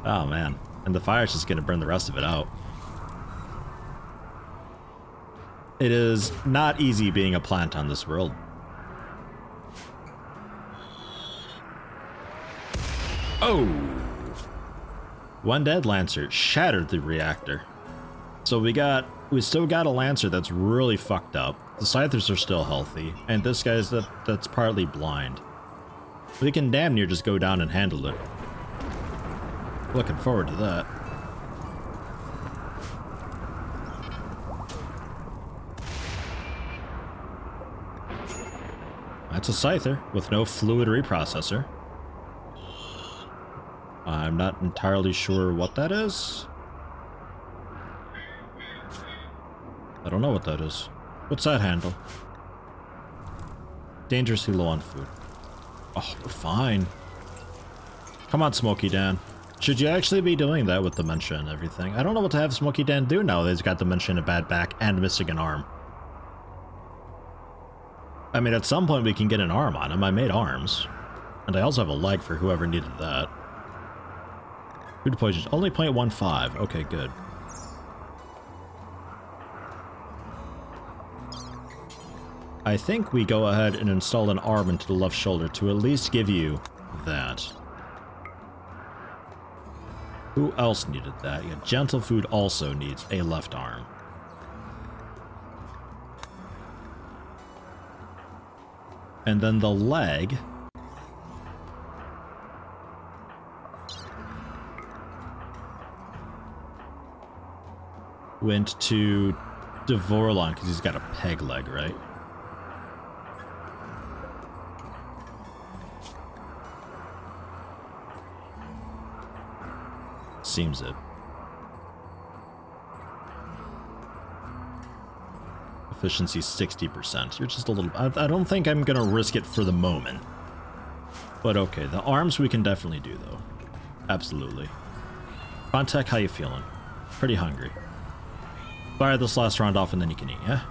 Oh, man. And the fire's just gonna burn the rest of it out. It is not easy being a plant on this world. Oh! One dead Lancer shattered the reactor. So we still got a Lancer that's really fucked up. The Scythers are still healthy, and this guy's that's partly blind. We can damn near just go down and handle it. Looking forward to that. That's a Scyther with no fluid reprocessor. I'm not entirely sure what that is. I don't know what that is. What's that handle? Dangerously low on food. Oh, we're fine. Come on, Smokey Dan. Should you actually be doing that with dementia and everything? I don't know what to have Smokey Dan do now that he's got dementia and a bad back and missing an arm. I mean, at some point we can get an arm on him. I made arms. And I also have a leg for whoever needed that. Food poison, only 0.15. Okay, good. I think we go ahead and install an arm into the left shoulder to at least give you that. Who else needed that? Yeah, Gentle Food also needs a left arm. And then the leg went to Devorlon because he's got a peg leg, right? Seems it. Efficiency 60%. You're just a little... I don't think I'm gonna risk it for the moment. But okay, the arms we can definitely do, though. Absolutely. Contact, how you feeling? Pretty hungry. Fire this last round off and then you can eat, yeah?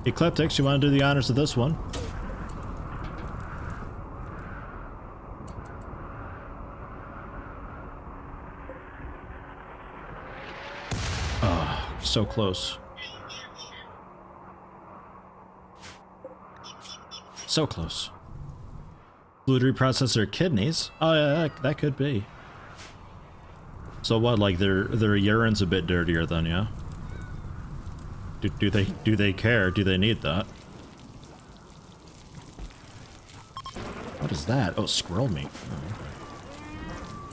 Ecliptics, you want to do the honors of this one? Oh, so close. So close. Fluid reprocessor kidneys? Oh yeah, that could be. So what, like their urine's a bit dirtier then, yeah? Do they care? Do they need that? What is that? Oh, squirrel meat.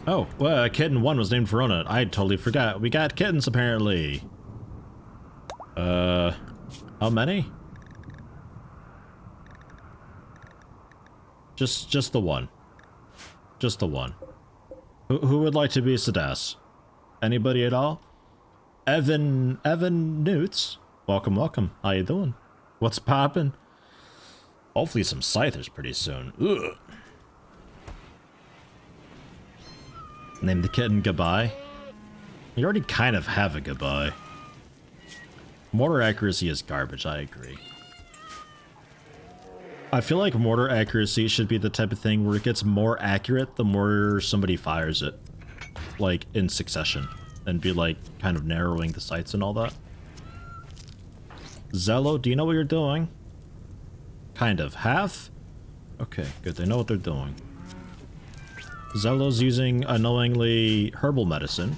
Oh, well, kitten 1 was named Verona. I totally forgot. We got kittens apparently. How many? Just the one. Just the one. Who would like to be Sedas? Anybody at all? Evan Newts. Welcome, welcome. How you doing? What's poppin'? Hopefully some Scythers pretty soon. Ugh. Name the kitten Goodbye. You already kind of have a Goodbye. Mortar accuracy is garbage, I agree. I feel like mortar accuracy should be the type of thing where it gets more accurate the more somebody fires it. Like, in succession. And be like, kind of narrowing the sights and all that. Zello, do you know what you're doing? Kind of. Half? Okay, good. They know what they're doing. Zello's using unknowingly herbal medicine.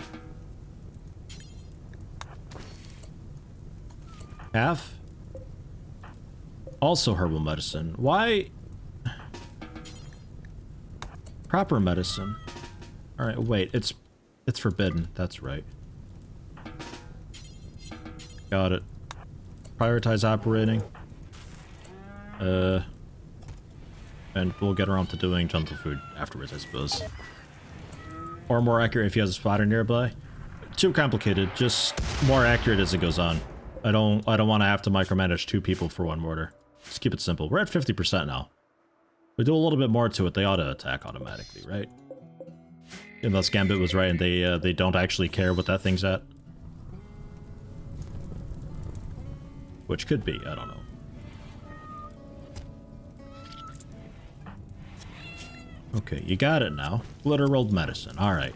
Half? Also herbal medicine. Why? Proper medicine. Alright, wait. It's forbidden. That's right. Got it. Prioritize operating. And we'll get around to doing gentle food afterwards, I suppose. Or more accurate if he has a spotter nearby. Too complicated. Just more accurate as it goes on. I don't want to have to micromanage 2 people for 1 mortar. Just keep it simple. We're at 50% now. We do a little bit more to it, they ought to attack automatically, right? Unless Gambit was right and they don't actually care what that thing's at. Which could be, I don't know. Okay, you got it now. Literal medicine, alright.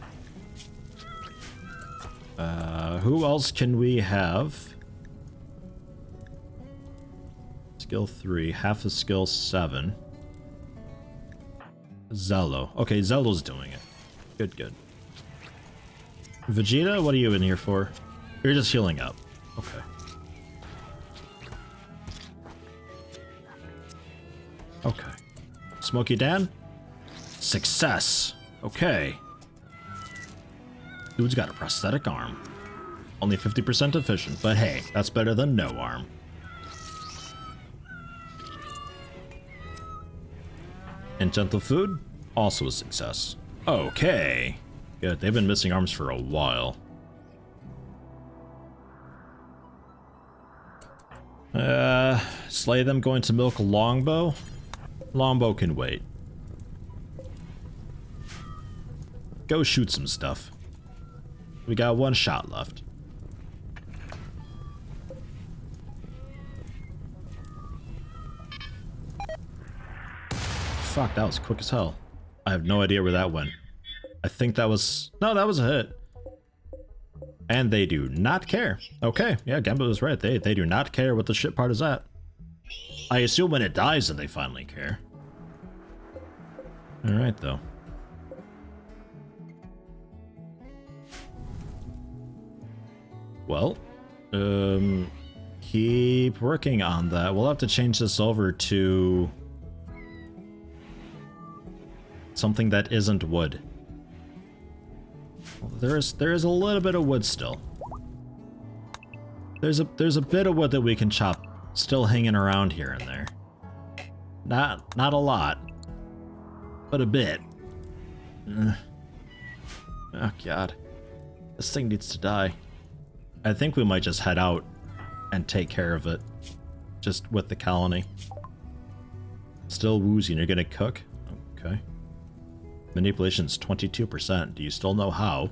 Who else can we have? Skill 3, half a skill 7. Zello. Okay, Zello's doing it. Good, good. Vegeta, what are you in here for? You're just healing up. Okay. Okay. Smokey Dan? Success. Okay. Dude's got a prosthetic arm. Only 50% efficient, but hey, that's better than no arm. And gentle food? Also a success. Okay. Good, they've been missing arms for a while. Slay them going to milk longbow? Longbow can wait. Go shoot some stuff. We got 1 shot left. Fuck, that was quick as hell. I have no idea where that went. I think that was... No, that was a hit. And they do not care. Okay, yeah, Gambit was right. They do not care what the shit part is at. I assume when it dies then they finally care. Alright, though. Well, keep working on that. We'll have to change this over to something that isn't wood. Well, there is a little bit of wood still. There's a bit of wood that we can chop still hanging around here and there. Not a lot, but a bit. Oh god, this thing needs to die. I think we might just head out and take care of it, just with the colony. Still woozy, and you're gonna cook? Okay. Manipulation's 22%. Do you still know how?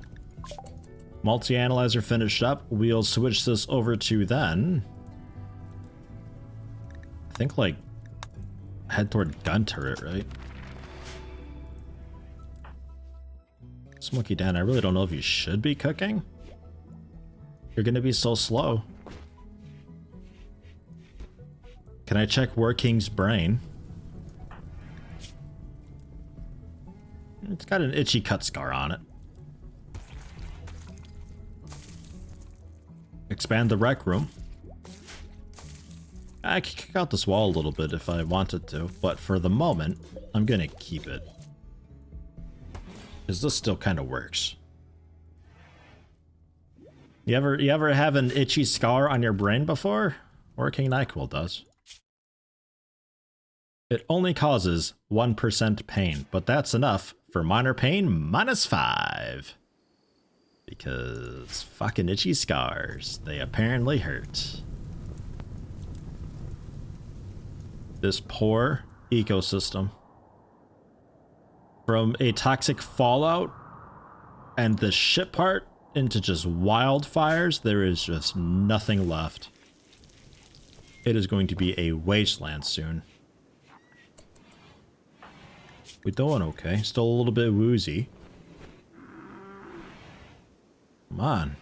Multi-analyzer finished up. We'll switch this over to then. I think, like, head toward gun turret, right? Smokey Dan, I really don't know if you should be cooking. You're gonna be so slow. Can I check Working's brain? It's got an itchy cut scar on it. Expand the rec room. I could kick out this wall a little bit if I wanted to, but for the moment, I'm gonna keep it. Because this still kind of works. You ever have an itchy scar on your brain before? Working NyQuil does. It only causes 1% pain, but that's enough for minor pain -5. Because fucking itchy scars, they apparently hurt. This poor ecosystem. From a toxic fallout and the shit part into just wildfires, there is just nothing left. It is going to be a wasteland soon. We're doing okay. Still a little bit woozy. Come on.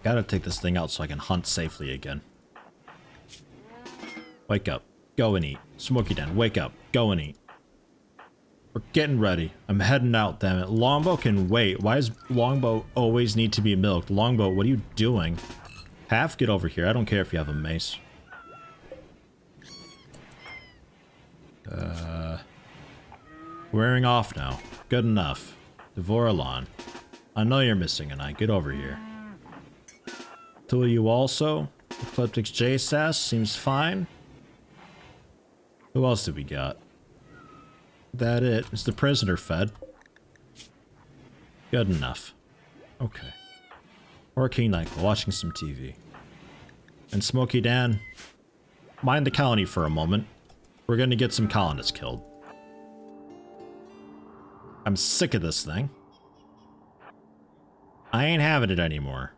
Gotta take this thing out so I can hunt safely again. Wake up. Go and eat. Smokey Dan, wake up. Go and eat. We're getting ready. I'm heading out, damn it. Longbow can wait. Why does Longbow always need to be milked? Longbow, what are you doing? Half, get over here. I don't care if you have a mace. Wearing off now. Good enough. Devoralon. I know you're missing an eye. Get over here. Two of you also. Ecliptic's J-Sass seems fine. Who else did we got? That it? Is the prisoner fed? Good enough. Okay. Or King Nyquil watching some TV. And Smokey Dan, mind the colony for a moment. We're gonna get some colonists killed. I'm sick of this thing. I ain't having it anymore.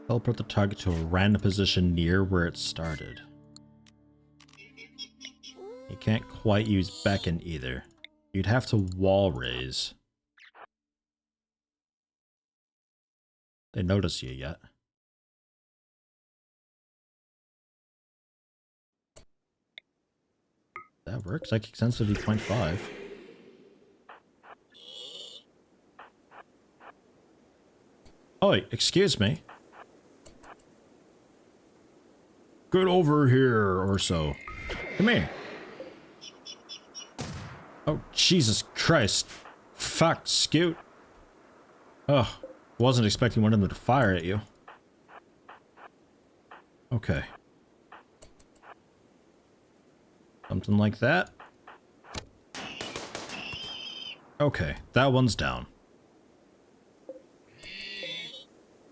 Teleport the target to a random position near where it started. You can't quite use beckon either. You'd have to wall raise. They notice you yet? That works. Psychic sensitivity 0.5. Oh, excuse me. Get over here or so. Come here. Oh, Jesus Christ. Fuck, Scoot. Oh, wasn't expecting one of them to fire at you. Okay. Something like that. Okay, that one's down.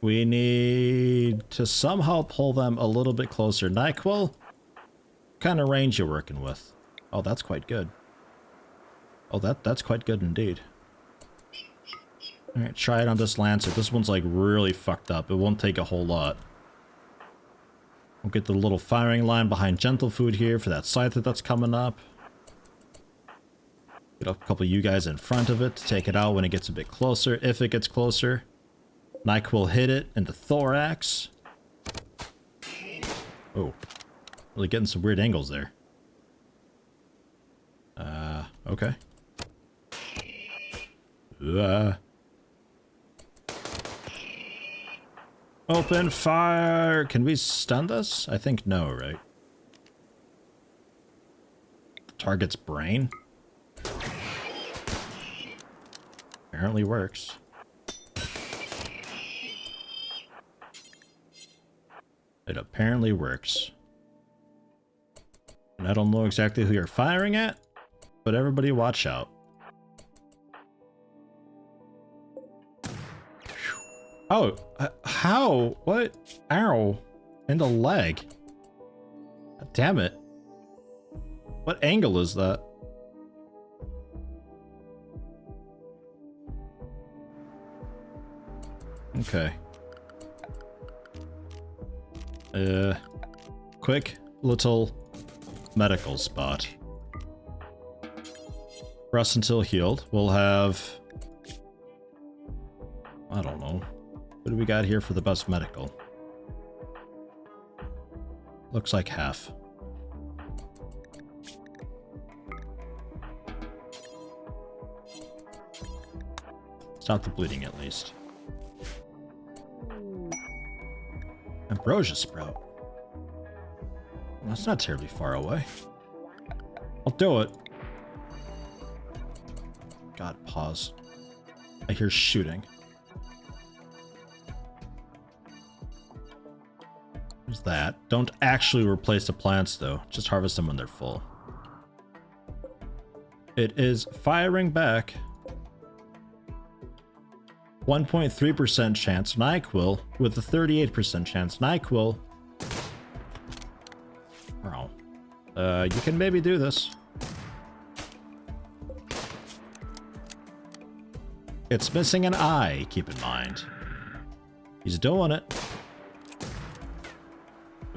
We need to somehow pull them a little bit closer. Nyquil? What kind of range you working with? Oh, that's quite good. Oh, that's quite good indeed. Alright, try it on this Lancer. This one's like really fucked up. It won't take a whole lot. We'll get the little firing line behind Gentle Food here for that Scyther that's coming up. Get a couple of you guys in front of it to take it out when it gets a bit closer, if it gets closer. Nyquil hit it in the thorax. Oh, really getting some weird angles there. Okay. Open fire! Can we stun this? I think no, right? Target's brain? Apparently works. It apparently works. And I don't know exactly who you're firing at, but everybody watch out. Oh, how? What? Ow. In the leg. God damn it. What angle is that? Okay. Quick little medical spot. Rest until healed. We'll have... I don't know. What do we got here for the best medical? Looks like half. Stop the bleeding at least. Ambrosia Sprout. That's not terribly far away. I'll do it. God, pause. I hear shooting. There's that. Don't actually replace the plants though. Just harvest them when they're full. It is firing back. 1.3% chance Nyquil with a 38% chance Nyquil. Bro. You can maybe do this. It's missing an eye, keep in mind. He's doing it.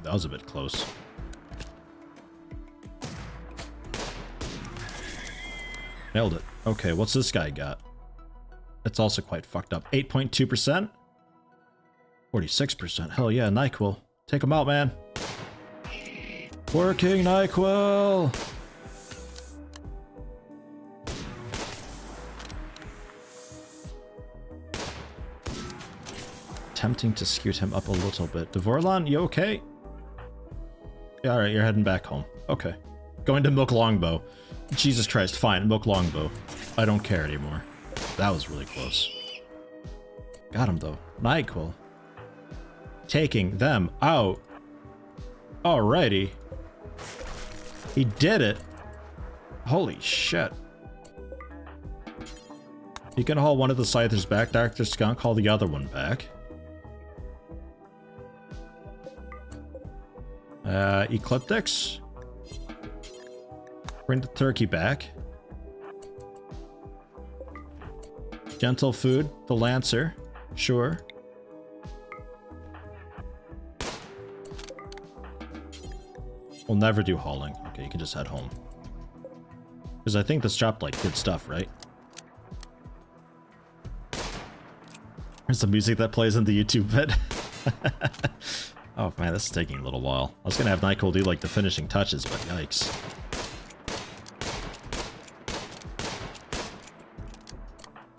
That was a bit close. Nailed it. Okay, what's this guy got? It's also quite fucked up. 8.2%? 46%. Hell yeah, NyQuil. Take him out, man. Working NyQuil! Attempting to scoot him up a little bit. Devorlon, you okay? Yeah, alright, you're heading back home. Okay. Going to Milk Longbow. Jesus Christ, fine, Milk Longbow. I don't care anymore. That was really close. Got him though. NyQuil. Taking them out. Alrighty. He did it. Holy shit. You can haul one of the Scythers back. Dr. Skunk, haul the other one back. Ecliptics. Bring the turkey back. Gentle food, the Lancer. Sure. We'll never do hauling. Okay, you can just head home. Because I think this dropped like good stuff, right? There's some music that plays in the YouTube vid. Oh man, this is taking a little while. I was gonna have NyQuil do like the finishing touches, but yikes.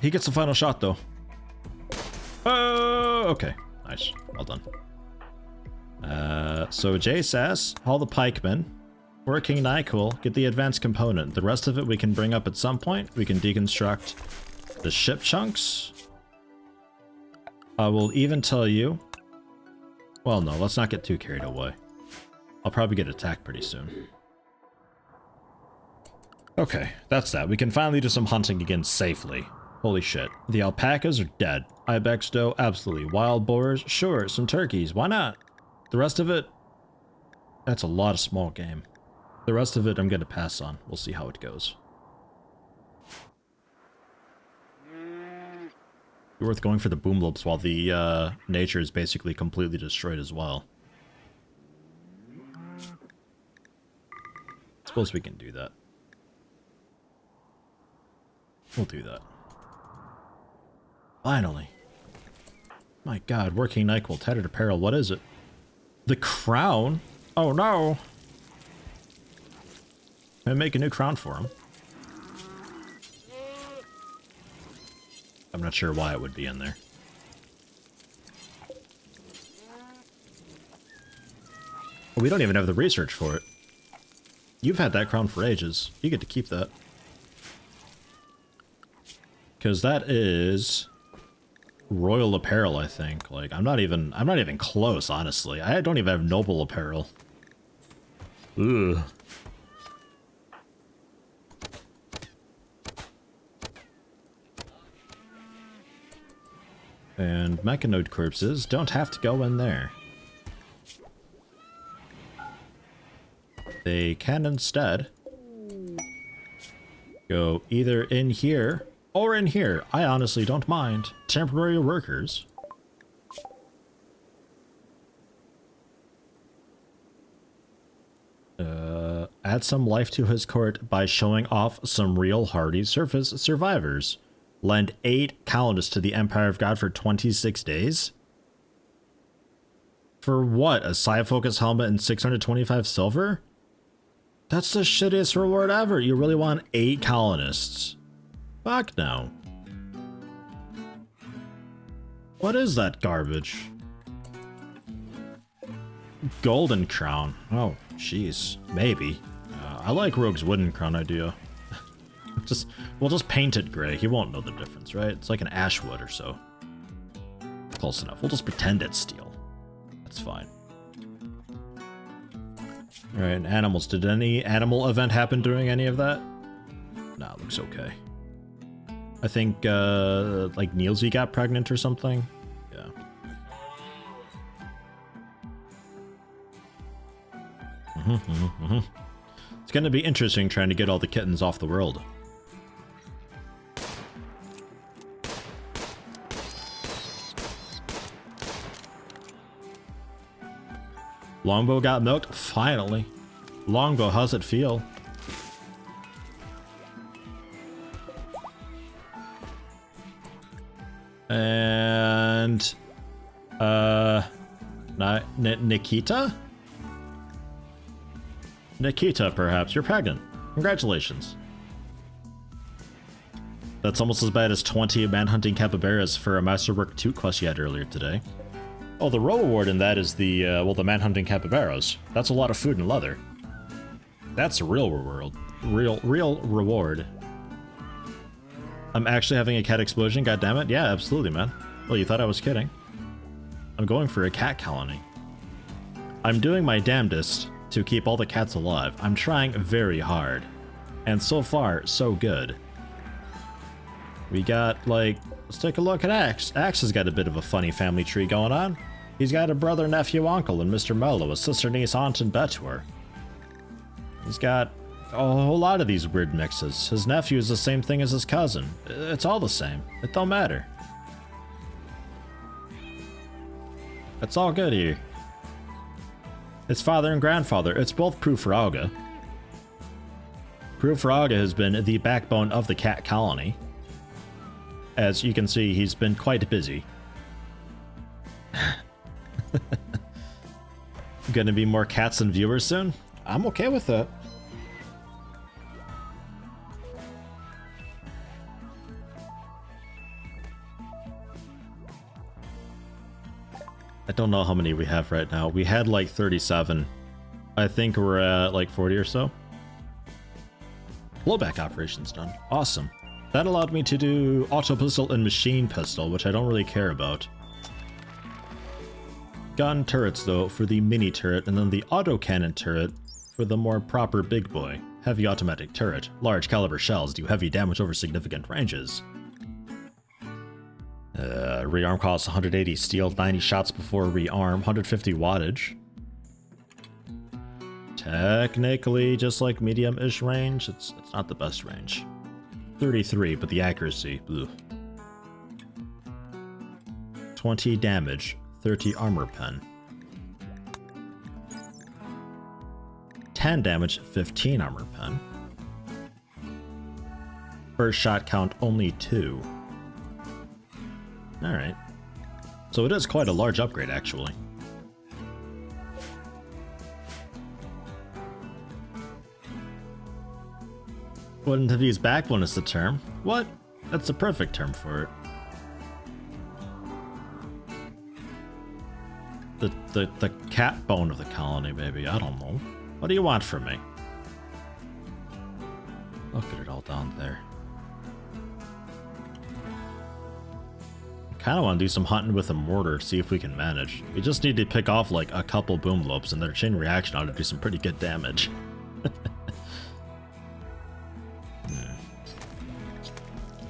He gets the final shot though. Oh, okay. Nice. Well done. So Jay says, haul the pikemen. Working NyQuil, get the advanced component. The rest of it we can bring up at some point. We can deconstruct the ship chunks. I will even tell you... Well, no, let's not get too carried away. I'll probably get attacked pretty soon. Okay, that's that. We can finally do some hunting again safely. Holy shit. The alpacas are dead. Ibex doe, absolutely. Wild boars, sure. Some turkeys, why not? The rest of it... That's a lot of small game. The rest of it I'm gonna pass on. We'll see how it goes. Be worth going for the boom lobes while the nature is basically completely destroyed as well. Suppose we can do that. We'll do that. Finally. My god, working NyQuil, tattered apparel, what is it? The crown? Oh no! Can I make a new crown for him? I'm not sure why it would be in there. Well, we don't even have the research for it. You've had that crown for ages. You get to keep that. Because that is royal apparel, I think. Like, I'm not even close, honestly. I don't even have noble apparel. Ugh. And mechanoid corpses don't have to go in there. They can instead go either in here or in here. I honestly don't mind. Temporary workers. Add some life to his court by showing off some real hardy surface survivors. Lend 8 colonists to the Empire of God for 26 days? For what? A Psi-Focus helmet and 625 silver? That's the shittiest reward ever. You really want 8 colonists? Fuck no. What is that garbage? Golden crown. Oh, jeez. Maybe. I like Rogue's wooden crown idea. We'll just paint it gray. He won't know the difference, right? It's like an ash wood or so. Close enough. We'll just pretend it's steel. That's fine. Alright, animals. Did any animal event happen during any of that? Nah, looks okay. I think, like Nielzy got pregnant or something? Yeah. It's gonna be interesting trying to get all the kittens off the world. Longbow got milked? Finally. Longbow, how's it feel? And Nikita? Nikita, perhaps. You're pregnant. Congratulations. That's almost as bad as 20 Manhunting capybaras for a Masterwork 2 quest you had earlier today. Oh, the real reward in that is the, well, the Manhunting capybaras. That's a lot of food and leather. That's a real reward. Real reward. I'm actually having a cat explosion, goddammit. Yeah, absolutely, man. Well, you thought I was kidding. I'm going for a cat colony. I'm doing my damnedest to keep all the cats alive. I'm trying very hard. And so far, so good. We got, like, let's take a look at Axe. Axe has got a bit of a funny family tree going on. He's got a brother, nephew, uncle, and Mr. Mello, a sister, niece, aunt, and betuor. He's got a whole lot of these weird mixes. His nephew is the same thing as his cousin. It's all the same. It don't matter. It's all good here. It's father and grandfather. It's both Prue Frauga. Prue Frauga has been the backbone of the cat colony. As you can see, he's been quite busy. Gonna be more cats and viewers soon? I'm okay with that. I don't know how many we have right now. We had like 37. I think we're at like 40 or so. Blowback operations done. Awesome. That allowed me to do auto pistol and machine pistol, which I don't really care about. Gun turrets though for the mini turret, and then the autocannon turret for the more proper big boy. Heavy automatic turret. Large caliber shells do heavy damage over significant ranges. Rearm costs 180 steel, 90 shots before rearm, 150 wattage. Technically, just like medium-ish range, it's not the best range. 33, but the accuracy, ugh. 20 damage, 30 armor pen. 10 damage, 15 armor pen. First shot count only 2. Alright. So it is quite a large upgrade, actually. Wouldn't have used backbone as the term. What? That's the perfect term for it. The cat bone of the colony, baby. I don't know. What do you want from me? Look at it all down there. Kind of want to do some hunting with a mortar, see if we can manage. We just need to pick off like a couple boom lopes, and their chain reaction ought to do some pretty good damage.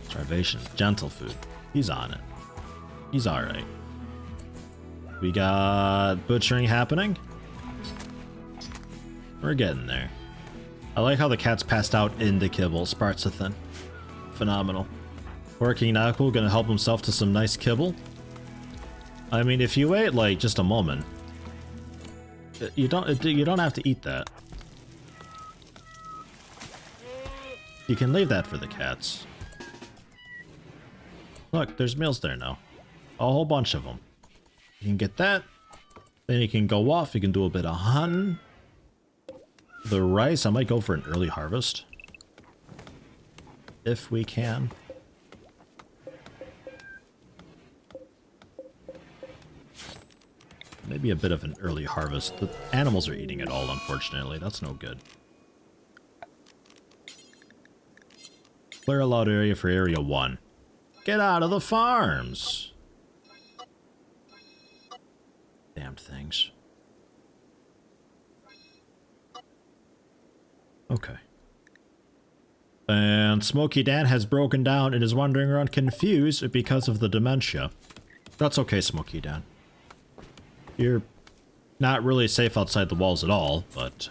Starvation, gentle food. He's on it. He's alright. We got butchering happening. We're getting there. I like how the cat's passed out in the kibble. Spartzathan. Phenomenal. Working knuckle gonna help himself to some nice kibble. I mean, if you wait like just a moment, you don't have to eat that. You can leave that for the cats. Look, there's meals there now. A whole bunch of them. You can get that. Then you can go off. You can do a bit of hunting. The rice, I might go for an early harvest. If we can. Maybe a bit of an early harvest. The animals are eating it all, unfortunately. That's no good. Clear allowed area for area 1. Get out of the farms! Damned things. Okay. And Smokey Dan has broken down and is wandering around confused because of the dementia. That's okay, Smokey Dan. You're not really safe outside the walls at all, but,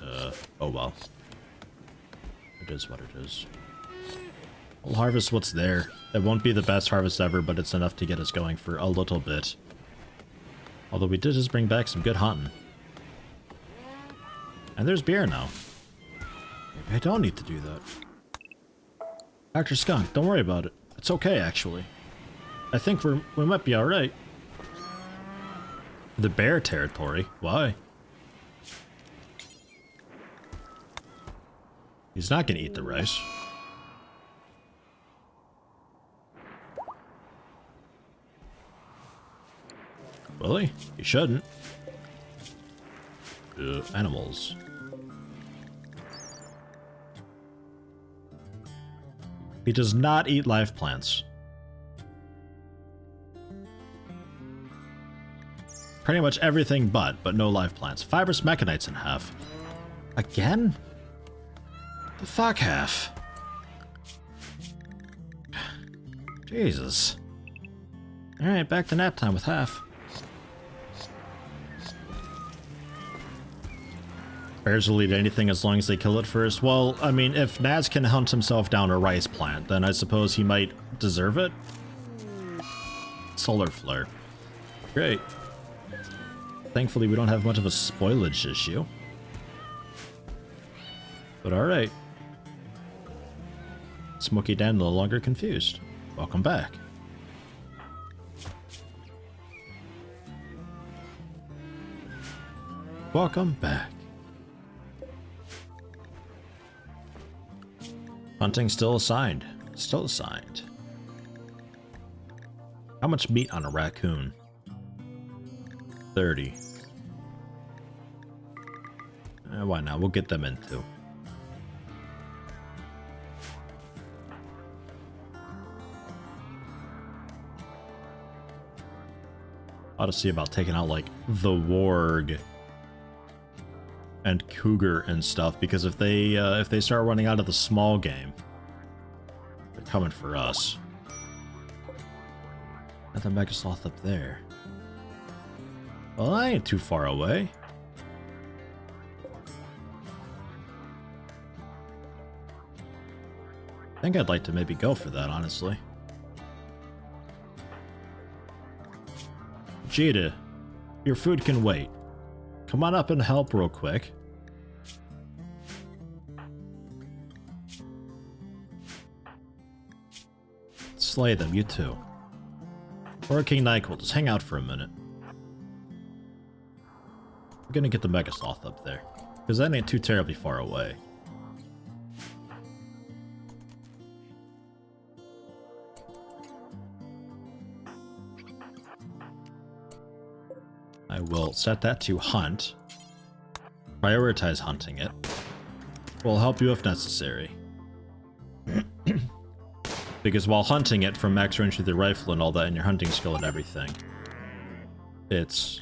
oh well. It is what it is. We'll harvest what's there. It won't be the best harvest ever, but it's enough to get us going for a little bit. Although we did just bring back some good hunting. And there's beer now. Maybe I don't need to do that. Dr. Skunk, don't worry about it. It's okay, actually. I think we might be alright. The bear territory? Why? He's not gonna eat the rice. Will he? He shouldn't. Animals. He does not eat live plants. Pretty much everything but no live plants. Fibrous mechanites in half. Again? The fuck half? Jesus. Alright, back to nap time with half. Bears will eat anything as long as they kill it first. Well, I mean, if Naz can hunt himself down a rice plant, then I suppose he might deserve it. Solar flare. Great. Thankfully, we don't have much of a spoilage issue. But alright. Smokey Dan no longer confused. Welcome back. Welcome back. Hunting still assigned. Still assigned. How much meat on a raccoon? 30. Why not? We'll get them in too. Ought to see about taking out like the warg and cougar and stuff, because if they start running out of the small game, they're coming for us. Got the mega sloth up there. Well, I ain't too far away. I think I'd like to maybe go for that, honestly. Vegeta, your food can wait. Come on up and help real quick. Slay them, you too. Or King Nyquil, just hang out for a minute. We're gonna get the Mega Sloth up there, because that ain't too terribly far away. I will set that to hunt. Prioritize hunting it. We'll help you if necessary. Because while hunting it from max range with your rifle and all that, and your hunting skill and everything, its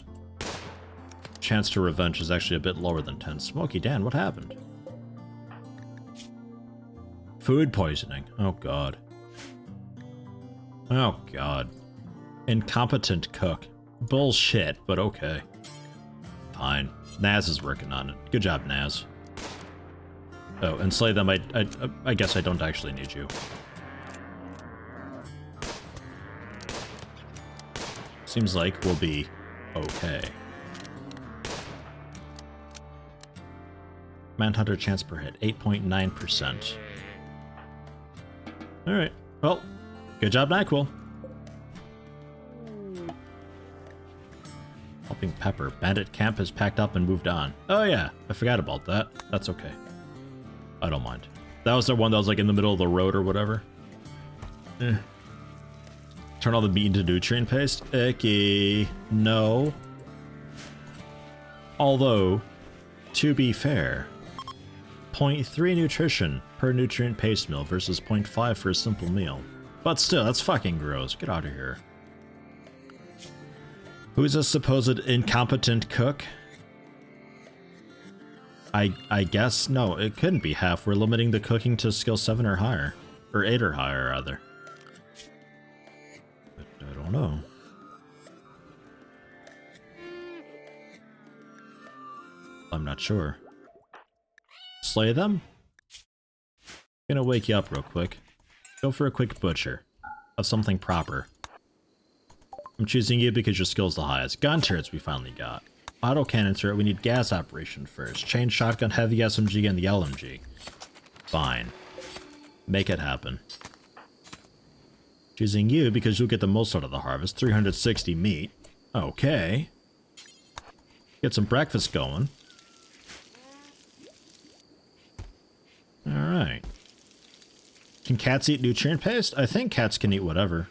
chance to revenge is actually a bit lower than 10. Smokey Dan, what happened? Food poisoning. Oh god. Oh god. Incompetent cook. Bullshit, but okay. Fine. Naz is working on it. Good job, Naz. Oh, and slay them, I guess I don't actually need you. Seems like we'll be okay. Manhunter chance per hit, 8.9%. Alright, well, good job, Nyquil. Helping Pepper. Bandit camp has packed up and moved on. Oh yeah, I forgot about that. That's okay. I don't mind. That was the one that was like in the middle of the road or whatever. Turn all the meat into nutrient paste? Icky. No. Although, to be fair, 0.3 nutrition per nutrient paste meal versus 0.5 for a simple meal. But still, that's fucking gross. Get out of here. Who's a supposed incompetent cook? I guess, no, it couldn't be half. We're limiting the cooking to skill 7 or higher. Or 8 or higher, rather. But I don't know. I'm not sure. Slay them? Gonna wake you up real quick. Go for a quick butcher. Of something proper. I'm choosing you because your skill's the highest. Gun turrets we finally got. Autocannon turret, we need gas operation first. Chain shotgun, heavy SMG, and the LMG. Fine. Make it happen. Choosing you because you'll get the most out of the harvest. 360 meat. Okay. Get some breakfast going. Alright. Can cats eat nutrient paste? I think cats can eat whatever.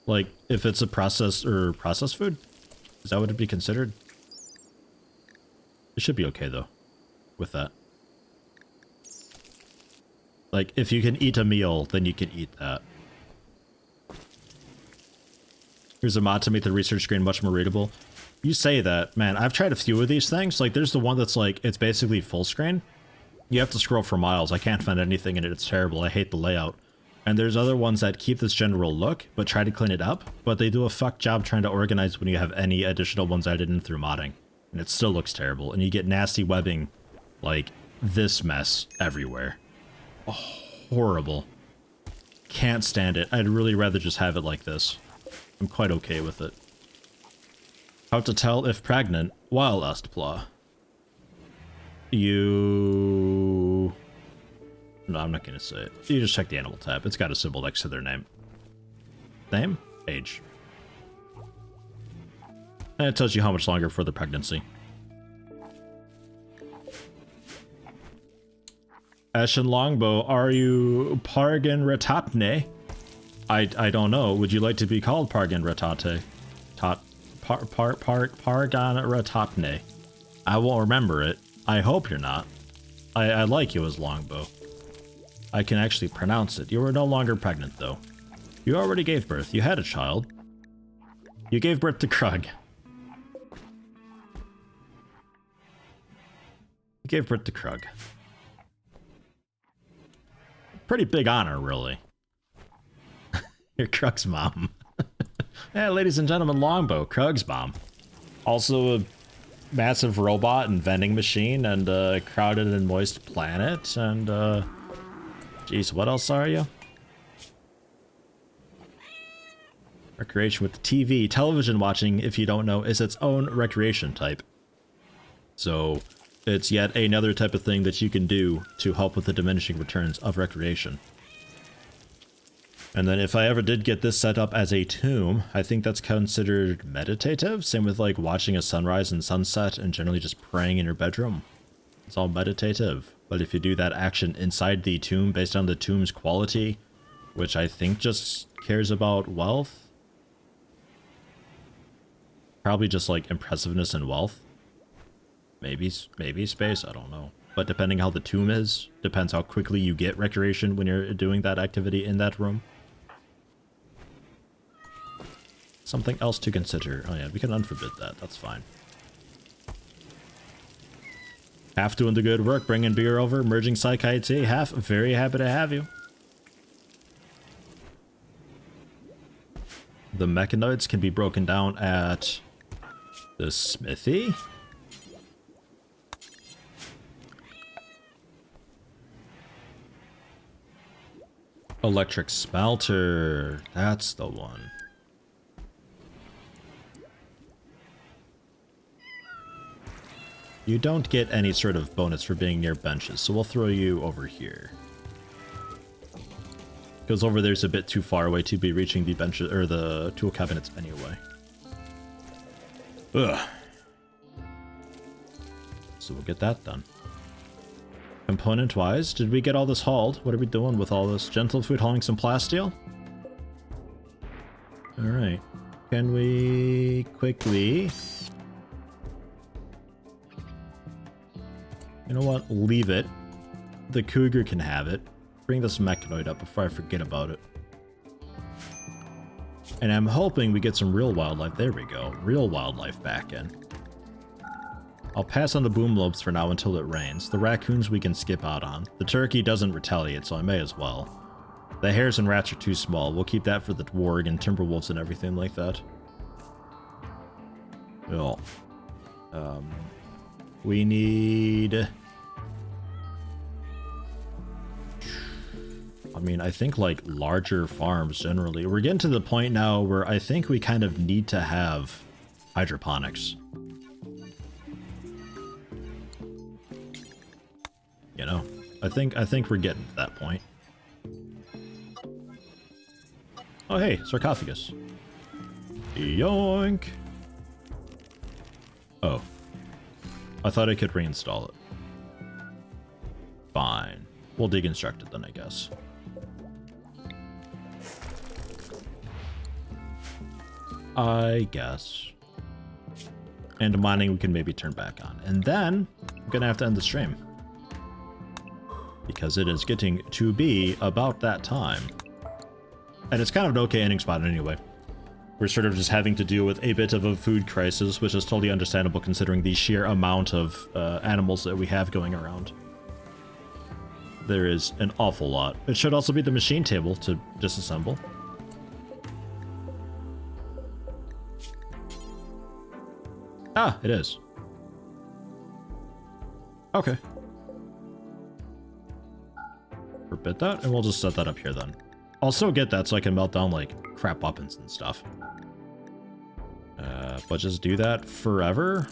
Like, if it's a processed food? Is that what it'd be considered? It should be okay, though, with that. Like, if you can eat a meal, then you can eat that. Here's a mod to make the research screen much more readable. You say that, man, I've tried a few of these things. Like, there's the one that's like, it's basically full screen. You have to scroll for miles. I can't find anything in it. It's terrible. I hate the layout. And there's other ones that keep this general look, but try to clean it up. But they do a fuck job trying to organize when you have any additional ones added in through modding. And it still looks terrible. And you get nasty webbing, like this mess everywhere. Oh, horrible. Can't stand it. I'd really rather just have it like this. I'm quite okay with it. How to tell if pregnant while Astapla. No, I'm not gonna say it. You just check the animal tab. It's got a symbol next to their name. Name? Age. And it tells you how much longer for the pregnancy. Ashen Longbow, are you Pargan Ratapne? I don't know. Would you like to be called Pargan Ratate? Pargan Ratapne. I won't remember it. I hope you're not. I like you as Longbow. I can actually pronounce it. You are no longer pregnant, though. You already gave birth. You had a child. You gave birth to Krug. You gave birth to Krug. Pretty big honor, really. You're Krug's mom. Yeah, ladies and gentlemen, Longbow, Krug's mom. Also a massive robot and vending machine and a crowded and moist planet and geez, what else are you? Recreation with TV. Television watching, if you don't know, is its own recreation type. So it's yet another type of thing that you can do to help with the diminishing returns of recreation. And then if I ever did get this set up as a tomb, I think that's considered meditative. Same with like watching a sunrise and sunset and generally just praying in your bedroom. It's all meditative. But if you do that action inside the tomb based on the tomb's quality, which I think just cares about wealth. Probably just like impressiveness and wealth. Maybe space, I don't know. But depending how the tomb is, depends how quickly you get recreation when you're doing that activity in that room. Something else to consider. Oh yeah, we can unforbid that. That's fine. Half doing the good work, bringing beer over, merging ClosetYeti. Half, very happy to have you. The mechanoids can be broken down at the smithy. Electric smelter. That's the one. You don't get any sort of bonus for being near benches, so we'll throw you over here. Because over there's a bit too far away to be reaching the benches or the tool cabinets anyway. Ugh. So we'll get that done. Component-wise, did we get all this hauled? What are we doing with all this? Gentle food hauling some plasteel? Alright. Can we quickly... You know what? Leave it. The cougar can have it. Bring this mechanoid up before I forget about it. And I'm hoping we get some real wildlife. There we go. Real wildlife back in. I'll pass on the boom lobes for now until it rains. The raccoons we can skip out on. The turkey doesn't retaliate, so I may as well. The hares and rats are too small. We'll keep that for the warg and timber wolves and everything like that. Well, we need... I mean, I think like larger farms generally. We're getting to the point now where I think we kind of need to have hydroponics. You know, I think we're getting to that point. Oh, hey, sarcophagus. Yoink. Oh. I thought I could reinstall it. Fine. We'll deconstruct it then, I guess. I guess. And mining we can maybe turn back on. And then I'm gonna have to end the stream. Because it is getting to be about that time. And it's kind of an okay ending spot anyway. We're sort of just having to deal with a bit of a food crisis, which is totally understandable considering the sheer amount of animals that we have going around. There is an awful lot. It should also be the machine table to disassemble. Ah, it is. Okay. Forbid that, and we'll just set that up here then. I'll still get that so I can melt down, like, crap weapons and stuff. But just do that forever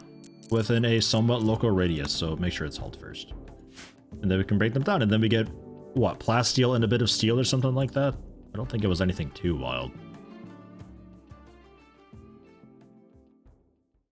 within a somewhat local radius, so make sure it's held first. And then we can break them down, and then we get, what, plasteel and a bit of steel or something like that? I don't think it was anything too wild.